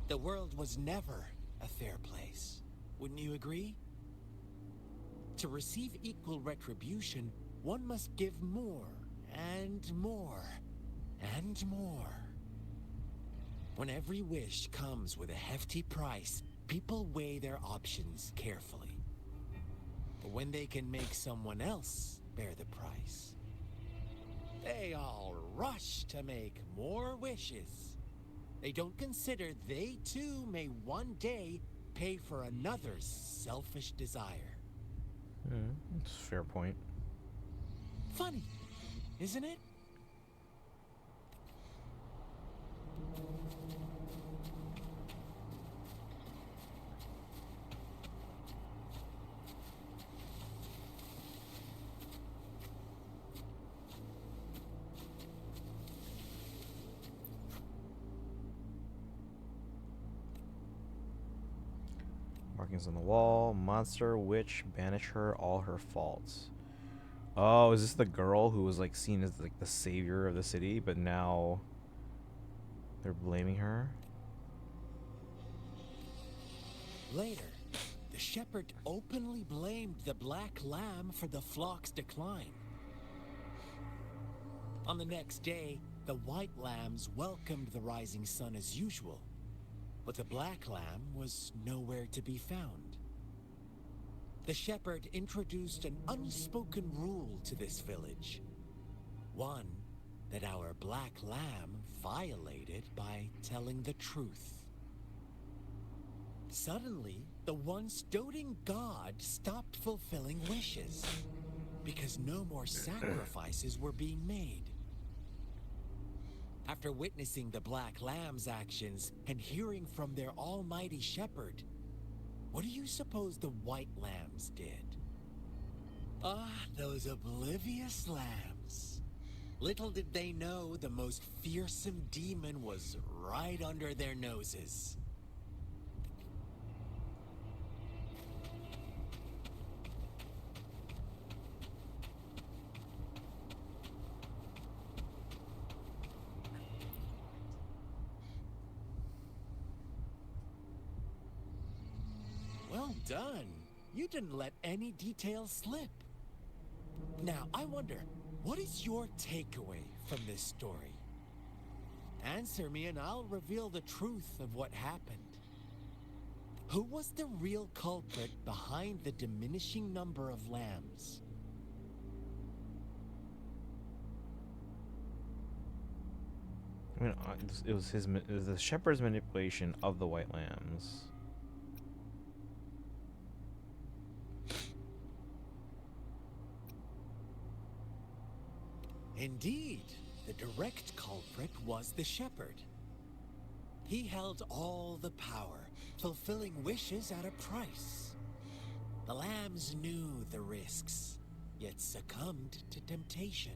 The world was never a fair place, wouldn't you agree? To receive equal retribution, one must give more, and more, and more. When every wish comes with a hefty price, people weigh their options carefully. But when they can make someone else bear the price, they all rush to make more wishes. They don't consider they too may one day pay for another's selfish desire. That's a fair point. Funny, isn't it? Markings on the wall. Monster, witch, banish her, all her faults. Oh, is this the girl who was like seen as like the savior of the city, but now they're blaming her? Later, the shepherd openly blamed the black lamb for the flock's decline. On the next day, the white lambs welcomed the rising sun as usual, but the black lamb was nowhere to be found. The shepherd introduced an unspoken rule to this village, one that our black lamb violated by telling the truth. Suddenly, the once doting god stopped fulfilling wishes because no more sacrifices were being made. After witnessing the Black Lamb's actions and hearing from their almighty shepherd, what do you suppose the White Lambs did? Ah, those oblivious lambs. Little did they know the most fearsome demon was right under their noses. Well done. You didn't let any details slip. Now, I wonder, what is your takeaway from this story? Answer me and I'll reveal the truth of what happened. Who was the real culprit behind the diminishing number of lambs? I mean, it was the shepherd's manipulation of the White Lambs. Indeed, the direct culprit was the shepherd. He held all the power, fulfilling wishes at a price. The lambs knew the risks, yet succumbed to temptation.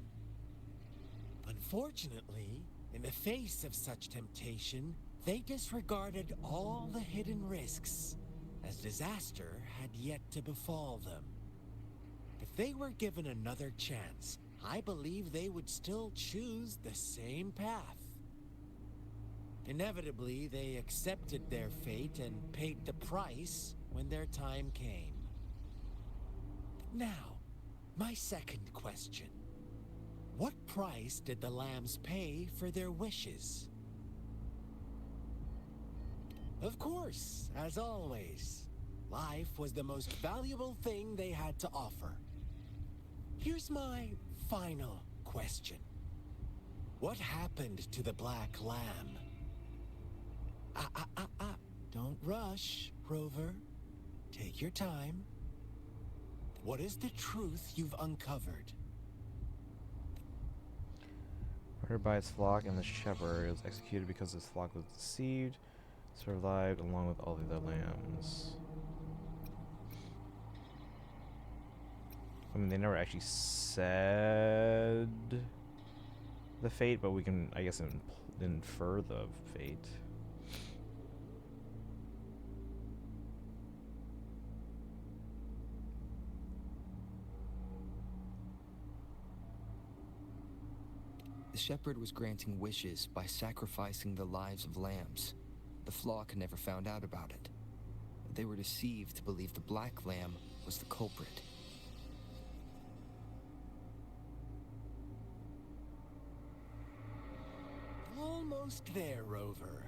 Unfortunately, in the face of such temptation, they disregarded all the hidden risks, as disaster had yet to befall them. If they were given another chance, I believe they would still choose the same path. Inevitably, they accepted their fate and paid the price when their time came. Now, my second question. What price did the lambs pay for their wishes? Of course, as always, life was the most valuable thing they had to offer. Here's my final question. What happened to the Black Lamb? Don't rush, Rover. Take your time. What is the truth you've uncovered? Murdered by its flock and the shepherd, it was executed because his flock was deceived, survived along with all the other lambs. I mean, they never actually said the fate, but we can, I guess, infer the fate. The shepherd was granting wishes by sacrificing the lives of lambs. The flock never found out about it. They were deceived to believe the Black Lamb was the culprit. Almost there, Rover.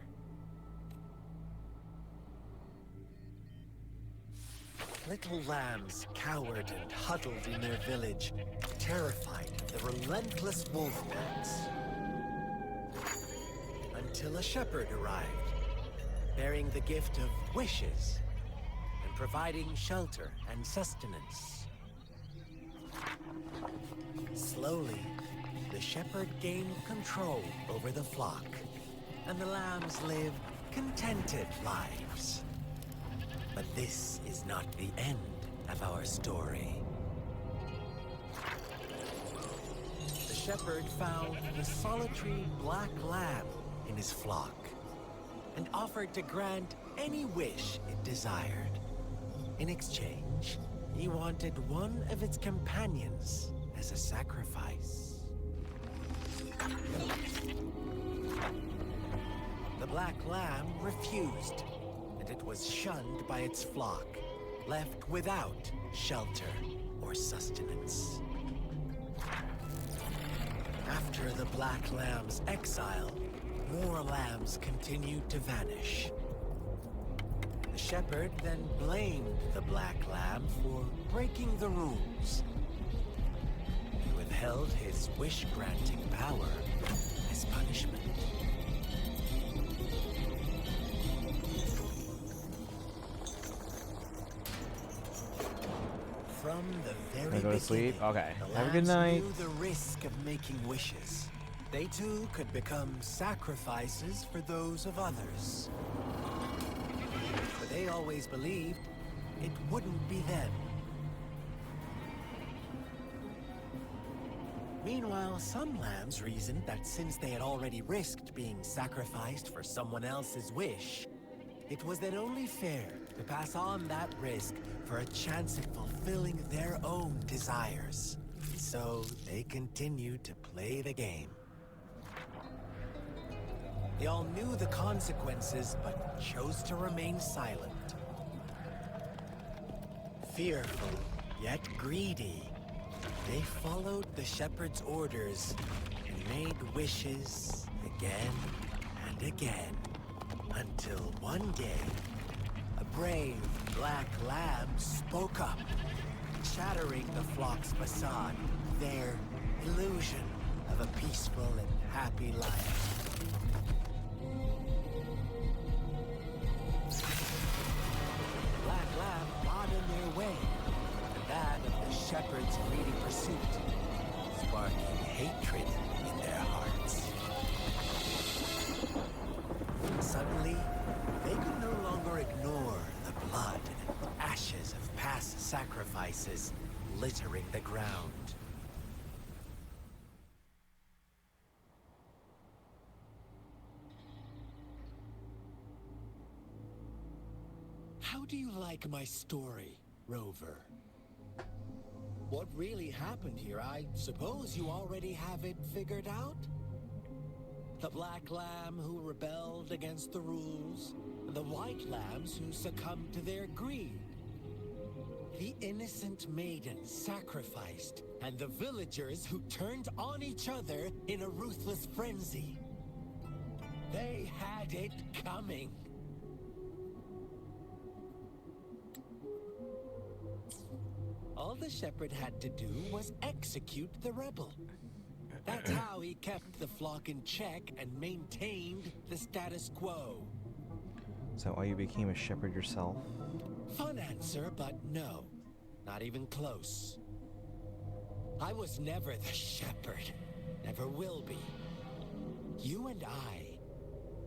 Little lambs cowered and huddled in their village, terrified of the relentless wolf packs. Until a shepherd arrived, bearing the gift of wishes and providing shelter and sustenance. Slowly, the shepherd gained control over the flock, and the lambs lived contented lives. But this is not the end of our story. The shepherd found the solitary Black Lamb in his flock and offered to grant any wish it desired. In exchange, he wanted one of its companions as a sacrifice. The Black Lamb refused, and it was shunned by its flock, left without shelter or sustenance. After the Black Lamb's exile, more lambs continued to vanish. The shepherd then blamed the Black Lamb for breaking the rules. He withheld his wish-granting power as punishment. From the very Wanna go to sleep? beginning, Okay. the Have a good lambs night. knew the risk of making wishes. They too could become sacrifices for those of others. But they always believed it wouldn't be them. Meanwhile, some lambs reasoned that since they had already risked being sacrificed for someone else's wish, it was then only fair to pass on that risk for a chance at fulfilling their own desires. So they continued to play the game. They all knew the consequences, but chose to remain silent. Fearful, yet greedy, they followed the shepherd's orders and made wishes again and again, until one day, a brave black lamb spoke up, shattering the flock's facade, their illusion of a peaceful and happy life. Black lamb got in their way, and that of the shepherd's greedy pursuit, sparking hatred in their hearts. Suddenly, they could no longer ignore the blood and ashes of past sacrifices littering the ground. How do you like my story, Rover? What really happened here? I suppose you already have it figured out? The black lamb who rebelled against the rules, and the white lambs who succumbed to their greed. The innocent maiden sacrificed, and the villagers who turned on each other in a ruthless frenzy. They had it coming. All the shepherd had to do was execute the rebel. That's how he kept the flock in check and maintained the status quo. Is that why you became a shepherd yourself? Fun answer, but no. Not even close. I was never the shepherd. Never will be. You and I,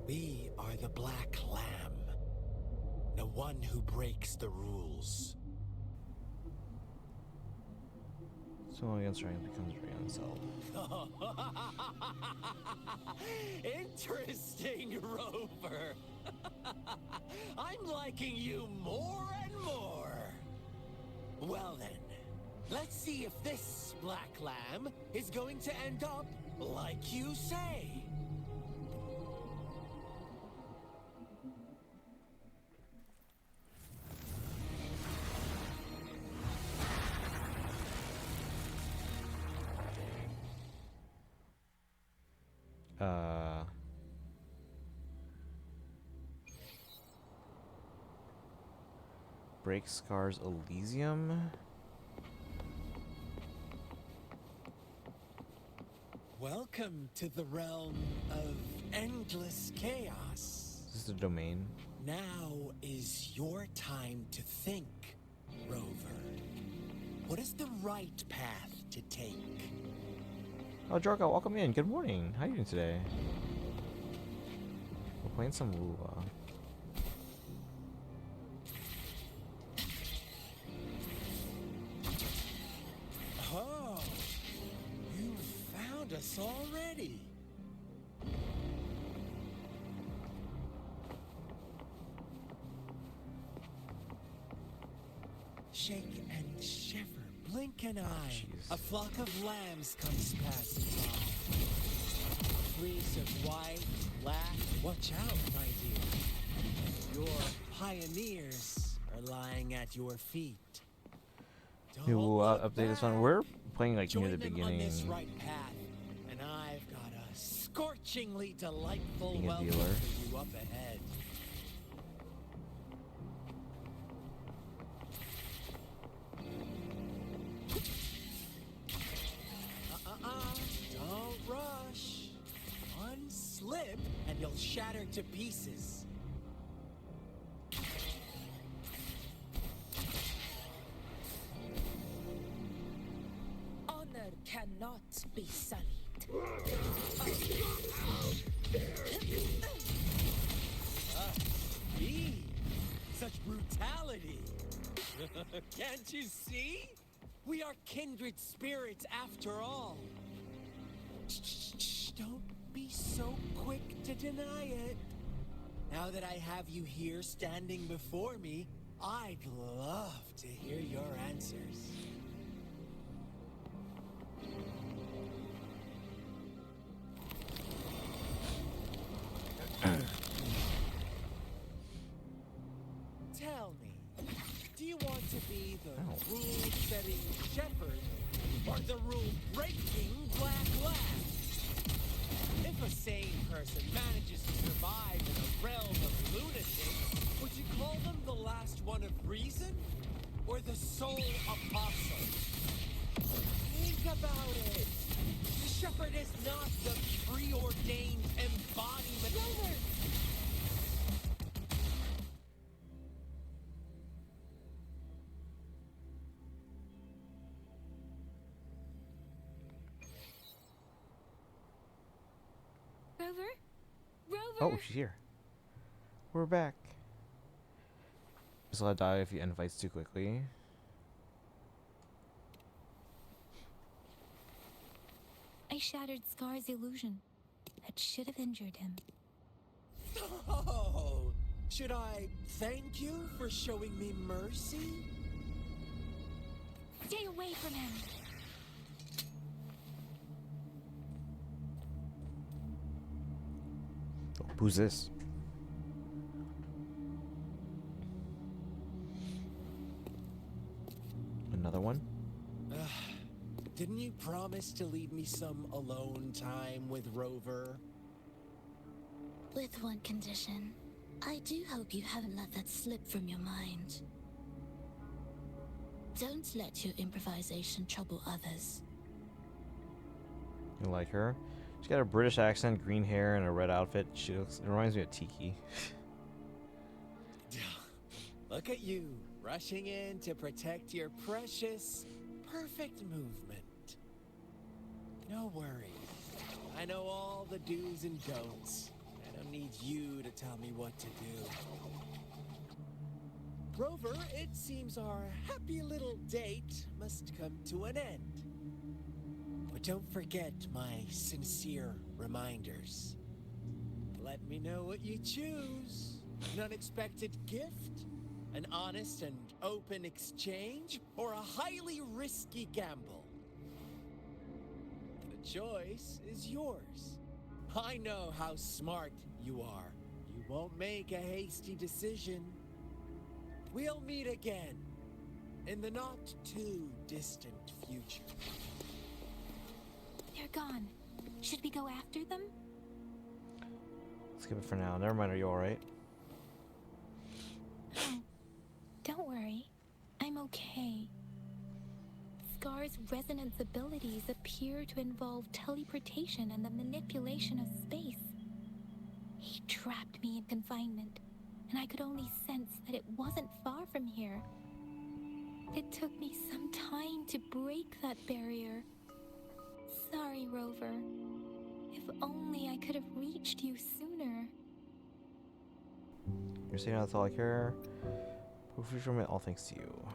we are the black lamb. The one who breaks the rules. So against strength becomes re-unself. Interesting, Rover. I'm liking you more and more. Well then, let's see if this black lamb is going to end up like you say. Break Scars Elysium? Welcome to the realm of endless chaos. Is this the domain? Now is your time to think, Rover. What is the right path to take? Oh, Jargo, welcome in. Good morning. How are you doing today? We're playing some WuWa. Oh, you found us already. Shake and shiver, blink an eye. Jeez. A flock of lambs comes passing by. Fleece of white, black. Watch out, my dear. Your pioneers are lying at your feet. New Don't WuWa look update this one. back. We're playing like Join near the them beginning. on this right path, and I've got a scorchingly delightful Being a welcome dealer. for you up ahead. Don't rush. One slip, and you'll shatter to pieces. Can't you see? We are kindred spirits after all. Shh, don't be so quick to deny it. Now that I have you here standing before me, I'd love to hear your answers. Tell me, do you want to be the rule-setting shepherd or the rule-breaking black lamb? If a sane person manages to survive in a realm of lunatics, would you call them the last one of reason or the sole apostle? Think about it. The shepherd is not the preordained embodiment. Rover! Oh, she's here. We're back. Just let die if you end fights too quickly. I shattered Scar's illusion. That should have injured him. Oh, should I thank you for showing me mercy? Stay away from him! Who's this? Another one? Didn't you promise to leave me some alone time with Rover? With one condition. I do hope you haven't let that slip from your mind. Don't let your improvisation trouble others. You like her? She's got a British accent, green hair, and a red outfit. She looks. It reminds me of Tiki. Look at you, rushing in to protect your precious, perfect movement. No worries. I know all the do's and don'ts. I don't need you to tell me what to do. Rover, it seems our happy little date must come to an end. But don't forget my sincere reminders. Let me know what you choose. An unexpected gift, an honest and open exchange, or a highly risky gamble. The choice is yours. I know how smart you are. You won't make a hasty decision. We'll meet again in the not too distant future. They're gone. Should we go after them? Skip it for now. Never mind. Are you alright? Oh, don't worry. I'm okay. Scar's resonance abilities appear to involve teleportation and the manipulation of space. He trapped me in confinement, and I could only sense that it wasn't far from here. It took me some time to break that barrier. Sorry, Rover. If only I could have reached you sooner. You're saying that's all I care. Hopefully from it, all thanks to you.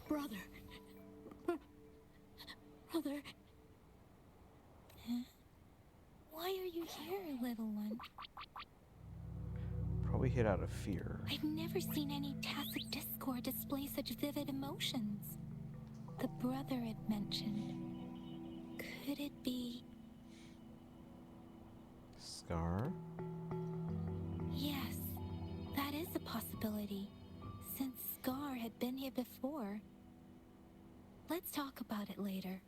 Brother. Brother. Huh? Why are you here, little one? Probably hit out of fear. I've never seen any tacit discord display such vivid emotions. The brother it mentioned. Could it be? Scar? Yes, that is a possibility, since Scar had been here before. Let's talk about it later.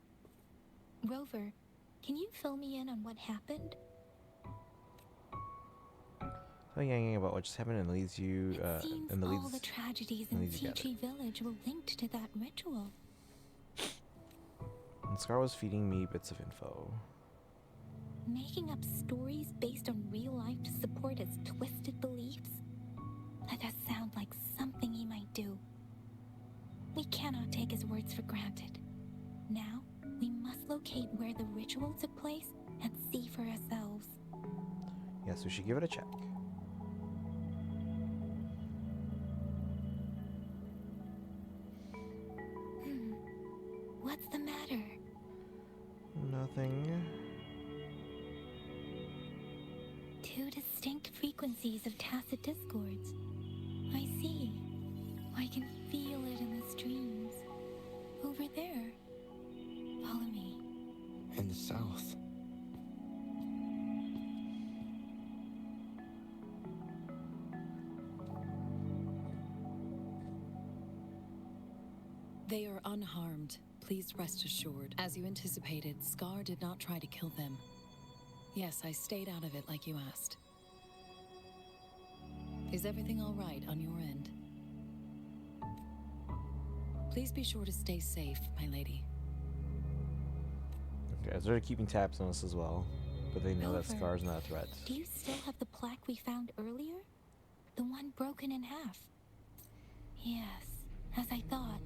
Rover, can you fill me in on what happened? Something about what just happened and leads you. It seems and all the tragedies in Tea Village were linked to that ritual. And Scar was feeding me bits of info. Making up stories based on real life to support his twisted beliefs? That does sound like something he might do. We cannot take his words for granted. Now, we must locate where the ritual took place and see for ourselves. Yes, we should give it a check. Nothing. Two distinct frequencies of tacit discords. I see. I can feel it in the streams. Over there. Follow me. In the south. They are unharmed. Please rest assured. As you anticipated, Scar did not try to kill them. Yes, I stayed out of it like you asked. Is everything all right on your end? Please be sure to stay safe, my lady. Okay, so they're keeping tabs on us as well, but they know that Rover, Scar's not a threat. Do you still have the plaque we found earlier? The one broken in half? Yes, as I thought.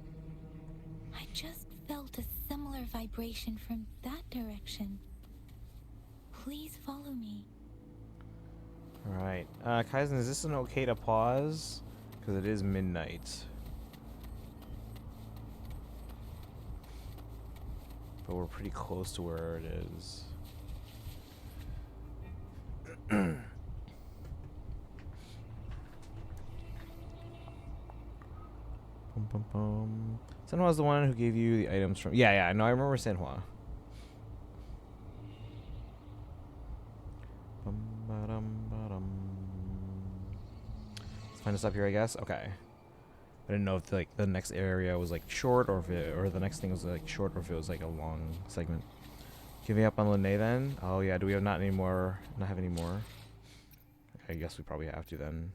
I just felt a similar vibration from that direction. Please follow me. Alright. Kaizen, is this an okay to pause? Because it is midnight. But we're pretty close to where it is. Bum, bum, bum. Senhwa's the one who gave you the items from... Yeah, no, I remember Senhwa. Bum, ba-dum, ba-dum. Let's find us up here, I guess. Okay. I didn't know if like the next area was like short, or if it, or the next thing was like short, or if it was like a long segment. Giving up on Lene then? Oh yeah, do we have not any more? Not have any more? I guess we probably have to then.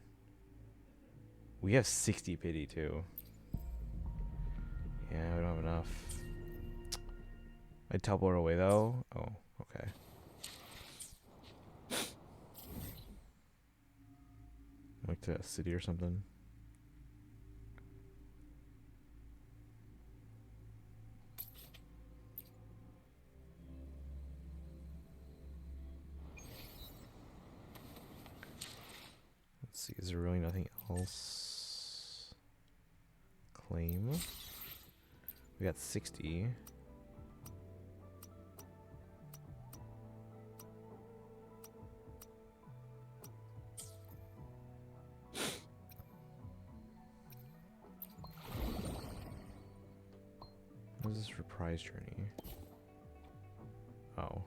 We have 60 pity too. Yeah, we don't have enough. I'd teleport away though. Oh, okay. Like to a city or something. Let's see, is there really nothing else? Claim. We got 60. What is this reprise journey? Oh.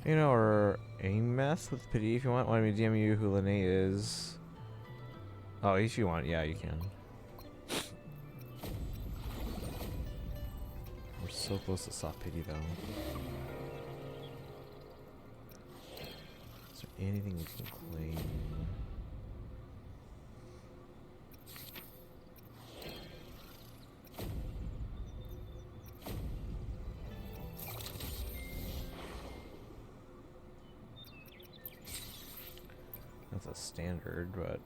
You know, or aim mess with pity if you want. Want me to DM you who Lene is? Oh, if you want, yeah, you can. We're so close to soft pity though. Is there anything we can claim? That's a standard, but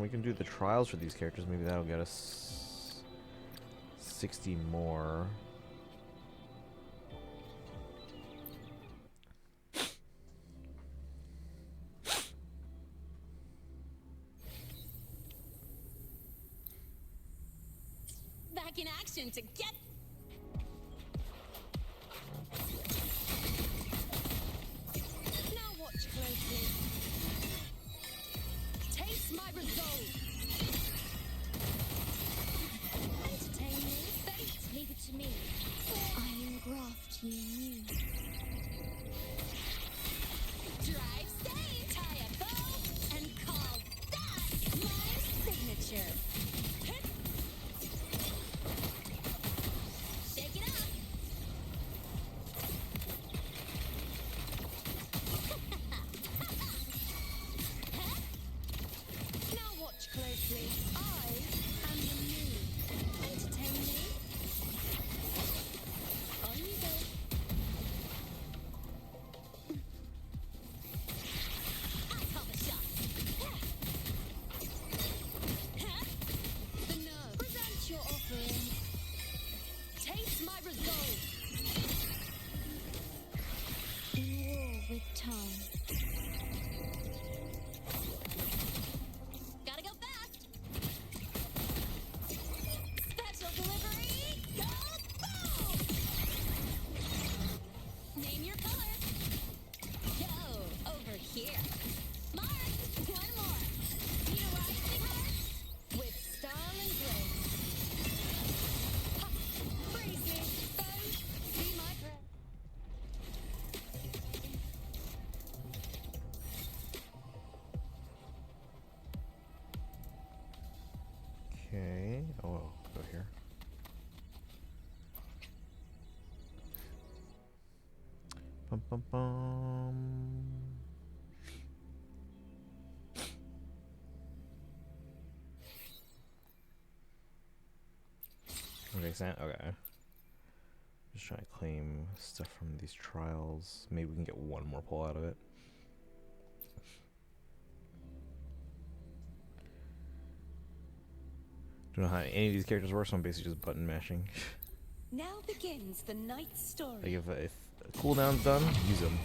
we can do the trials for these characters. Maybe that'll get us 60 more. Back in action to get. Now watch closely. Taste my resolve. Entertaining. Fate, leave it to me. I engraft you in you. Drive safe. Tie a bow and call that my signature. bum, bum. Okay, okay. Just trying to claim stuff from these trials. Maybe we can get one more pull out of it. Don't know how any of these characters work, so I'm basically just button mashing. Now begins the night's story. Like if cooldown's done, use them.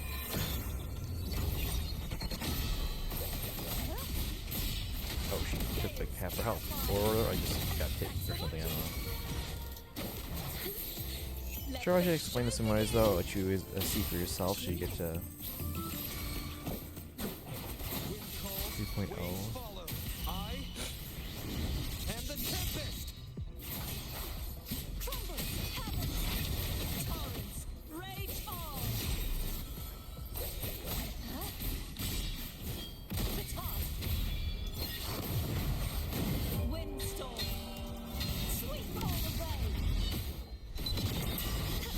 Oh, she took like half her health, or I just got hit or something. I don't know. Sure, I should explain this in ways though. What you see for yourself, so you get to 2.0.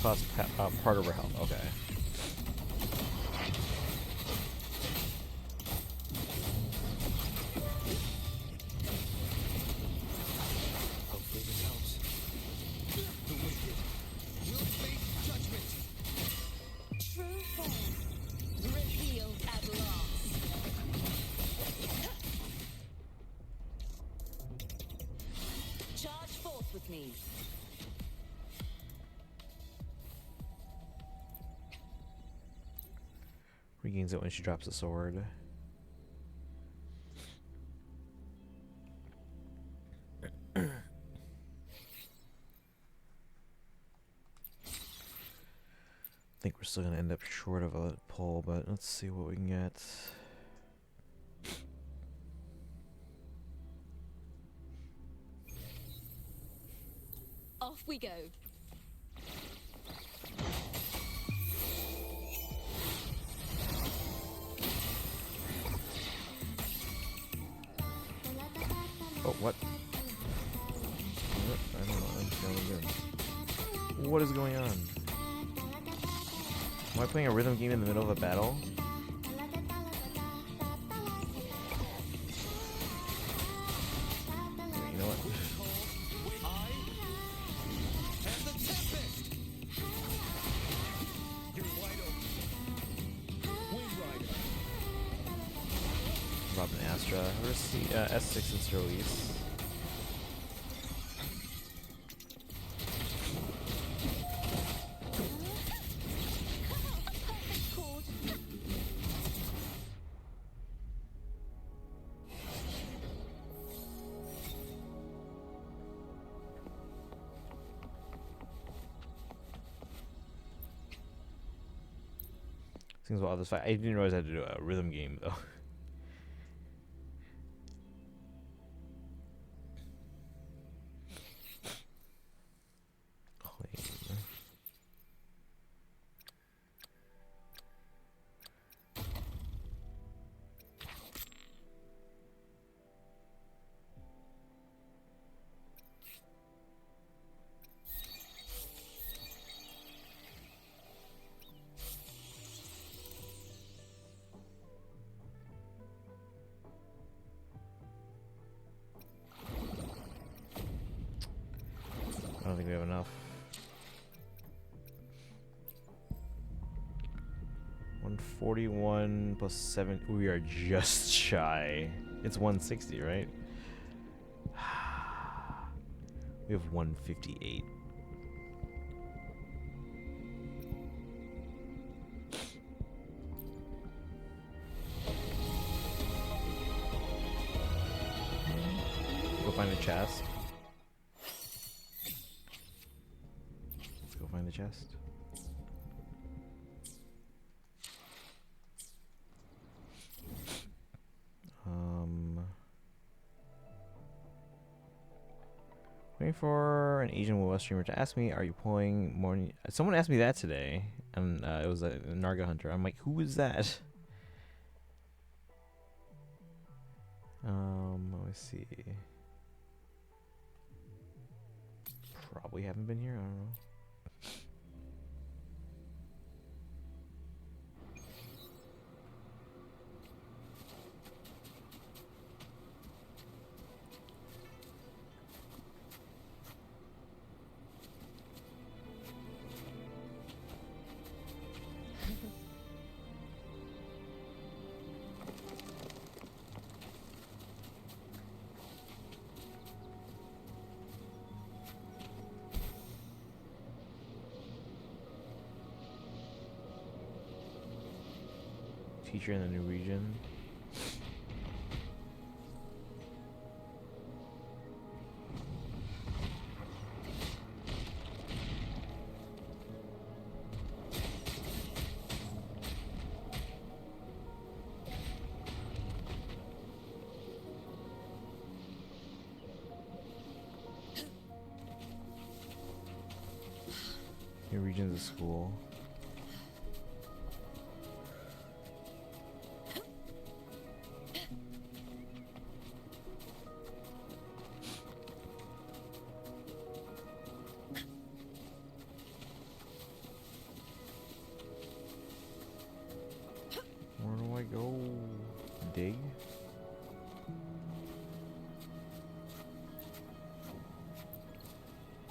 Cost part of her health. Okay. Hopefully this helps. The wicked will face judgment. True form revealed at last. Charge forth with me. Regains it when she drops the sword. I think we're still gonna end up short of a pull, but let's see what we can get. Off we go. Oh, what? I don't know. I'm feeling good. What is going on? Am I playing a rhythm game in the middle of a battle? You know what? Robin Astra. Where's the S6 its release? Seems wild this fight. I didn't realize I had to do a rhythm game though. I don't think we have enough. 141 plus 7. We are just shy. It's 160, right? We have 158. Go find a chest. Let's go find the chest. Waiting for an Asian WoW streamer to ask me, "Are you pulling morning?" Someone asked me that today, and it was a Narga Hunter. I'm like, "Who is that?" Let me see. Probably haven't been here. I don't know. teacher in the new region. New region's a school. Where do I go? Dig?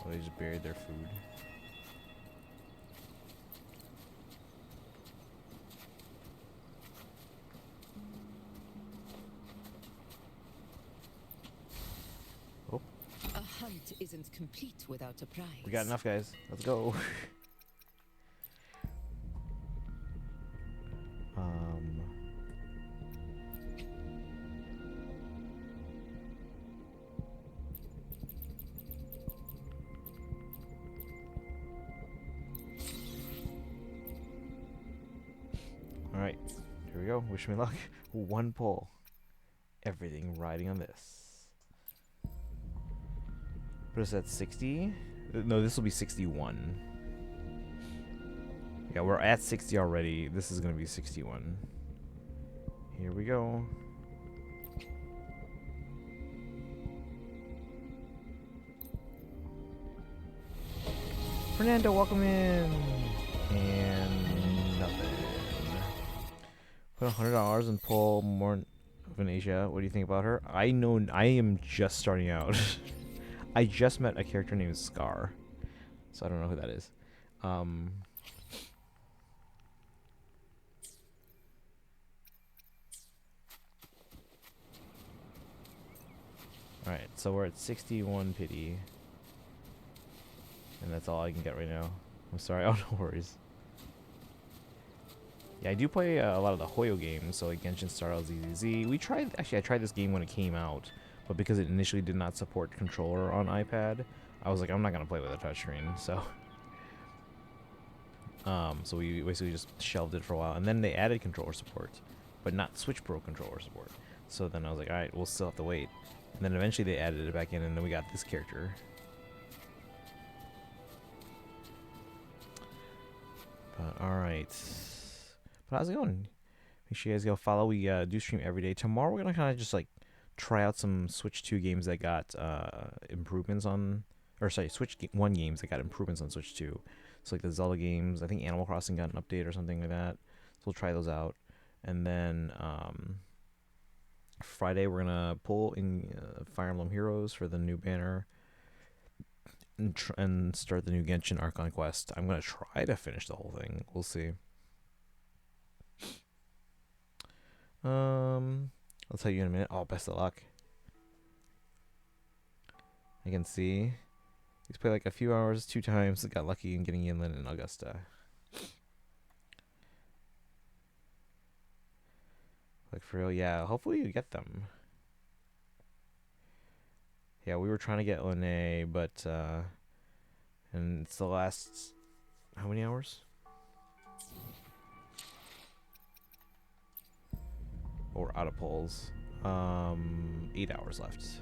Oh, they just buried their food. Oh, A hunt isn't complete without a prize. we got enough, guys. Let's go. Alright, here we go. Wish me luck. One pull. Everything riding on this. Put us at 60? No, this will be 61. Yeah, we're at 60 already. This is going to be 61. Here we go. Fernando, welcome in. And nothing. Put $100 and pull more of an Asia. What do you think about her? I know I am just starting out. I just met a character named Scar, so I don't know who that is. Alright, so we're at 61 pity. And that's all I can get right now. I'm sorry, oh no worries. Yeah, I do play a lot of the Hoyo games, so like Genshin Star Rail ZZZ. I tried this game when it came out, but because it initially did not support controller on iPad, I was like, I'm not gonna play with a touchscreen, so. So we basically just shelved it for a while, and then they added controller support, but not Switch Pro controller support. So then I was like, alright, we'll still have to wait. And then eventually they added it back in, and then we got this character. But alright. But how's it going? Make sure you guys go follow. We do stream every day. Tomorrow we're gonna kind of just like try out some Switch 2 games that got improvements on, or sorry, Switch 1 games that got improvements on Switch 2. So like the Zelda games. I think Animal Crossing got an update or something like that. So we'll try those out. And then Friday we're gonna pull in Fire Emblem Heroes for the new banner. And start the new Genshin Archon quest. I'm gonna try to finish the whole thing. We'll see. I'll tell you in a minute. Oh, best of luck. I can see he's played like a few hours 2 times. Got lucky in getting inland in Augusta. Like for real, yeah. Hopefully you get them. Yeah, we were trying to get Lene, but and it's the last how many hours? Or out of polls. 8 hours left.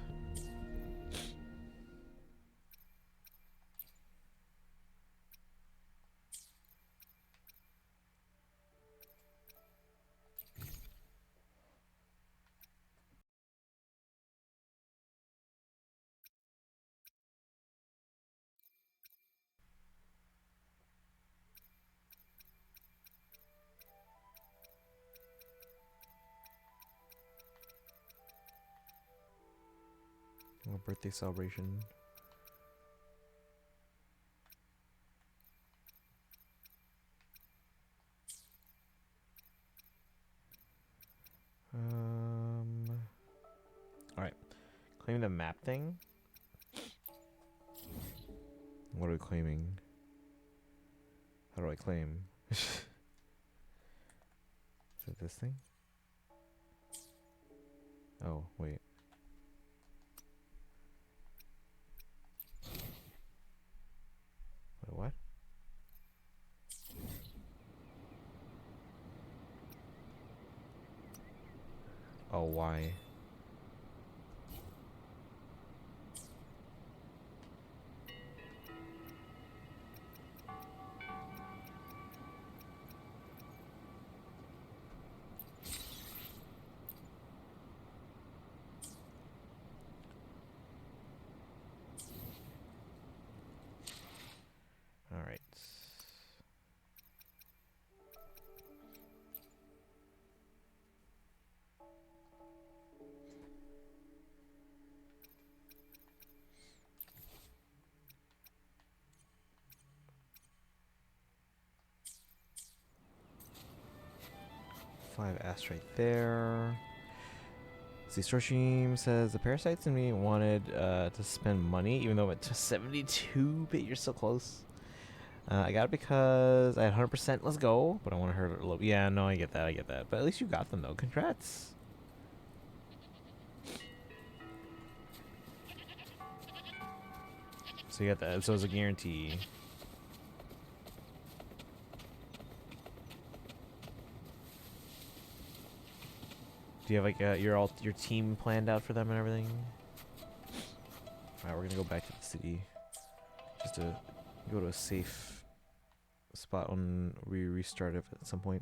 A birthday celebration. All right, claim the map thing. What are we claiming? How do I claim? this thing? Oh, wait. Wait, what? Oh, why? All right. Five ass right there. See, Storshim says the parasites in me wanted to spend money, even though it's 72 bit. You're so close. I got it because I had 100%. Let's go. But I want to hurt it a little. Yeah, no, I get that. I get that. But at least you got them, though. Congrats. So you got that. So it's a guarantee. Do you have like your team planned out for them and everything? All right, we're gonna go back to the city, just to go to a safe spot when we restart it at some point.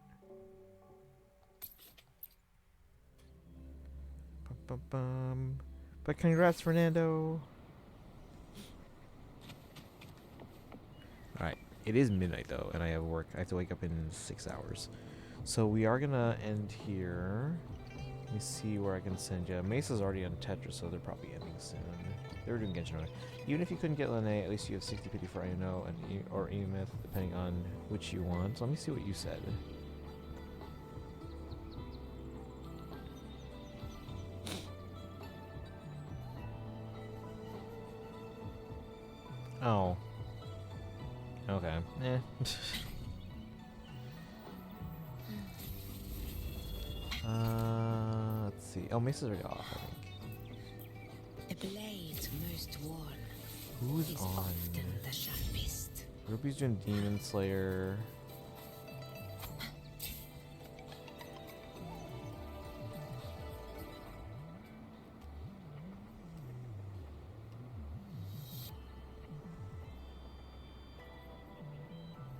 Bum, bum, bum. But congrats, Fernando. All right, it is midnight though, and I have work. I have to wake up in 6 hours, so we are gonna end here. Let me see where I can send you. Mesa's already on Tetris, so they're probably ending soon. They were doing Genshin already. Even if you couldn't get Lene, at least you have 60 pity for Ino and or Emeth, depending on which you want. So let me see what you said. Oh. Okay. Eh. Let's see. Oh, Mesa's already off, I think. A blade most worn. Who's is on? often the sharpest. Ruby's doing Demon Slayer.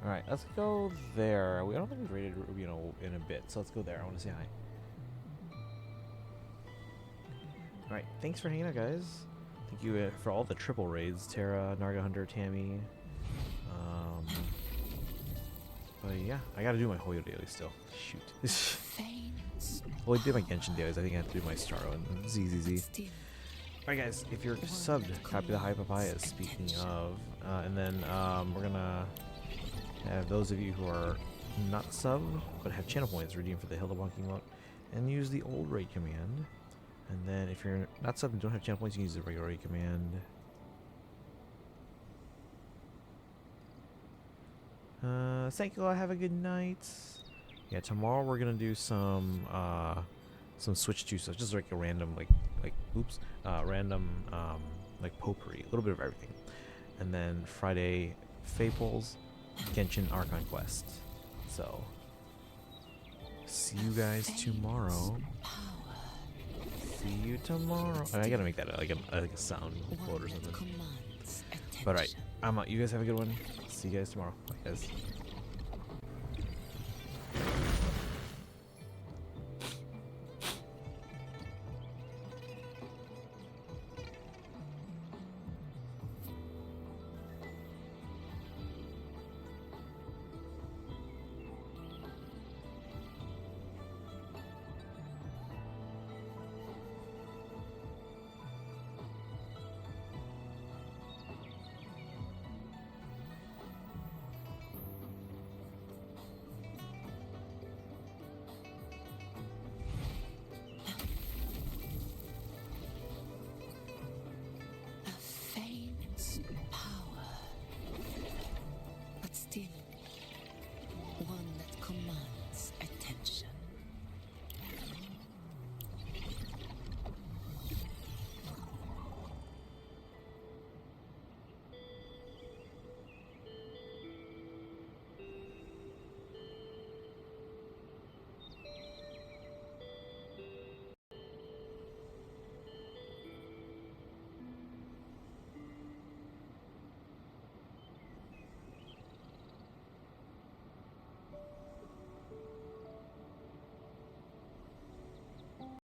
Alright, let's go there. I don't think we've rated Ruby in a bit, so let's go there. I want to say hi. Alright, thanks for hanging out, guys. Thank you for all the triple raids. Terra, Narga Hunter, Tammy. But yeah, I gotta do my Hoyo daily still. Shoot. Well, I did my Genshin dailies. I think I have to do my Staro and ZZZ. Alright guys, if you're subbed, copy the High Papayas, speaking of. And then we're gonna have those of you who are not subbed, but have channel points redeemed for the Hilda Bonking emote, and use the old raid command. And then if you're not subbed and don't have channel points, you can use the regular raid command. Thank you all, have a good night. Yeah, tomorrow we're gonna do some Switch 2 stuff, just like a random like potpourri, a little bit of everything. And then Friday, Fables, Genshin Archon Quest. So, see you guys tomorrow. See you tomorrow. I gotta make that like a sound quote or something. But alright, I'm out. You guys have a good one. See you guys tomorrow. Bye, guys.